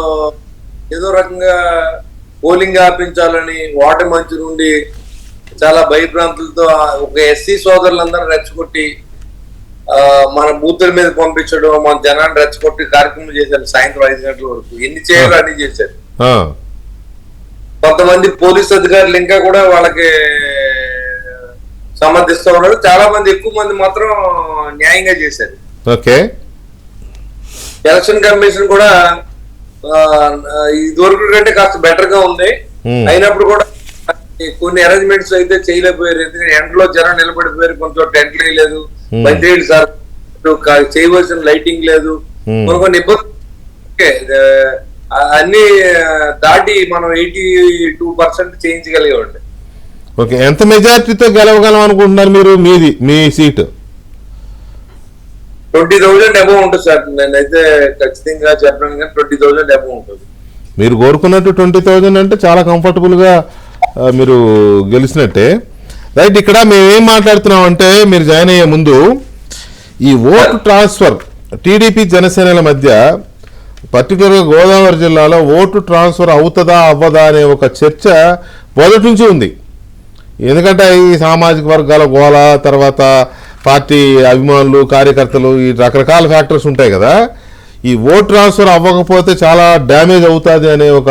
ఏదో రకంగా పోలింగ్ ఆపించాలని ఓటమి మంచి నుండి చాలా భయభ్రాంతులతో ఒక ఎస్సీ సోదరులందరూ రెచ్చగొట్టి మన బూతుల మీద పంపించడం, మన జనాన్ని రెచ్చగొట్టి కార్యక్రమం చేశారు. సాయంత్రం 5 గంటల వరకు ఎన్ని చేయాలో అన్ని చేశారు. కొంతమంది పోలీస్ అధికారులు ఇంకా కూడా వాళ్ళకి సమర్థిస్తూ ఉన్నారు. చాలా మంది, ఎక్కువ మంది మాత్రం న్యాయంగా చేశారు. ఓకే, ఎలక్షన్ కమిషన్ కూడా ఇదివరకు కంటే కాస్త బెటర్ గా ఉంది. అయినప్పుడు కూడా కొన్ని అరేంజ్మెంట్స్ అయితే చేయలేకపోయారు. ఎందుకంటే ఎండలో జనం నిలబడిపోయారు, కొంచెం టెంట్ లేదు, మంచినీళ్ళు సార్ చేయవలసిన లైటింగ్ లేదు, కొన్ని ఇబ్బంది. అన్ని దాటి మనం 82% చేయించగలిగామండి. ఓకే, ఎంత మెజార్టీతో గెలవగలం అనుకుంటున్నారు మీరు? మీ సీటు 20,000 అబౌవ్ ఉంటుంది సార్. నేనైతే ఖచ్చితంగా చెప్పాను కానీ 20,000 అబౌవ్ ఉంటుంది. మీరు కోరుకున్నట్టు 20,000 అంటే చాలా కంఫర్టబుల్గా మీరు గెలిచినట్టే. రైట్, ఇక్కడ మేమేం మాట్లాడుతున్నాం అంటే మీరు జాయిన్ అయ్యే ముందు ఈ ఓటు ట్రాన్స్ఫర్ టీడీపీ జనసేనల మధ్య పర్టికులర్గా గోదావరి జిల్లాలో ఓటు ట్రాన్స్ఫర్ అవుతుందా అవ్వదా అనే ఒక చర్చ మొదటి నుంచి ఉంది. ఎందుకంటే ఈ సామాజిక వర్గాల గోళ, తర్వాత పార్టీ అభిమానులు, కార్యకర్తలు, ఈ రకరకాల ఫ్యాక్టర్స్ ఉంటాయి కదా. ఈ ఓట్ ట్రాన్స్ఫర్ అవ్వకపోతే చాలా డ్యామేజ్ అవుతుంది అనే ఒక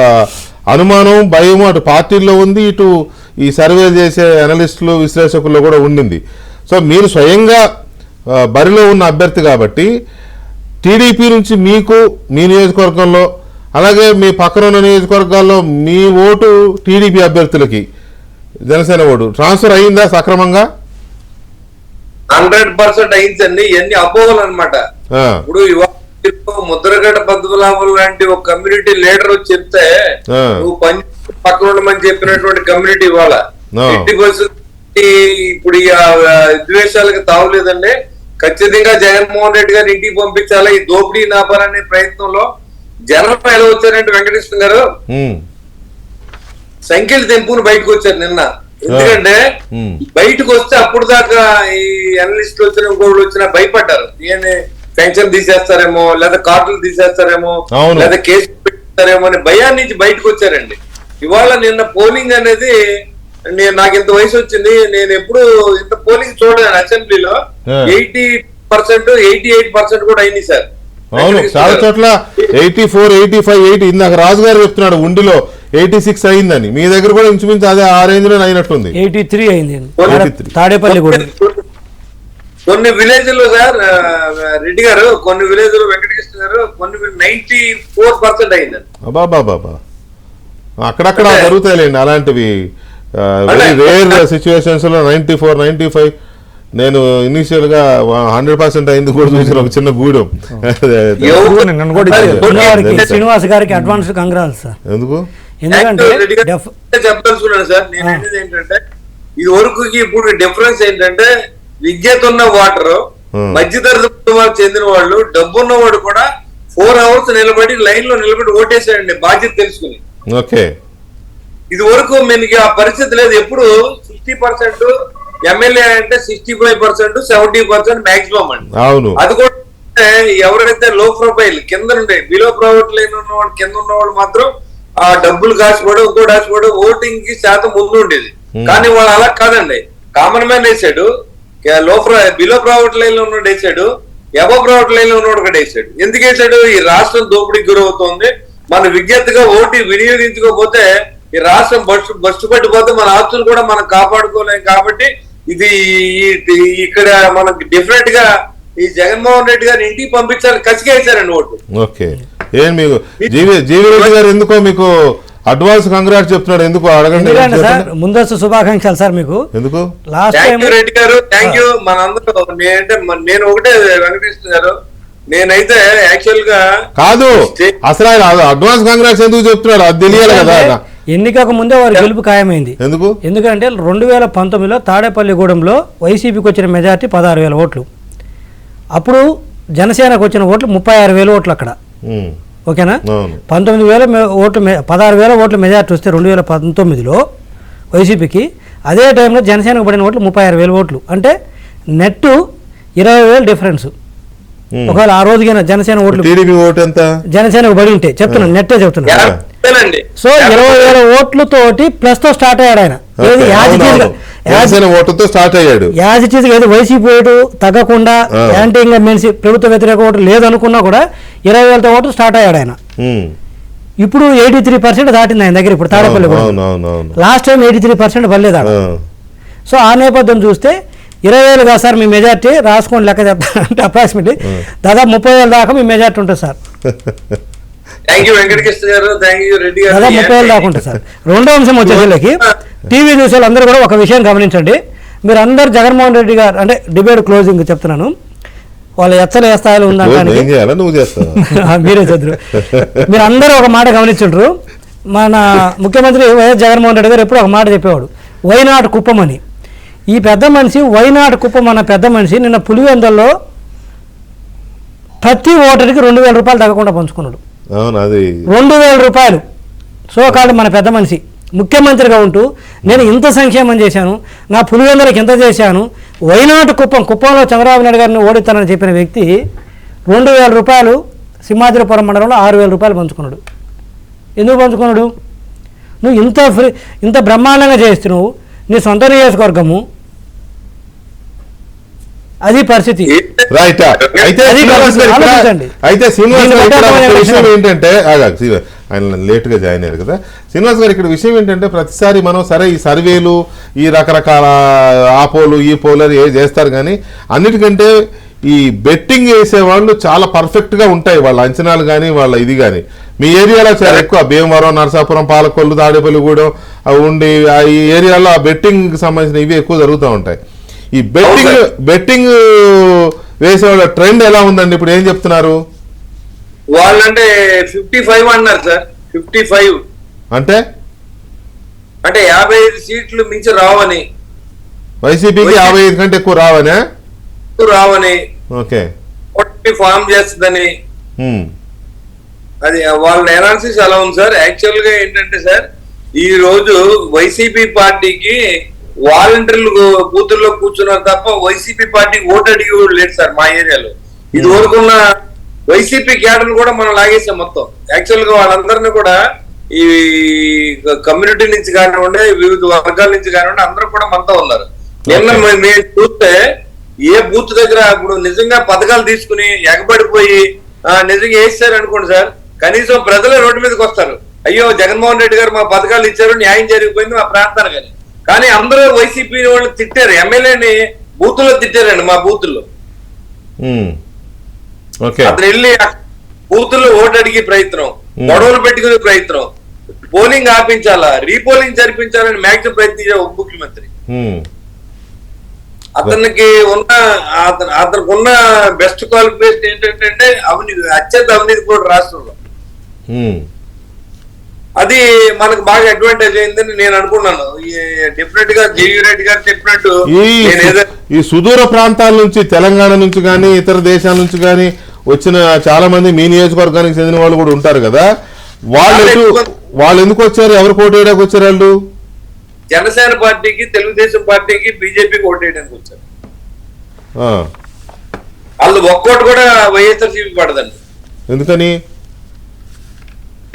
అనుమానం, భయం అటు పార్టీల్లో ఉంది, ఇటు ఈ సర్వే చేసే అనలిస్టులు, విశ్లేషకుల్లో కూడా ఉండింది. సో మీరు స్వయంగా బరిలో ఉన్న అభ్యర్థి కాబట్టి టీడీపీ నుంచి మీకు మీ నియోజకవర్గంలో, అలాగే మీ పక్కన ఉన్న నియోజకవర్గాల్లో మీ ఓటు టీడీపీ అభ్యర్థులకి జనసేన ఓటు ట్రాన్స్ఫర్ అయ్యిందా సక్రమంగా? 100% అయిందండి. ఇవన్నీ అపోహలు అనమాట. ఇప్పుడు ఇవాళ ముద్రగడ్డ పద్మనాభం లాంటి ఒక కమ్యూనిటీ లీడర్ వచ్చి చెప్తే నువ్వు పక్కన ఉండమని చెప్పినటువంటి కమ్యూనిటీ ఇవాళ 80% ఇప్పుడు ఈ ద్వేషాలకు తావులేదండి. ఖచ్చితంగా జగన్మోహన్ రెడ్డి గారు ఇంటికి పంపించాలి. ఈ దోపిడీ నాపాలనే ప్రయత్నంలో జనం ఎలా వచ్చారంటే వెంకటేశ్వర గారు సంఖ్యలు తెంపుకుని బయటకు వచ్చారు నిన్న. ఎందుకంటే బయటకు వస్తే అప్పుడు దాకా ఈ అనలిస్టులు వచ్చిన ఇంకోళ్ళు వచ్చినా భయపడ్డారు. ఈయన పెన్షన్ తీసేస్తారేమో, లేదా కార్డులు తీసేస్తారేమో, లేదా కేసు పెట్టేస్తారేమో అనే భయాన్ని నుంచి బయటకు వచ్చారండి. ఇవాళ నిన్న పోలింగ్ అనేది నాకు ఇంత వయసు వచ్చింది, నేను ఎప్పుడు ఇంత పోలింగ్ చూడలేను. అసెంబ్లీలో 80%, 88% కూడా అయింది సార్. అవును, చాలా చోట్ల 84, 85, 80. ఇందాక రాజు గారు చెప్తున్నాడు ఉండిలో 86 అయిందని. మీ దగ్గర కూడా ఇంచుమించు అదే ఆ రేంజ్ లో అయినట్టుంది. 83 అయింది తాడేపల్లి కూడా. కొన్ని విలేజ్ లో సార్ రెడ్డి గారు, కొన్ని విలేజ్ లో వెంకటకృష్ణ గారు, కొన్ని 94% అయిందండి. బాబా, అక్కడక్కడ జరుగుతాయిలేండి అలాంటివి. వెరీ రేర్ సిచ్యువేషన్స్ లో 94, 95. నేను ఇనిషియల్ గా 100% అయింది కూడా చూసిన ఒక చిన్న గూడెం. శ్రీనివాస్ గారికి అడ్వాన్స్ కంగ్రాట్స్ సార్. ఎందుకు? ఎందుకంటే చెప్పదలుచుకున్నాను సార్. నేను అనేది ఏంటంటే ఇది వరకు ఇప్పుడు డిఫరెన్స్ ఏంటంటే విద్యతో ఉన్న వాటర్, మధ్యతరగతి కుటుంబాలకు చెందిన వాళ్ళు, డబ్బున్న వాడు కూడా 4 hours నిలబడి లైన్ లో నిలబడి ఓటేసాడండి బాధ్యత తెలుసుకుని. ఓకే, ఇది వరకు మనకి ఆ పరిస్థితి లేదు. ఎప్పుడు 60% ఎమ్మెల్యే అంటే 65%, 70% మాక్సిమం అండి. అవును, అది కూడా ఎవరైతే లో ప్రొఫైల్ కింద నుండి బిలో ప్రైవేట్ లైన్ ఉన్నవాడు, కింద ఉన్నవాడు మాత్రం ఆ డబ్బులు కాసిపోవడం, ఇంకో కాసిపోవడం, ఓటింగ్ కి శాతం ముందు ఉండేది. కానీ వాళ్ళు అలా కాదండి. కామన్ మ్యాన్ వేసాడు, బిలో ప్రైవేట్ లైన్ లో ఉన్నాడు వేసాడు, ఎబో ప్రైవేట్ లైన్ లో ఉన్నాడు కూడా వేసాడు. ఎందుకు వేసాడు? ఈ రాష్ట్రం దోపిడీకి గురవుతోంది. మన విజ్ఞతగా ఓటు వినియోగించుకోకపోతే ఈ రాష్ట్రం బస్సు పట్టిపోతే మన ఆస్తులు కూడా మనం కాపాడుకోలేం. కాబట్టి ఇది ఇక్కడ మనకి డిఫరెంట్ గా ఈ జగన్మోహన్ రెడ్డి గారు ఇంటికి పంపించాలి కసిగా వేశారండి ఓటు. ఓకే, ఏం మీకు జీవి రెడ్డి గారు ఎందుకో మీకు అడ్వాన్స్ కంగ్రాట్స్ చెప్తున్నాడు, ఎందుకు అడగండి సార్. ముందస్తు శుభాకాంక్షలు సార్ మీకు. ఎందుకు? రెడ్డి గారు థ్యాంక్ యూ. మనందరూ నేను ఒకటే వెంకటేశ్వర గారు, నేనైతే యాక్చువల్ గా కాదు, అసలు ఆయన అడ్వాన్స్ కంగ్రాట్స్ ఎందుకు చెప్తున్నాడు అది తెలియాలి కదా. ఎన్నికకు ముందే వారి గెలుపు ఖాయమైంది. ఎందుకు? ఎందుకంటే 2019లో తాడేపల్లిగూడెంలో వైసీపీకి వచ్చిన మెజార్టీ 16,000 ఓట్లు. అప్పుడు జనసేనకు వచ్చిన ఓట్లు 36,000 ఓట్లు అక్కడ. ఓకేనా? 19,000 ఓట్లు, 16,000 ఓట్ల మెజార్టీ వస్తే 2019లో వైసీపీకి, అదే టైంలో జనసేనకు పడిన ఓట్లు 36,000 ఓట్లు. అంటే నెట్ 20,000 డిఫరెన్స్. ఒకవేళ ఆ రోజుకైనా జనసేన ఓట్లు జనసేనకు పడి ఉంటే చెప్తున్నాను, నెట్టే చెప్తున్నాను. సో 20,000 ఓట్లతోటి ప్లస్ తో స్టార్ట్ అయ్యాడు ఆయన. యాజ్ ఇట్ ఈజ్ ఏదో వైసీపీ ఓటు తగ్గకుండా యాంటీ ఇంకంబెన్సీ ప్రభుత్వ వ్యతిరేక ఓటు లేదనుకున్నా కూడా 20,000 ఓట్లు స్టార్ట్ అయ్యాడు ఆయన. ఇప్పుడు 83% దాటింది ఆయన దగ్గర. ఇప్పుడు తాడేపల్లి లాస్ట్ టైం 83% పడలేదు. సో ఆ నేపథ్యం చూస్తే 20,000 కాదు సార్ మీ మెజార్టీ, రాసుకోండి లెక్క చెప్తానంటే అప్రాక్సిమేట్లీ దాదాపు 30,000 దాకా మీ మెజార్టీ ఉంటుంది సార్. థ్యాంక్ యూ వెంకటకృష్ణ గారు, థ్యాంక్ యూ రెడ్డి గారు. దాదాపు 30,000 దాకా ఉంటుంది సార్. రెండో అంశం వచ్చేసరికి టీవీ చూసే వాళ్ళందరూ కూడా ఒక విషయం గమనించండి. మీరు అందరు జగన్మోహన్ రెడ్డి గారు అంటే డిబేట్ క్లోజింగ్ చెప్తున్నాను, వాళ్ళు ఎచ్చలు ఏ స్థాయిలో ఉందంటే ఏం చేయాలా నువ్వు చేస్తావు మీరే చదువు. మీరు అందరూ ఒక మాట గమనించుంటారు, మన ముఖ్యమంత్రి వైఎస్ జగన్మోహన్ రెడ్డి గారు ఎప్పుడు ఒక మాట చెప్పేవాడు, వైనాడు కుప్పం అని. ఈ పెద్ద మనిషి వైనాడు కుప్పం అన్న పెద్ద మనిషి నిన్న పులివెందుల్లో ప్రతి ఓటరికి 2,000 రూపాయలు తగ్గకుండా పంచుకున్నాడు. అవును, అది 2,000 రూపాయలు. సోకాళ్ళు మన పెద్ద మనిషి ముఖ్యమంత్రిగా ఉంటూ నేను ఇంత సంక్షేమం చేశాను, నా పులివెందులకు ఇంత చేశాను, వైనాడు కుప్పంలో చంద్రబాబు నాయుడు గారిని ఓడిస్తానని చెప్పిన వ్యక్తి 2,000 రూపాయలు సింహాద్రిపురం మండలంలో 6,000 రూపాయలు పంచుకున్నాడు. ఎందుకు పంచుకున్నాడు? నువ్వు ఇంత బ్రహ్మాండంగా చేస్తున్నావు, నీ సొంత నియోజకవర్గము, అది పరిస్థితి. రైట్. అయితే శ్రీనివాస్ గారు ఇక్కడ విషయం ఏంటంటే, ఆయన లేట్ గా జాయిన్ అయ్యారు కదా శ్రీనివాస్ గారు, ఇక్కడ విషయం ఏంటంటే ప్రతిసారి మనం సరే ఈ సర్వేలు ఈ రకరకాల ఆ పోలు ఈ పోలు ఏ చేస్తారు, కానీ అన్నిటికంటే ఈ బెట్టింగ్ వేసే వాళ్ళు చాలా పర్ఫెక్ట్ గా ఉంటాయి వాళ్ళ అంచనాలు కానీ వాళ్ళ ఇది కానీ. మీ ఏరియాలో చాలా ఎక్కువ భీమవరం, నరసాపురం, పాలకొల్లు, తాడేపల్లిగూడెం ఉండి ఈ ఏరియాలో ఆ బెట్టింగ్ సంబంధించిన ఇవి ఎక్కువ జరుగుతూ ఉంటాయి. ఈ బెట్టింగ్ వేసే వాళ్ళ ట్రెండ్ ఎలా ఉందండి ఇప్పుడు? ఏం చెప్తున్నారు వాళ్ళంటే? 55 అన్నారు సార్. 55 అంటే 55 సీట్లు మించి రావని, వైసీపీకి 55 కంటే ఎక్కువ రావని ఓకే ఫామ్ చేస్తుందని. అది వాళ్ళ ఎనాలిసిస్ అలా ఉంది సార్. యాక్చువల్ గా ఏంటంటే సార్, ఈ రోజు వైసీపీ పార్టీకి వాలంటీర్లు బూతుల్లో కూర్చున్నారు తప్ప వైసీపీ పార్టీ ఓటు అడిగి లేదు సార్ మా ఏరియాలో. ఇది వరకున్న వైసీపీ క్యాడర్ కూడా మనం లాగేసాం మొత్తం. యాక్చువల్ గా వాళ్ళందరినీ కూడా ఈ కమ్యూనిటీ నుంచి కానివ్వండి, వివిధ వర్గాల నుంచి కానివ్వండి, అందరూ కూడా మనతో ఉన్నారు. నిన్న మేము చూస్తే ఏ బూత్ దగ్గర ఇప్పుడు నిజంగా పథకాలు తీసుకుని ఎగబడిపోయి నిజంగా వేస్తారు అనుకోండి సార్, కనీసం ప్రజలే రోడ్డు మీదకి వస్తారు, అయ్యో జగన్మోహన్ రెడ్డి గారు మా పథకాలు ఇచ్చారు, న్యాయం జరిగిపోయింది మా ప్రాంతానికి అని. కానీ అందరూ వైసీపీ వాళ్ళు తిట్టారు, ఎమ్మెల్యేని బూతుల్లో తిట్టారండి. మా బూతుల్లో అతను వెళ్ళి బూతుల్లో ఓటు అడిగే ప్రయత్నం, గొడవలు పెట్టుకునే ప్రయత్నం, పోలింగ్ ఆపించాలా, రీపోలింగ్ జరిపించాలని మ్యాక్సిమం ప్రయత్నించే ఉప ముఖ్యమంత్రి. అతనికి ఉన్న బెస్ట్ క్వాలిఫికేషన్ ఏంటంటే అవినీతి, అత్యంత అవినీతి కూడా రాష్ట్రంలో. అది మనకు బాగా అడ్వాంటేజ్ అయిందని నేను అనుకున్నాను. డెఫినెట్ గా జేవీ రెడ్డి గారు చెప్పినట్టు ఈ సుదూర ప్రాంతాల నుంచి, తెలంగాణ నుంచి కానీ ఇతర దేశాల నుంచి కానీ వచ్చిన చాలా మంది మీ నియోజకవర్గానికి చెందిన వాళ్ళు కూడా ఉంటారు కదా, వాళ్ళు ఎందుకు వచ్చారు? ఎవరు ఓటు వేయడానికి వచ్చారు? వాళ్ళు జనసేన పార్టీకి, తెలుగుదేశం పార్టీకి, బీజేపీకి ఓటు వేయడానికి వచ్చారు. వాళ్ళు ఒక్కోటి కూడా వైఎస్ఆర్సీపీ పడదండి. ఎందుకని?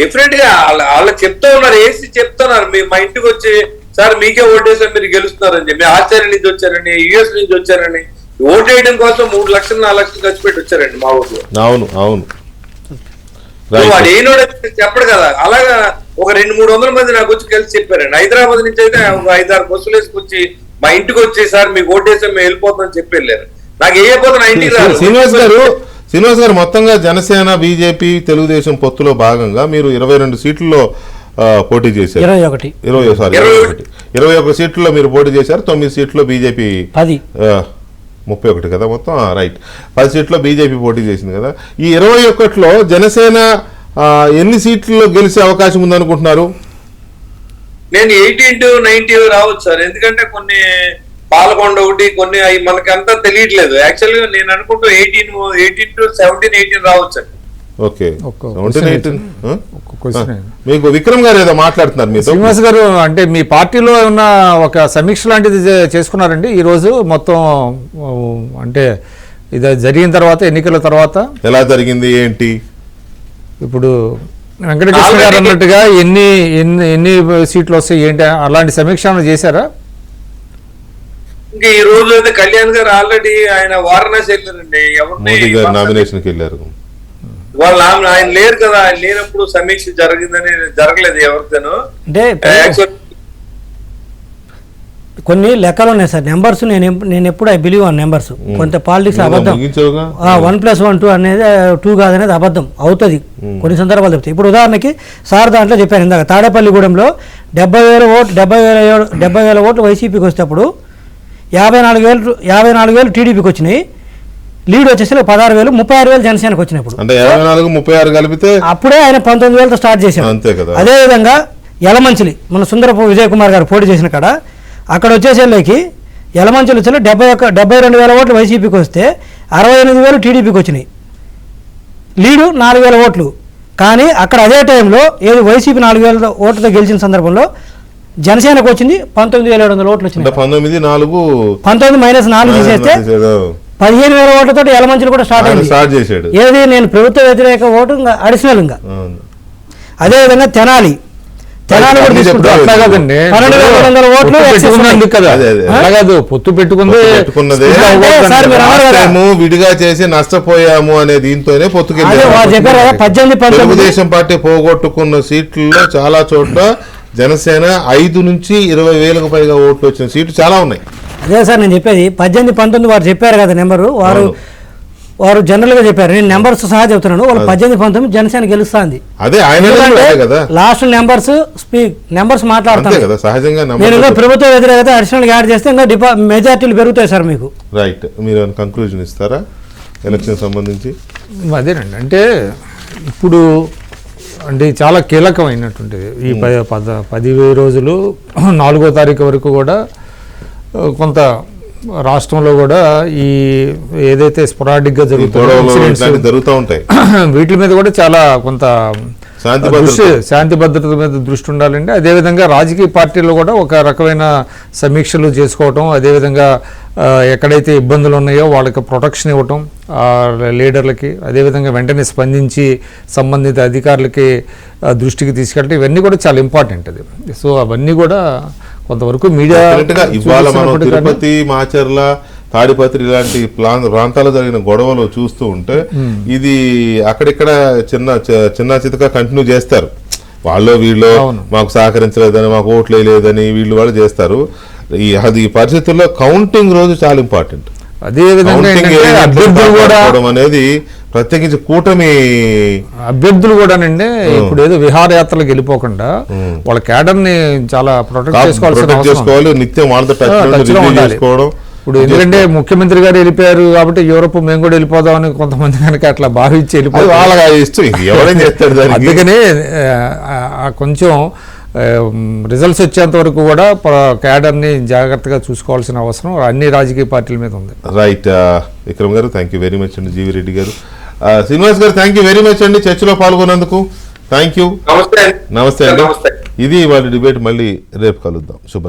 డిఫరెంట్ గా వాళ్ళు చెప్తా ఉన్నారు, ఏసీ చెప్తున్నారు, మా ఇంటికి వచ్చి సార్ మీకే ఓటేసారు, మీరు గెలుస్తున్నారని చెప్పి, ఆస్ట్రేలియా నుంచి వచ్చారని, యుఎస్ నుంచి వచ్చారని, ఓటు వేయడం కోసం 3 లక్షలు 4 లక్షలు ఖర్చు పెట్టి వచ్చారండి మా ఊర్లో. అవును వాడు ఏనోడ చెప్పడు కదా. అలాగా ఒక 200-300 మంది నాకు వచ్చి కలిసి చెప్పారండి. హైదరాబాద్ నుంచి అయితే ఒక 5-6 బస్సులు వేసుకొచ్చి మా ఇంటికి వచ్చి సార్ మీకు ఓటేసాం మేము వెళ్ళిపోతామని చెప్పి వెళ్ళారు. నాకు వేయకపోతే నా ఇంటికి రాదు. శ్రీనివాస్ గారు మొత్తంగా జనసేన, బీజేపీ, తెలుగుదేశం పొత్తులో భాగంగా మీరు 22 సీట్లలో పోటీ చేశారు. 21 సీట్లలో మీరు పోటీ చేశారు. 9 సీట్లలో బీజేపీ, 31 కదా మొత్తం, రైట్. 10 సీట్లలో బీజేపీ పోటీ చేసింది కదా. ఈ 21లో జనసేన ఎన్ని సీట్లలో గెలిచే అవకాశం ఉందనుకుంటున్నారు? నేను 80-90 రావచ్చు సార్. ఎందుకంటే కొన్ని పాలకొండ ఒకటి, కొన్ని అవి మనకంతా తెలియట్లేదు. యాక్చువల్ గా నేను అనుకుంటూ 18-17-18 రావచ్చు అండి. ఓకే, మీకు విక్రమ్ గారు ఏదో మాట్లాడుతున్నారు మీతో. శ్రీనివాస్ గారు, అంటే మీ పార్టీలో ఉన్న ఒక సమీక్ష లాంటిది చేసుకున్నారండి ఈ రోజు మొత్తం? అంటే ఇది జరిగిన తర్వాత, ఎన్నికల తర్వాత ఎలా జరిగింది ఏంటి? ఇప్పుడు వెంకటకృష్ణ గారు అన్నట్టుగా ఎన్ని సీట్లు వస్తాయి ఏంటి అలాంటి సమీక్ష చేశారా? ఇంకా ఈ రోజు అయితే కళ్యాణ్ గారు ఆల్రెడీ ఆయన వారణాసి వెళ్ళారండి. మోదీ గారు నామినేషన్కి వెళ్ళారు. వాళ్ళు ఆయన లేరు కదా, ఆయన లేనప్పుడు సమీక్ష జరిగిందని జరగలేదు ఎవరితోనూ. కొన్ని లెక్కలు ఉన్నాయి సార్. నెంబర్స్ నేను ఎప్పుడు ఐ బిలీవ్ ఆన్ నెంబర్స్. కొంత పాలిటిక్స్ అబద్ధం. 1+1 2 అనేది 2 కాదనేది అబద్ధం అవుతుంది, కొన్ని సందర్భాలు చెప్తాయి. ఇప్పుడు ఉదాహరణకి సార్ దాంట్లో చెప్పాను ఇందాక, తాడేపల్లిగూడెంలో 70,000 ఓట్లు వైసీపీకి వచ్చేటప్పుడు 54,000 టీడీపీకి వచ్చినాయి. లీడ్ వచ్చేసి 16,000, 36,000 జనసేనకు వచ్చినప్పుడు, అంటే 54, 36 కలిపితే అప్పుడే ఆయన 19,000తో స్టార్ట్ చేశారు. అంతే కదా. అదేవిధంగా యలమంచిలి మన సుందరపు విజయ్ కుమార్ గారు పోటీ చేసిన కాడ అక్కడ వచ్చేసేళ్ళకి యలమంచిలి వచ్చి 72,000 ఓట్లు వైసీపీకి వస్తే 68,000 టీడీపీకి వచ్చినాయి. లీడు 4,000 ఓట్లు. కానీ అక్కడ అదే టైంలో ఏది వైసీపీ 4,000 ఓట్లతో గెలిచిన సందర్భంలో జనసేనకు వచ్చింది 19,700 ఓట్లు వచ్చినాయి. 19 -4 తీసేస్తే 15,000 ఓట్లతో యలమంచిలి కూడా స్టార్ట్ చేశాడు. ఏది నేను ప్రభుత్వ వ్యతిరేక ఓటు ఇంకా అడిషనల్. ఇంకా అదేవిధంగా తెనాలి కూడా తీసుకుంటే 12,200 ఓట్లు పొత్తు పెట్టుకున్నది విడిగా చేసి నష్టపోయాము అనే దీంతోనే పొత్తుకెళ్ళి తెలుగుదేశం పార్టీ పోగొట్టుకున్న సీట్లలో చాలా చోట్ల జనసేన 5 నుంచి 20,000కు పైగా ఓట్లు వచ్చిన సీట్లు చాలా ఉన్నాయి. అదే సార్ నేను చెప్పేది 18, 19 వారు చెప్పారు కదా నెంబరు, వారు జనరల్గా చెప్పారు. నేను నెంబర్స్ సహా చెప్తున్నాను. వాళ్ళు 18, 19 జనసేన గెలుస్తుంది. అదే ఆయన లాస్ట్ నెంబర్స్ మాట్లాడతాను కదా సహజంగా. నేను ఇంకా ప్రభుత్వ వ్యతిరేకత అడిషనల్ యాడ్ చేస్తే ఇంకా మెజార్టీలు పెరుగుతాయి సార్ మీకు. రైట్, మీరు కంక్లూజన్ ఇస్తారా ఎలక్షన్ సంబంధించి? అదేనండి, అంటే ఇప్పుడు అంటే చాలా కీలకమైనటువంటిది ఈ 10 రోజులు 4వ తారీఖు వరకు కూడా కొంత రాష్ట్రంలో కూడా ఈ ఏదైతే స్పొరాడిక్గా జరుగుతూ ఉంటాయి వీటి మీద కూడా చాలా కొంత శాంతి భద్రత మీద దృష్టి ఉండాలండి. అదేవిధంగా రాజకీయ పార్టీల్లో కూడా ఒక రకమైన సమీక్షలు చేసుకోవటం, అదేవిధంగా ఎక్కడైతే ఇబ్బందులు ఉన్నాయో వాళ్ళకి ప్రొటెక్షన్ ఇవ్వటం లీడర్లకి, అదేవిధంగా వెంటనే స్పందించి సంబంధిత అధికారులకి దృష్టికి తీసుకెళ్ళటం, ఇవన్నీ కూడా చాలా ఇంపార్టెంట్ అది. సో అవన్నీ కూడా కొంతవరకు మీడియా ఇవాళ మనం తిరుపతి, మాచర్ల, తాడిపత్రి ఇలాంటి ప్రాంతాల్లో జరిగిన గొడవలు చూస్తూ ఉంటే ఇది అక్కడిక్కడ చిన్న చితక కంటిన్యూ చేస్తారు. వాళ్ళు వీళ్ళు మాకు సహకరించలేదని, మాకు ఓట్లు వేయలేదని వాళ్ళు చేస్తారు. ఈ పరిస్థితుల్లో కౌంటింగ్ రోజు చాలా ఇంపార్టెంట్. అనేది ప్రత్యేకించి కూటమి అభ్యర్థులు కూడానండి ఇప్పుడు ఏదో విహారయాత్రలకు వెళ్ళిపోకుండా వాళ్ళ క్యాడర్ ని చాలా ప్రొటెక్ట్ చేసుకోవాలి, నిత్యం వాళ్ళతో చేసుకోవడం. ఇప్పుడు ఎందుకంటే ముఖ్యమంత్రి గారు వెళ్ళిపోయారు కాబట్టి యూరోప్ మేము కూడా వెళ్ళిపోదామని కొంతమంది కనుక అట్లా భావించి వెళ్ళిపోయి వాళ్ళగా ఇష్టం ఎవరైనా చేస్తాడు. అందుకనే కొంచెం రిజల్ట్స్ వచ్చేంత వరకు కూడా క్యాడర్ని జాగ్రత్తగా చూసుకోవాల్సిన అవసరం అన్ని రాజకీయ పార్టీల మీద ఉంది. రైట్, విక్రమ్ గారు థ్యాంక్ యూ వెరీ మచ్ అండి. జీవి రెడ్డి గారు, శ్రీనివాస్ గారు థ్యాంక్ యూ వెరీ మచ్ అండి చర్చలో పాల్గొన్నందుకు. థ్యాంక్ యూ, నమస్తే అండి. ఇది వాళ్ళ డిబేట్, మళ్ళీ రేపు కలుద్దాం. శుభ